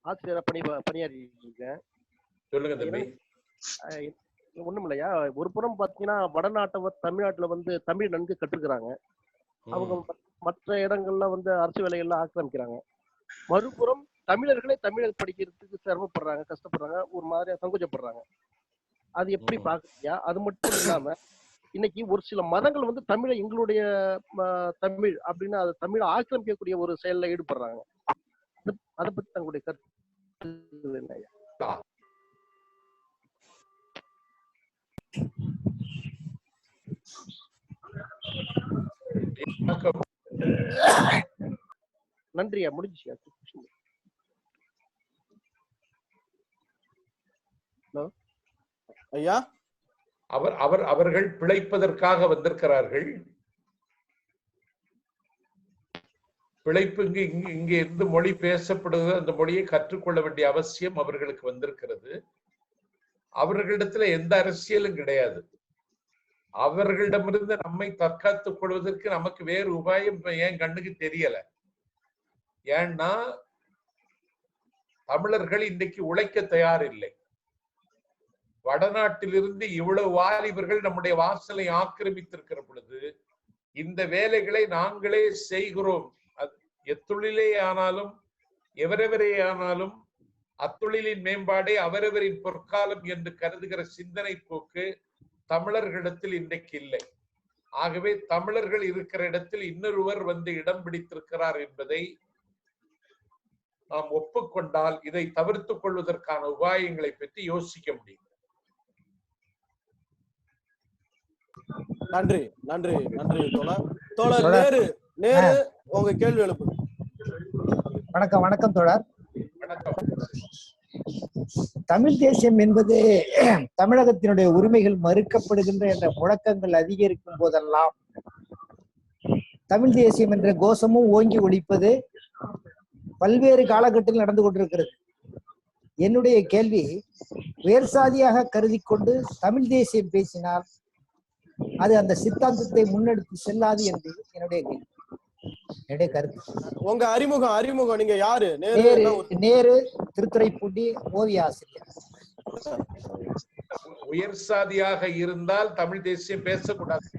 ஆசிரியரா பணியாற்றி இருக்கேன். சொல்லுங்க தம்பி. ஒண்ணும் இல்லையா, ஒரு புறம் பாத்தீங்கன்னா வடநாட்டவர் தமிழ்நாட்டுல வந்து தமிழ் நன்கு கற்றுக்கிறாங்க. அவங்க மற்ற இடங்கள்ல வந்து அரசு வேலைகள்ல ஆக்கிரமிக்கிறாங்க. மறுபுறம் தமிழர்களே தமிழர் படிக்கிறதுக்கு சிரமப்படுறாங்க, கஷ்டப்படுறாங்க, ஒரு மாதிரியா சங்கோச்சப்படுறாங்க. அது எப்படி பாக்குறியா? அது மட்டும் இல்லாம இன்னைக்கு ஒரு சில மதங்கள் வந்து தமிழை எங்களுடைய தமிழ் அப்படின்னு அதை தமிழை ஆக்கிரமிக்கக்கூடிய ஒரு செயல்ல ஈடுபடுறாங்க. அதை பத்தி தங்களுடைய கருத்து என்னையா? நன்றியா, முடிஞ்சியா? ஐயா, அவர்கள் பிழைப்பதற்காக வந்திருக்கிறார்கள். பிழைப்பு இங்க இருந்து மொழி பேசப்படுகிறது, அந்த மொழியை கற்றுக்கொள்ள வேண்டிய அவசியம் அவர்களுக்கு வந்திருக்கிறது. அவர்களிடத்துல எந்த அரசியலும் கிடையாது. அவர்களிடமிருந்து நம்மை தற்காத்துக் கொள்வதற்கு நமக்கு வேறு உபாயம் என் கண்ணுக்கு தெரியல. ஏன்னா தமிழர்கள் இன்றைக்கு உழைக்க தயார் இல்லை. வடநாட்டிலிருந்து இவ்வளவு வாலிபர்கள் நம்முடைய வாசலை ஆக்கிரமித்திருக்கிற பொழுது இந்த வேலைகளை நாங்களே செய்கிறோம். எத்தொழிலே ஆனாலும் எவரெவரே ஆனாலும் அத்தொழிலின் மேம்பாடே அவரவரின் பொற்காலம் என்று கருதுகிற சிந்தனை போக்கு தமிழர்களிடத்தில் இன்றைக்கு இல்லை. ஆகவே தமிழர்கள் இருக்கிற இடத்தில் இன்னொருவர் வந்து இடம் பிடித்திருக்கிறார் என்பதை நாம் ஒப்புக்கொண்டால் இதை தவிர்த்துக் கொள்வதற்கான உபாயங்களை பற்றி யோசிக்க முடியும். நன்றி நன்றி நன்றி தோழர். தோழர் நேரு நேரு உங்க கேள்வி எழுப்புங்க. வணக்கம் வணக்கம் தோழர். தமிழ் தேசியம் என்பது தமிழகத்தினுடைய உரிமைகள் மறுக்கப்படுகின்ற என்ற முழக்கங்கள் அதிகரிக்கும் போதெல்லாம் தமிழ் தேசியம் என்ற கோஷமும் ஓங்கி ஒலிப்பது பல்வேறு காலகட்டத்தில் நடந்து கொண்டிருக்கிறது. என்னுடைய கேள்வி, உயர் சாதியாக கருதி கொண்டு தமிழ் தேசியம் பேசினால் அது அந்த சித்தாந்தத்தை முன்னெடுத்து செல்லாது என்பது என்னுடைய கேள்வி, என்னுடைய கருத்து. உங்க அறிமுகம் நீங்க யாரு? நேரு, திருத்துறைப்பூண்டி, ஓவிய ஆசிரியர். உயர் சாதியாக இருந்தால் தமிழ் தேசியம் பேசக்கூடாது.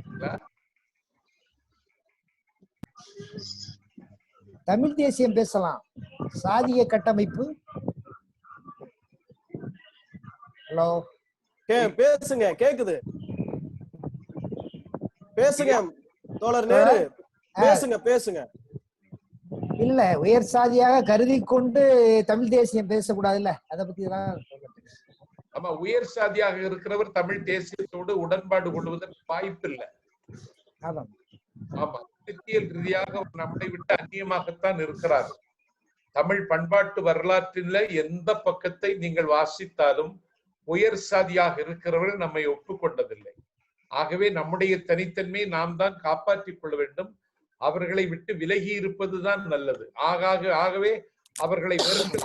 தமிழ் தேசியம் பேசலாம். சாதிய கட்டமைப்பு. ஹலோ, பேசுங்க, கேக்குது, பேசுங்க தோழர் நேரு, பேசுங்க. இல்ல, உயர் சாதியாக கருதி கொண்டு தமிழ் தேசியம் பேசக்கூடாதுல்ல, அதை பத்தி தான். ஆமா, உயர் சாதியாக இருக்கிறவர் தமிழ் தேசியத்தோடு உடன்பாடு கொள்வதற்கு வாய்ப்பு இல்லை. ஆமா, அரசியல் ரீதியாக நம்மை விட்டு அந்நியமாகத்தான் இருக்கிறார். தமிழ் பண்பாட்டு வரலாற்றில் எந்த பக்கத்தை நீங்கள் வாசித்தாலும் உயர் சாதியாக இருக்கிறவர்கள் நம்மை ஒப்புக்கொண்டதில்லை. ஆகவே நம்முடைய தனித்தன்மையை நாம் தான் காப்பாற்றிக் கொள்ள வேண்டும். அவர்களை விட்டு விலகி இருப்பதுதான் நல்லது. ஆகவே அவர்களை வெறுத்து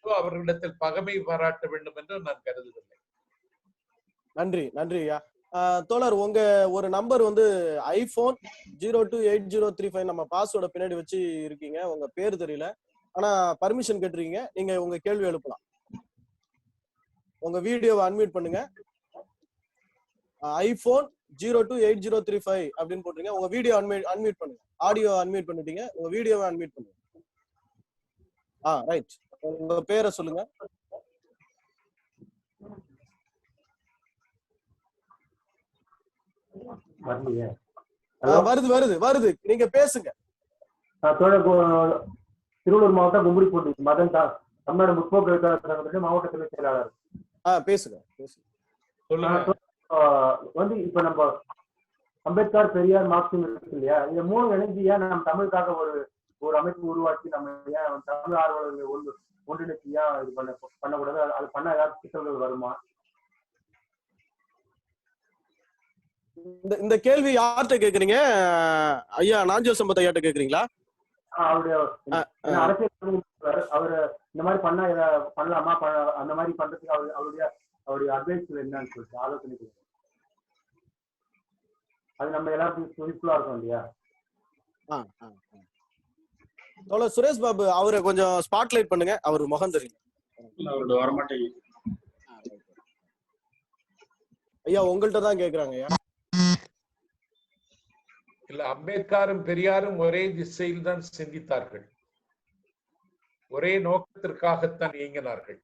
அவர்களிடத்தில் பகைமை பாராட்ட வேண்டும் என்று நான் கருதுகிறேன். நன்றி நன்றி ஐயா. தோழர், உங்க ஒரு நம்பர் வந்து ஐபோன் 028035 நம்ம பாஸ்வேர்டை பின்னாடி வச்சு இருக்கீங்க. உங்க பேர் தெரியல, ஆனா பர்மிஷன் கேட்டிருக்கீங்க. நீங்க உங்க கேள்வி எழுப்பலாம். உங்க வீடியோவை அன்மியூட் பண்ணுங்க. ஐபோன் 028035 அப்படின்னு போட்டுருங்க. உங்க வீடியோ அன்மியூட் பண்ணுங்க. ஆடியோ அன்மியூட் பண்ணிட்டீங்க, உங்க வீடியோவை அன்மியூட் பண்ணுங்க. ரைட். உங்க பேரை சொல்லுங்க. வருது. நீங்க பேசுங்க. திருவள்ளூர் மாவட்டம் கும்படிப்பூண்டி மதன் தான், தமிழ்நாடு முற்போக்கு மாவட்ட துணை செயலாளர். பேசுங்க. வந்து இப்ப நம்ம அம்பேத்கர், பெரியார், மார்க்சியம் இருக்கு இல்லையா, இந்த மூணு இணைஞ்சியா நம்ம தமிழுக்காக ஒரு அமைப்பு உருவாக்கி நம்ம ஏன் தமிழ் ஆர்வலர்களை ஒன்றிணைச்சு ஏன் இது பண்ணக்கூடாது? அது பண்ண ஏதாவது சிக்கல்கள் வருமா? இந்த கேள்வி யார்கிட்ட கேக்குறீங்க ஐயா? நாஞ்சில் சம்பத் ஐயாட்ட கேக்குறீங்களா? அவருடைய அரசியல் அவரு இந்த மாதிரி பண்ணலாமா, அந்த மாதிரி பண்றதுக்கு அவருடைய அட்வைஸ் என்னன்னு சொல்லிட்டு ஆலோசனை கொடுங்க. அது நம்ம எல்லாருக்கும் யூஸ்ஃபுல்லா இருக்கும் இல்லையா? சுரேஷ் பாபு அவரை கொஞ்சம் ஸ்பாட்லைட் பண்ணுங்க, அவர் முகம் தெரியும். அவரோட வரமாட்டேங்குது ஐயா, உங்கள்கிட்ட தான் கேக்குறாங்க ஐயா. இல்ல, அம்பேத்கரும் பெரியாரும் ஒரே திசையில் தான் சிந்தித்தார்கள், ஒரே நோக்கத்திற்காகத்தான் இயங்கினார்கள்.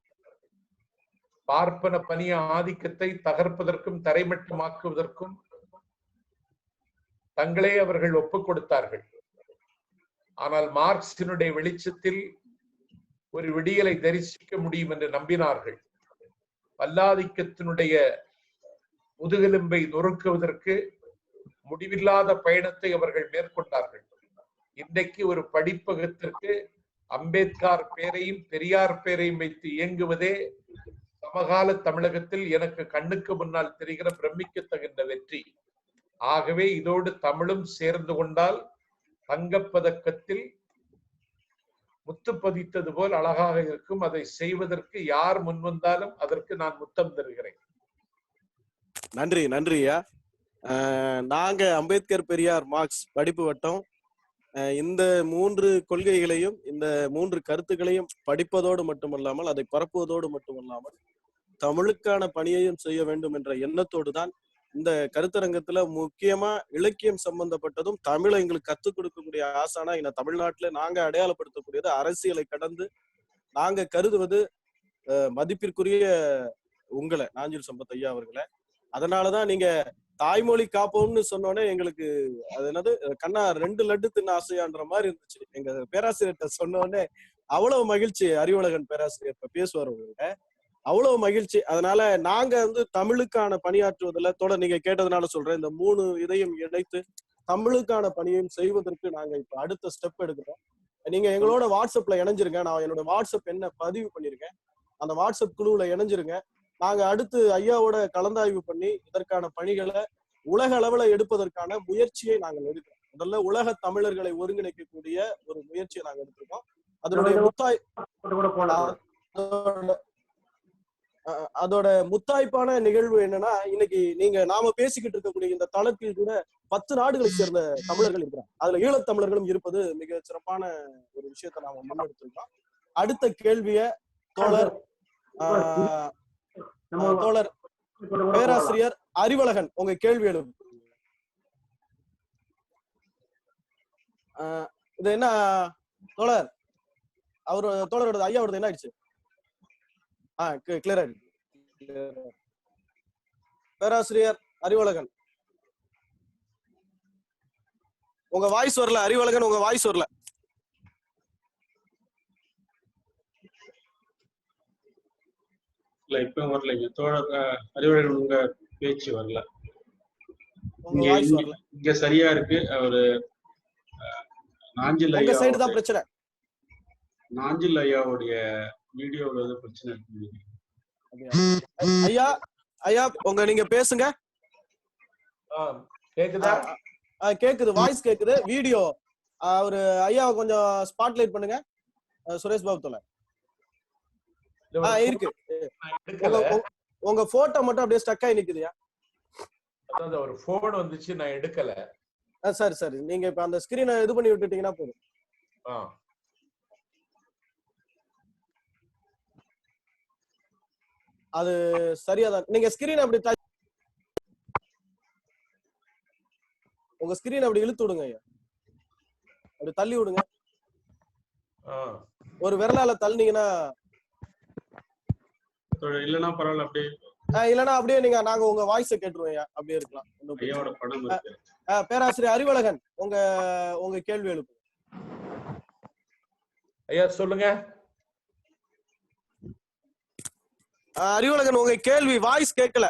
பார்ப்பன பணிய ஆதிக்கத்தை தகர்ப்பதற்கும் தரைமட்டமாக்குவதற்கும் தங்களே அவர்கள் ஒப்புக் கொடுத்தார்கள். ஆனால் மார்க்சினுடைய வெளிச்சத்தில் ஒரு விடியலை தரிசிக்க முடியும் என்று நம்பினார்கள். வல்லாதிக்கத்தினுடைய முதுகெலும்பை நொறுக்குவதற்கு முடிவில்லாத பயணத்தை அவர்கள் மேற்கொண்டார்கள். இன்றைக்கு ஒரு படிப்பகத்திற்கு அம்பேத்கர் பேரையும் பெரியார் பேரையும் வைத்து இயங்குவதே சமகால தமிழகத்தில் எனக்கு கண்ணுக்கு முன்னால் தெரிகிற பிரமிக்கத்தகுந்த வெற்றி. ஆகவே இதோடு தமிழும் சேர்ந்து கொண்டால் தங்கப்பதக்கத்தில் முத்து பதித்தது போல் அழகாக இருக்கும். அதை செய்வதற்கு யார் முன்வந்தாலும் அதற்கு நான் முத்தம் தருகிறேன். நன்றி, நன்றியா. நாங்க அம்பேத்கர் பெரியார் மார்க்ஸ் படிப்பு வட்டம் இந்த 3 கொள்கைகளையும் இந்த 3 கருத்துக்களையும் படிப்பதோடு மட்டுமல்லாமல் அதை பரப்புவதோடு மட்டுமல்லாமல் தமிழுக்கான பணியையும் செய்ய வேண்டும் என்ற எண்ணத்தோடு தான் இந்த கருத்தரங்கத்துல முக்கியமா இலக்கியம் சம்பந்தப்பட்டதும் தமிழை எங்களுக்கு கத்துக் கொடுக்கக்கூடிய ஆசானா இந்த தமிழ்நாட்டுல நாங்க அடையாளப்படுத்தக்கூடியது அரசியலை கடந்து நாங்க கருதுவது மதிப்பிற்குரிய உங்களை நாஞ்சில் சம்பத் ஐயா அவர்களை. அதனாலதான் நீங்க தாய்மொழி காப்போம்னு சொன்னோடனே எங்களுக்கு அது என்னது கண்ணா 2 லட்டு தின்ன ஆசையான்ற மாதிரி இருந்துச்சு. எங்க பேராசிரியர்கிட்ட சொன்னோடனே அவ்வளவு மகிழ்ச்சி. அறிவுலகன் பேராசிரியர் பேசுவார் உங்கள்கிட்ட, அவ்வளவு மகிழ்ச்சி. அதனால நாங்க தமிழுக்கான பணியாற்றுவதில் தொடர் நீங்க கேட்டதுனால சொல்றேன், இந்த 3 இதையும் இணைத்து தமிழுக்கான பணியையும் செய்வதற்கு நாங்க இப்ப அடுத்த ஸ்டெப் எடுக்கிறோம். நீங்க எங்களோட வாட்ஸ்அப்ல இணைஞ்சிருங்க. நான் என்னோட வாட்ஸ்அப் என்ன பதிவு பண்ணிருக்கேன், அந்த வாட்ஸ்அப் குழுவுல இணைஞ்சிருங்க. நாங்க அடுத்து ஐயாவோட கலந்தாய்வு பண்ணி இதற்கான பணிகளை உலக அளவுல எடுப்பதற்கான முயற்சியை நாங்கள் எடுக்கிறோம். முதல்ல உலக தமிழர்களை ஒருங்கிணைக்கக்கூடிய ஒரு முயற்சியை நாங்க எடுத்திருக்கோம். அதோட முத்தாய்ப்பான நிகழ்வு என்னன்னா, இன்னைக்கு நாம பேசிக்கிட்டு இருக்கக்கூடிய இந்த தளத்தில் கூட 10 நாடுகளை சேர்ந்த தமிழர்கள் இருக்கிறாங்க. அதுல ஈழத்தமிழர்களும் இருப்பது மிக சிறப்பான ஒரு விஷயத்தை நாம முன்னெடுத்திருக்கோம். அடுத்த கேள்விய தோழர் பேராசிரியர் அறிவழகன் உங்க கேள்வி எழுப்பு. இது என்ன தோழர் தோழரோட ஐயாவோட என்ன ஆயிடுச்சு? கிளியர் ஆயிடுச்சு. பேராசிரியர் அறிவழகன் உங்க வாய்ஸ் வரல. அறிவழகன் உங்க வாய்ஸ் வரல. இல்ல இப்பவும் வரலைங்க தோழர் அறிவுரைகள், உங்க பேச்சு வரல. இங்க சரியா இருக்கு. அவரு நாஞ்சில் ஐயா சைடு தான் பிரச்சனை. நாஞ்சில் ஐயாவுடைய வீடியோல ஏதோ பிரச்சனை இருக்கு. ஐயா ஐயா நீங்க பேசுங்க. கேக்குதா? கேக்குது, வாய்ஸ் கேக்குது. வீடியோ ஒரு ஐயா கொஞ்சம் ஸ்பாட்லைட் பண்ணுங்க. சுரேஷ் பாபு தோழர் இருக்கு. உங்க போட்டோ மட்டும் அப்படியே ஸ்டக் ஆகி நிக்குதுயா. அதாவது ஒரு போன் வந்துச்சு, நான் எடுக்கல. சரி சரி, நீங்க இப்ப அந்த ஸ்கிரீனை இது பண்ணி விட்டுட்டீங்கன்னா போதும். அது சரியாதான். நீங்க ஸ்கிரீன் அப்படி உங்க ஸ்கிரீன் அப்படி இழுத்து விடுங்க ஐயா, அப்படி தள்ளி விடுங்க. ஒரு விரலால தள்ளினீங்கன்னா இல்லனா பரவாயில்ல. அப்படியே இல்லனா அப்படியே நாங்க உங்க வாய்ஸ கேட்டுருவோம். அப்படியே இருக்கலாம். ஐயாவோட படம் இருக்கு. பேராசிரியர் அறிவழகன் உங்க கேள்வி எழுப்பு. ஐயா சொல்லுங்க. அறிவழகன் உங்க கேள்வி வாய்ஸ் கேட்கல.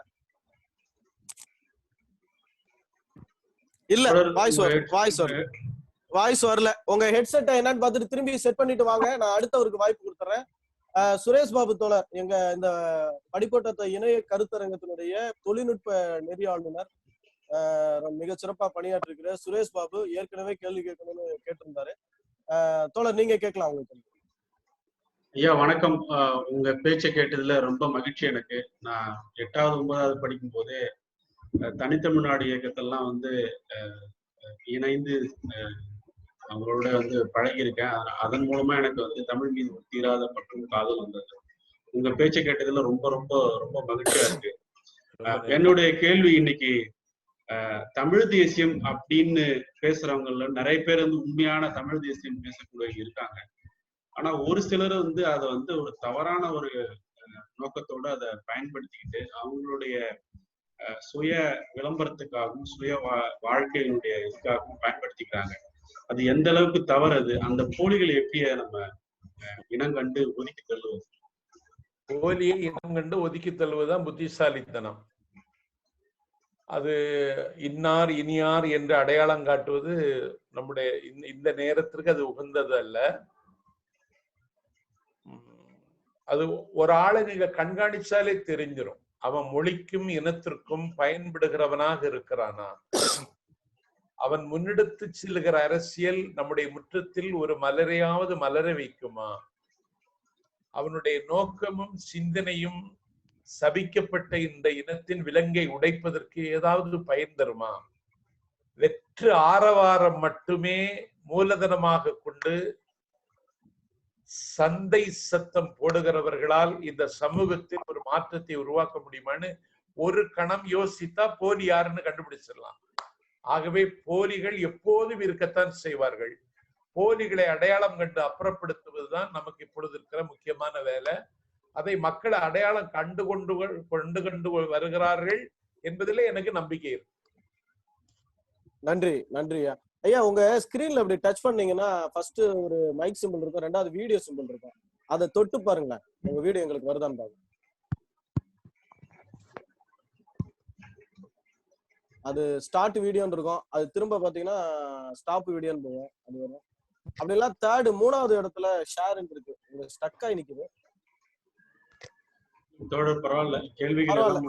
இல்ல வாய்ஸ் வருது. வாய்ஸ் வரல. உங்க ஹெட்செட் என்னன்னு பார்த்துட்டு திரும்பி செட் பண்ணிட்டு வாங்க. நான் அடுத்தவருக்கு வாய்ப்பு கொடுத்துறேன். சுரேஷ் பாபு தோழர், எங்க இந்த படிப்போட்டத்தை இணைய கருத்தரங்கத்தினுடைய தொழில்நுட்ப நெறியாளுநர், மிக சிறப்பா பணியாற்றிருக்கிற சுரேஷ் பாபு ஏற்கனவே கேள்வி கேட்கணும்னு கேட்டிருந்தாரு. தோழர் நீங்க கேட்கலாம் உங்களுக்கு. ஐயா வணக்கம். உங்க பேச்சை கேட்டதுல ரொம்ப மகிழ்ச்சி எனக்கு. நான் 8வது 9வது படிக்கும் போதே தனித்தமிழ்நாடு இயக்கத்தெல்லாம் வந்து இணைந்து அவங்களோட வந்து பழகியிருக்கேன். அதன் மூலமா எனக்கு வந்து தமிழ் மீது தீராத பற்றும் காதல் வந்தது. உங்க பேச்சை கேட்டதுல ரொம்ப ரொம்ப ரொம்ப மகிழ்ச்சியா இருக்கு. என்னுடைய கேள்வி இன்னைக்கு தமிழ் தேசியம் அப்படின்னு பேசுறவங்கல நிறைய பேர் வந்து உண்மையான தமிழ் தேசியம் பேசக்கூடிய இருக்காங்க. ஆனா ஒரு சிலர் வந்து அதை வந்து ஒரு தவறான ஒரு நோக்கத்தோட அதை பயன்படுத்திக்கிட்டு அவங்களுடைய சுய விளம்பரத்துக்காகவும் சுய வாழ்க்கையினுடைய இதுக்காகவும் பயன்படுத்திக்கிறாங்க. அது எந்த அளவுக்கு தவறது? அந்த போலிகளை எப்படி நம்ம இனங்கண்டு ஒதுக்கி தள்ளுவது? போலியை இனங்கண்டு ஒதுக்கி தள்ளுவதுதான் புத்திசாலித்தனம். அது இன்னார் இனியார் என்று அடையாளம் காட்டுவது நம்முடைய இந்த நேரத்திற்கு அது உகந்தது அல்ல. அது ஒரு ஆளை நீங்க கண்காணிச்சாலே தெரிஞ்சிடும், அவன் மொழிக்கும் இனத்திற்கும் பயன்படுகிறவனாக இருக்கிறானா, அவன் முன்னெடுத்து செல்லுகிற அரசியல் நம்முடைய முற்றத்தில் ஒரு மலரையாவது மலர வைக்குமா, அவனுடைய நோக்கமும் சிந்தனையும் சபிக்கப்பட்ட இந்த இனத்தின் விலங்கை உடைப்பதற்கு ஏதாவது பயன் தருமா? வெற்று ஆரவாரம் மட்டுமே மூலதனமாக கொண்டு சந்தை சத்தம் போடுகிறவர்களால் இந்த சமூகத்தில் ஒரு மாற்றத்தை உருவாக்க முடியுமான்னு ஒரு கணம் யோசித்தா போலி யாருன்னு கண்டுபிடிச்சிடலாம். ஆகவே போலிகள் எப்போதும் இருக்கத்தான் செய்வார்கள். போலிகளை அடையாளம் கண்டு அப்புறப்படுத்துவதுதான் நமக்கு இப்பொழுது இருக்கிற முக்கியமான வேலை. அதை மக்கள் அடையாளம் கண்டு வருகிறார்கள் என்பதிலே எனக்கு நம்பிக்கை இருக்கு. நன்றி நன்றியா ஐயா. உங்க ஸ்கிரீன்ல அப்படி டச் பண்ணீங்கன்னா ஃபர்ஸ்ட் ஒரு மைக் சிம்பிள் இருக்கும், ரெண்டாவது வீடியோ சிம்பிள் இருக்கும். அதை தொட்டு பாருங்களேன், உங்க வீடியோ எங்களுக்கு வருதான்னு பாருங்க. அது ஸ்டார்ட் வீடியோன்னு இருக்கும், அது திரும்ப பாத்தீங்கன்னா ஸ்டாப் வீடியோன்னு போகும், அது வரும். அப்படி எல்லாம் தேர்டு 3வது இடத்துல ஷேர் இருக்கு, உங்களுக்கு ஸ்டக் ஆகி நிக்குது.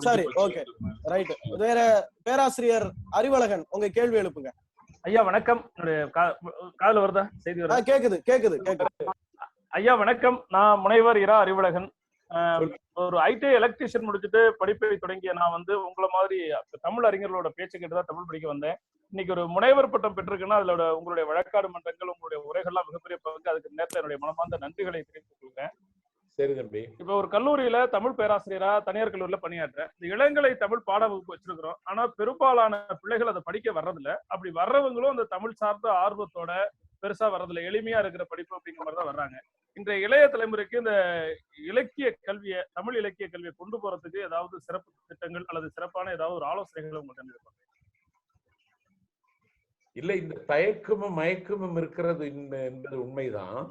சரி, ஓகே, ரைட். வேற பேராசிரியர் அறிவழகன், உங்க கேள்வி எழுப்புங்க. ஐயா வணக்கம். காதுல வருதா? செய்தி வருதா? கேக்குது கேக்குது கேக்குது. ஐயா வணக்கம். நான் முனைவர் இரா அறிவழகன். ஒரு ஐடி எலக்ட்ரிஷியன் முடிச்சுட்டு படிப்பை தொடங்கிய நான் வந்து உங்களை மாதிரி தமிழ் அறிஞர்களோட பேச்சு கேட்டுதான் தமிழ் படிக்க வந்தேன். இன்னைக்கு ஒரு முனைவர் பட்டம் பெற்றிருக்குன்னா அதோட உங்களுடைய வழக்காடு மன்றங்கள், உங்களுடைய உரைகள்லாம் மிகப்பெரிய பங்கு. அதுக்கு நேரத்தில் என்னுடைய மனமார்ந்த நன்றிகளை தெரிவித்துக் கொள்கிறேன். சரி தம்பி. இப்ப ஒரு கல்லூரியில தமிழ் பேராசிரியரா தனியார் கல்லூரியில பணியாற்றேன். இந்த இளங்கலை தமிழ் பாட வகுப்பு வச்சிருக்கிறோம். ஆனா பெரும்பாலான பிள்ளைகள் அதை படிக்க வர்றதில்ல. அப்படி வர்றவங்களும் அந்த தமிழ் சார்ந்த ஆர்வத்தோட பெருசா வர்றதில்ல, எளிமையா இருக்கிற படிப்பு அப்படிங்கிற மாதிரி தான் வர்றாங்க. இன்றைய இளைய தலைமுறைக்கு இந்த இலக்கிய கல்வியை, தமிழ் இலக்கிய கல்வியை கொண்டு போறதுக்கு ஏதாவது சிறப்பு திட்டங்கள் அல்லது சிறப்பான ஏதாவது ஒரு ஆலோசனைகள் உங்களுக்கு இருப்பாங்க? இல்ல, இந்த தயக்கமும் மயக்கமும் இருக்கிறது என்பது உண்மைதான்.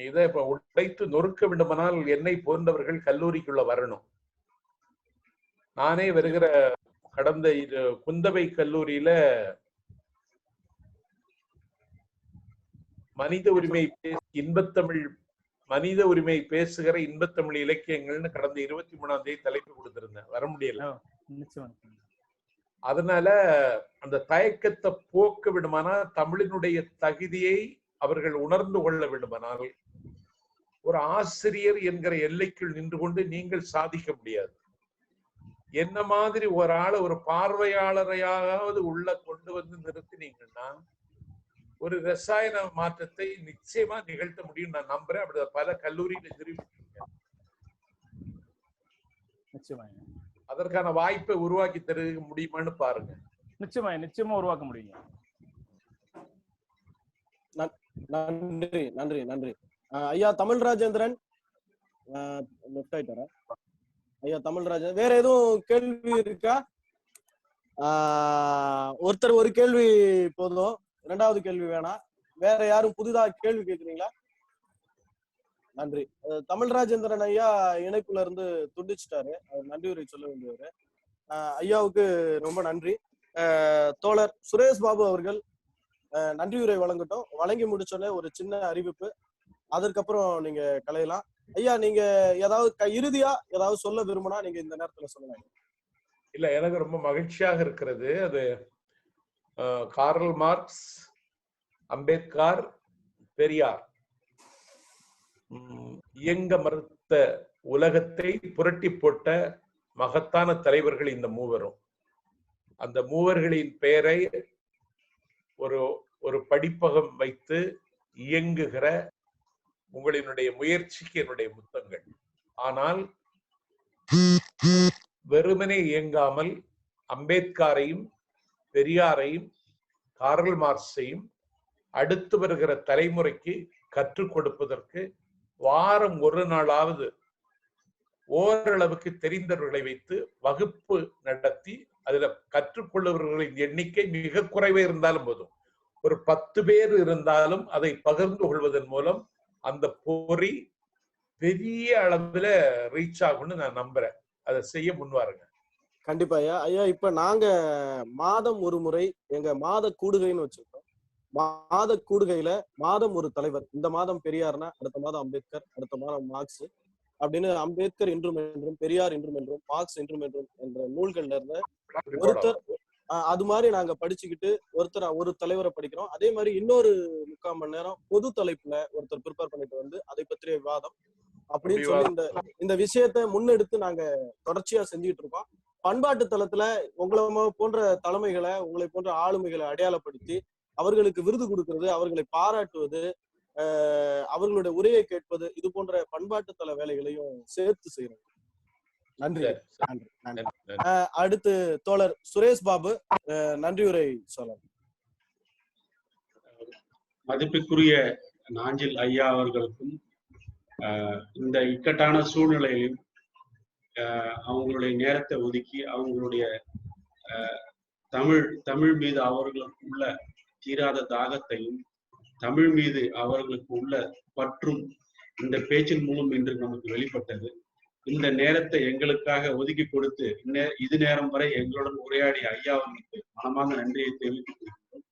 இதை இப்ப உடைத்து நொறுக்க வேண்டுமானால் என்னை போன்றவர்கள் கல்லூரிக்குள்ள வரணும். நானே வருகிற கடந்த குந்தவை கல்லூரியில மனித உரிமை பேசுகிற இன்பத்தமிழ் இலக்கியங்கள்னு கடந்த 23ஆம் தேதி தலைப்பு கொடுத்திருந்தேன். வர முடியல. அதனால அந்த தயக்கத்தை போக்க விடுமானால், தமிழினுடைய தகுதியை அவர்கள் உணர்ந்து கொள்ள வேண்டுமானால், ஒரு ஆசிரியர் என்கிற எல்லைக்குள் நின்று கொண்டு நீங்கள் சாதிக்க முடியாது. என்ன மாதிரி ஒரு ஆளை ஒரு பார்வையாளரையாவது உள்ள கொண்டு வந்து நிறுத்தினீங்கன்னா ஒரு ரசாயன மாற்றத்தை நிச்சயமா நிகழ்த்த முடியும் நான் நம்புறேன். அப்படி பல கல்லூரியில நிரூபிச்சிருக்கேன். அதற்கான வாய்ப்பை உருவாக்கி தர முடியுமான்னு பாருங்க. நிச்சயமா உருவாக்க முடியுங்க. நன்றி நன்றி நன்றி. ஐயா தமிழ் ராஜேந்திரன், ஐயா தமிழ்ராஜன், வேற எதுவும் கேள்வி இருக்கா? ஒருத்தர் ஒரு கேள்வி போதும், 2வது கேள்வி வேணாம். வேற யாரும் புதிதா கேள்வி கேக்குறீங்களா? நன்றி. தமிழ் ராஜேந்திரன் ஐயா இணைப்புல இருந்து துண்டிச்சிட்டாரு, அவர் நன்றி உரை சொல்ல வேண்டியவர். ஐயாவுக்கு ரொம்ப நன்றி. தோழர் சுரேஷ் பாபு அவர்கள் நன்றியுரை வழங்கட்டும். வழங்கி முடிச்சோன்னே ஒரு சின்ன அறிவிப்பு, அதற்கப்புறம் நீங்க கலையலாம். ஐயா, நீங்க ஏதாவது இறுதியா ஏதாவது சொல்ல விரும்பினா நீங்க இந்த நேரத்துல சொல்லலாம். இல்ல, எனக்கு ரொம்ப மகிழ்ச்சியாக இருக்கிறது. அது கார்ல் மார்க்ஸ், அம்பேத்கர், பெரியார் இயங்க மறுத்த உலகத்தை புரட்டி போட்ட மகத்தான தலைவர்கள் இந்த மூவரும். அந்த மூவர்களின் பெயரை ஒரு படிப்பகம் வைத்து இயங்குகிற உங்களினுடைய முயற்சிக்கு என்னுடைய முத்தங்கள். ஆனால் வெறுமனே இயங்காமல் அம்பேத்கரையும் பெரியாரையும் கார்ல் மார்க்ஸையும் அடுத்து வருகிற தலைமுறைக்கு கற்றுக் கொடுப்பதற்கு வாரம் ஒரு நாளாவது ஓரளவுக்கு தெரிந்தவர்களை வைத்து வகுப்பு நடத்தி அதுல கற்றுக்கொள்ளுபவர்களின் எண்ணிக்கை மிக குறைவே இருந்தாலும் போதும், ஒரு 10 பேர் இருந்தாலும் அதை பகிர்ந்து கொள்வதன் மூலம் அந்த பொறி பெரிய அளவுல ரீச் ஆகும்னு நான் நம்புறேன். அதை செய்ய முன்வாருங்க. கண்டிப்பா ஐயா. ஐயா, இப்ப நாங்க மாதம் ஒரு முறை எங்க மாத கூடுகைன்னு வச்சிருக்கோம். மாத கூடுகையில மாதம் ஒரு தலைவர். இந்த மாதம் பெரியார்னா அடுத்த மாதம் அம்பேத்கர், அடுத்த மாதம் மார்க்ஸ் அப்படின்னு அம்பேத்கர் என்றும் என்றும், பெரியார் என்றும் என்றும், மார்க்ஸ் என்றும் என்றும் என்ற நூல்கள்ல இருந்த ஒருத்தர், அது மாதிரி நாங்க படிச்சுக்கிட்டு ஒரு தலைவரை படிக்கிறோம். அதே மாதிரி இன்னொரு 3/4 மணி நேரம் பொது தலைப்புல ஒருத்தர் ப்ரிப்பேர் பண்ணிட்டு வந்து அதை பற்றிய விவாதம் அப்படின்னு சொல்லி இந்த விஷயத்தை முன்னெடுத்து நாங்க தொடர்ச்சியா செஞ்சுட்டு இருக்கோம். பண்பாட்டு தளத்துல உங்களை போன்ற தலைமைகளை, உங்களை போன்ற ஆளுமைகளை அடையாளப்படுத்தி அவர்களுக்கு விருது கொடுக்கிறது, அவர்களை பாராட்டுவது, அவர்களுடைய உரையை கேட்பது, இது போன்ற பண்பாட்டு தள வேலைகளையும் சேர்த்து செய்யறோம். நன்றி. அடுத்து தோழர் சுரேஷ் பாபு நன்றியுரை சொல்லலாம். மதிப்புக்குரிய நாஞ்சில் ஐயா அவர்களுக்கும் இந்த இக்கட்டான சூழ்நிலையிலும் அவங்களுடைய நேரத்தை ஒதுக்கி அவங்களுடைய தமிழ் மீது அவர்களுக்கு உள்ள தீராத தாகத்தையும், தமிழ் மீது அவர்களுக்கு உள்ள பற்றும் இந்த பேச்சின் மூலம் இன்று நமக்கு வெளிப்பட்டது. இந்த நேரத்தை எங்களுக்காக ஒதுக்கி கொடுத்து இது நேரம் வரை எங்களுடன் உரையாடிய ஐயா அவர்களுக்கு மனமார்ந்த நன்றியை தெரிவித்துக் கொள்கிறோம்.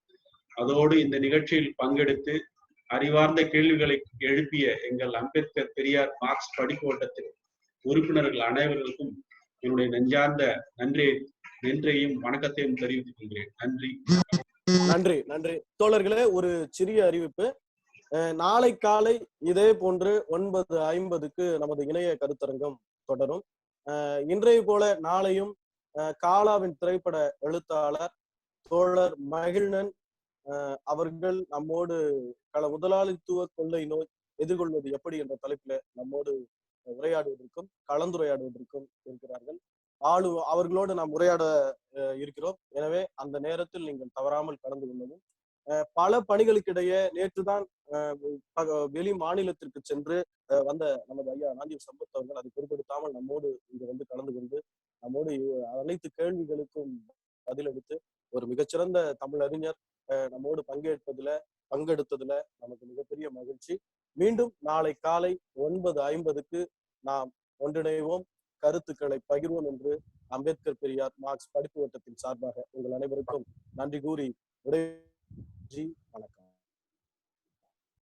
அதோடு இந்த நிகழ்ச்சியில் பங்கெடுத்து அறிவார்ந்த கேள்விகளை எழுப்பிய எங்கள் அம்பேத்கர், பெரியார், மார்க்ஸ் படிக்கோட்டத்தின் உறுப்பினர்கள் அனைவர்களுக்கும் என்னுடைய நெஞ்சார்ந்த நன்றியையும் வணக்கத்தையும் தெரிவித்துக் கொள்கிறேன். நன்றி. நன்றி. நன்றி தோழர்களே. ஒரு சிறிய அறிவிப்பு. நாளை காலை இதே போன்று 9:50க்கு நமது இணைய கருத்தரங்கம் தொடரும். இன்றைய போல நாளையும் காலாவின் திரைப்பட எழுத்தாளர் தோழர் மகிழ்நன் அவர்கள் நம்மோடு முதலாளித்துவ கொள்ளை நோய் எதிர்கொள்வது எப்படி என்ற தலைப்பில நம்மோடு உரையாடுவதற்கும் கலந்துரையாடுவதற்கும் இருக்கிறார்கள். அவர்களோடு நாம் உரையாட இருக்கிறோம். எனவே அந்த நேரத்தில் நீங்கள் தவறாமல் கலந்து கொள்ளவும். பல பணிகளுக்கிடையே நேற்றுதான் வெளி மாநிலத்திற்கு சென்று வந்த நமது ஐயா நாஞ்சில் சம்பத் அவர்கள் அதை பொருட்படுத்தாமல் நம்மோடு இங்க வந்து கலந்து கொண்டு நம்மோடு அனைத்து கேள்விகளுக்கும் பதிலளித்து ஒரு மிகச்சிறந்த தமிழ் அறிஞர் நம்மோடு பங்கெடுத்ததுல நமக்கு மிகப்பெரிய மகிழ்ச்சி. மீண்டும் நாளை காலை 9:50க்கு நாம் ஒன்றிணைவோம், கருத்துக்களை பகிர்வோம் என்று அம்பேத்கர், பெரியார், மார்க்ஸ் படிப்பு வட்டத்தின் சார்பாக உங்கள் அனைவருக்கும் நன்றி கூறி விடை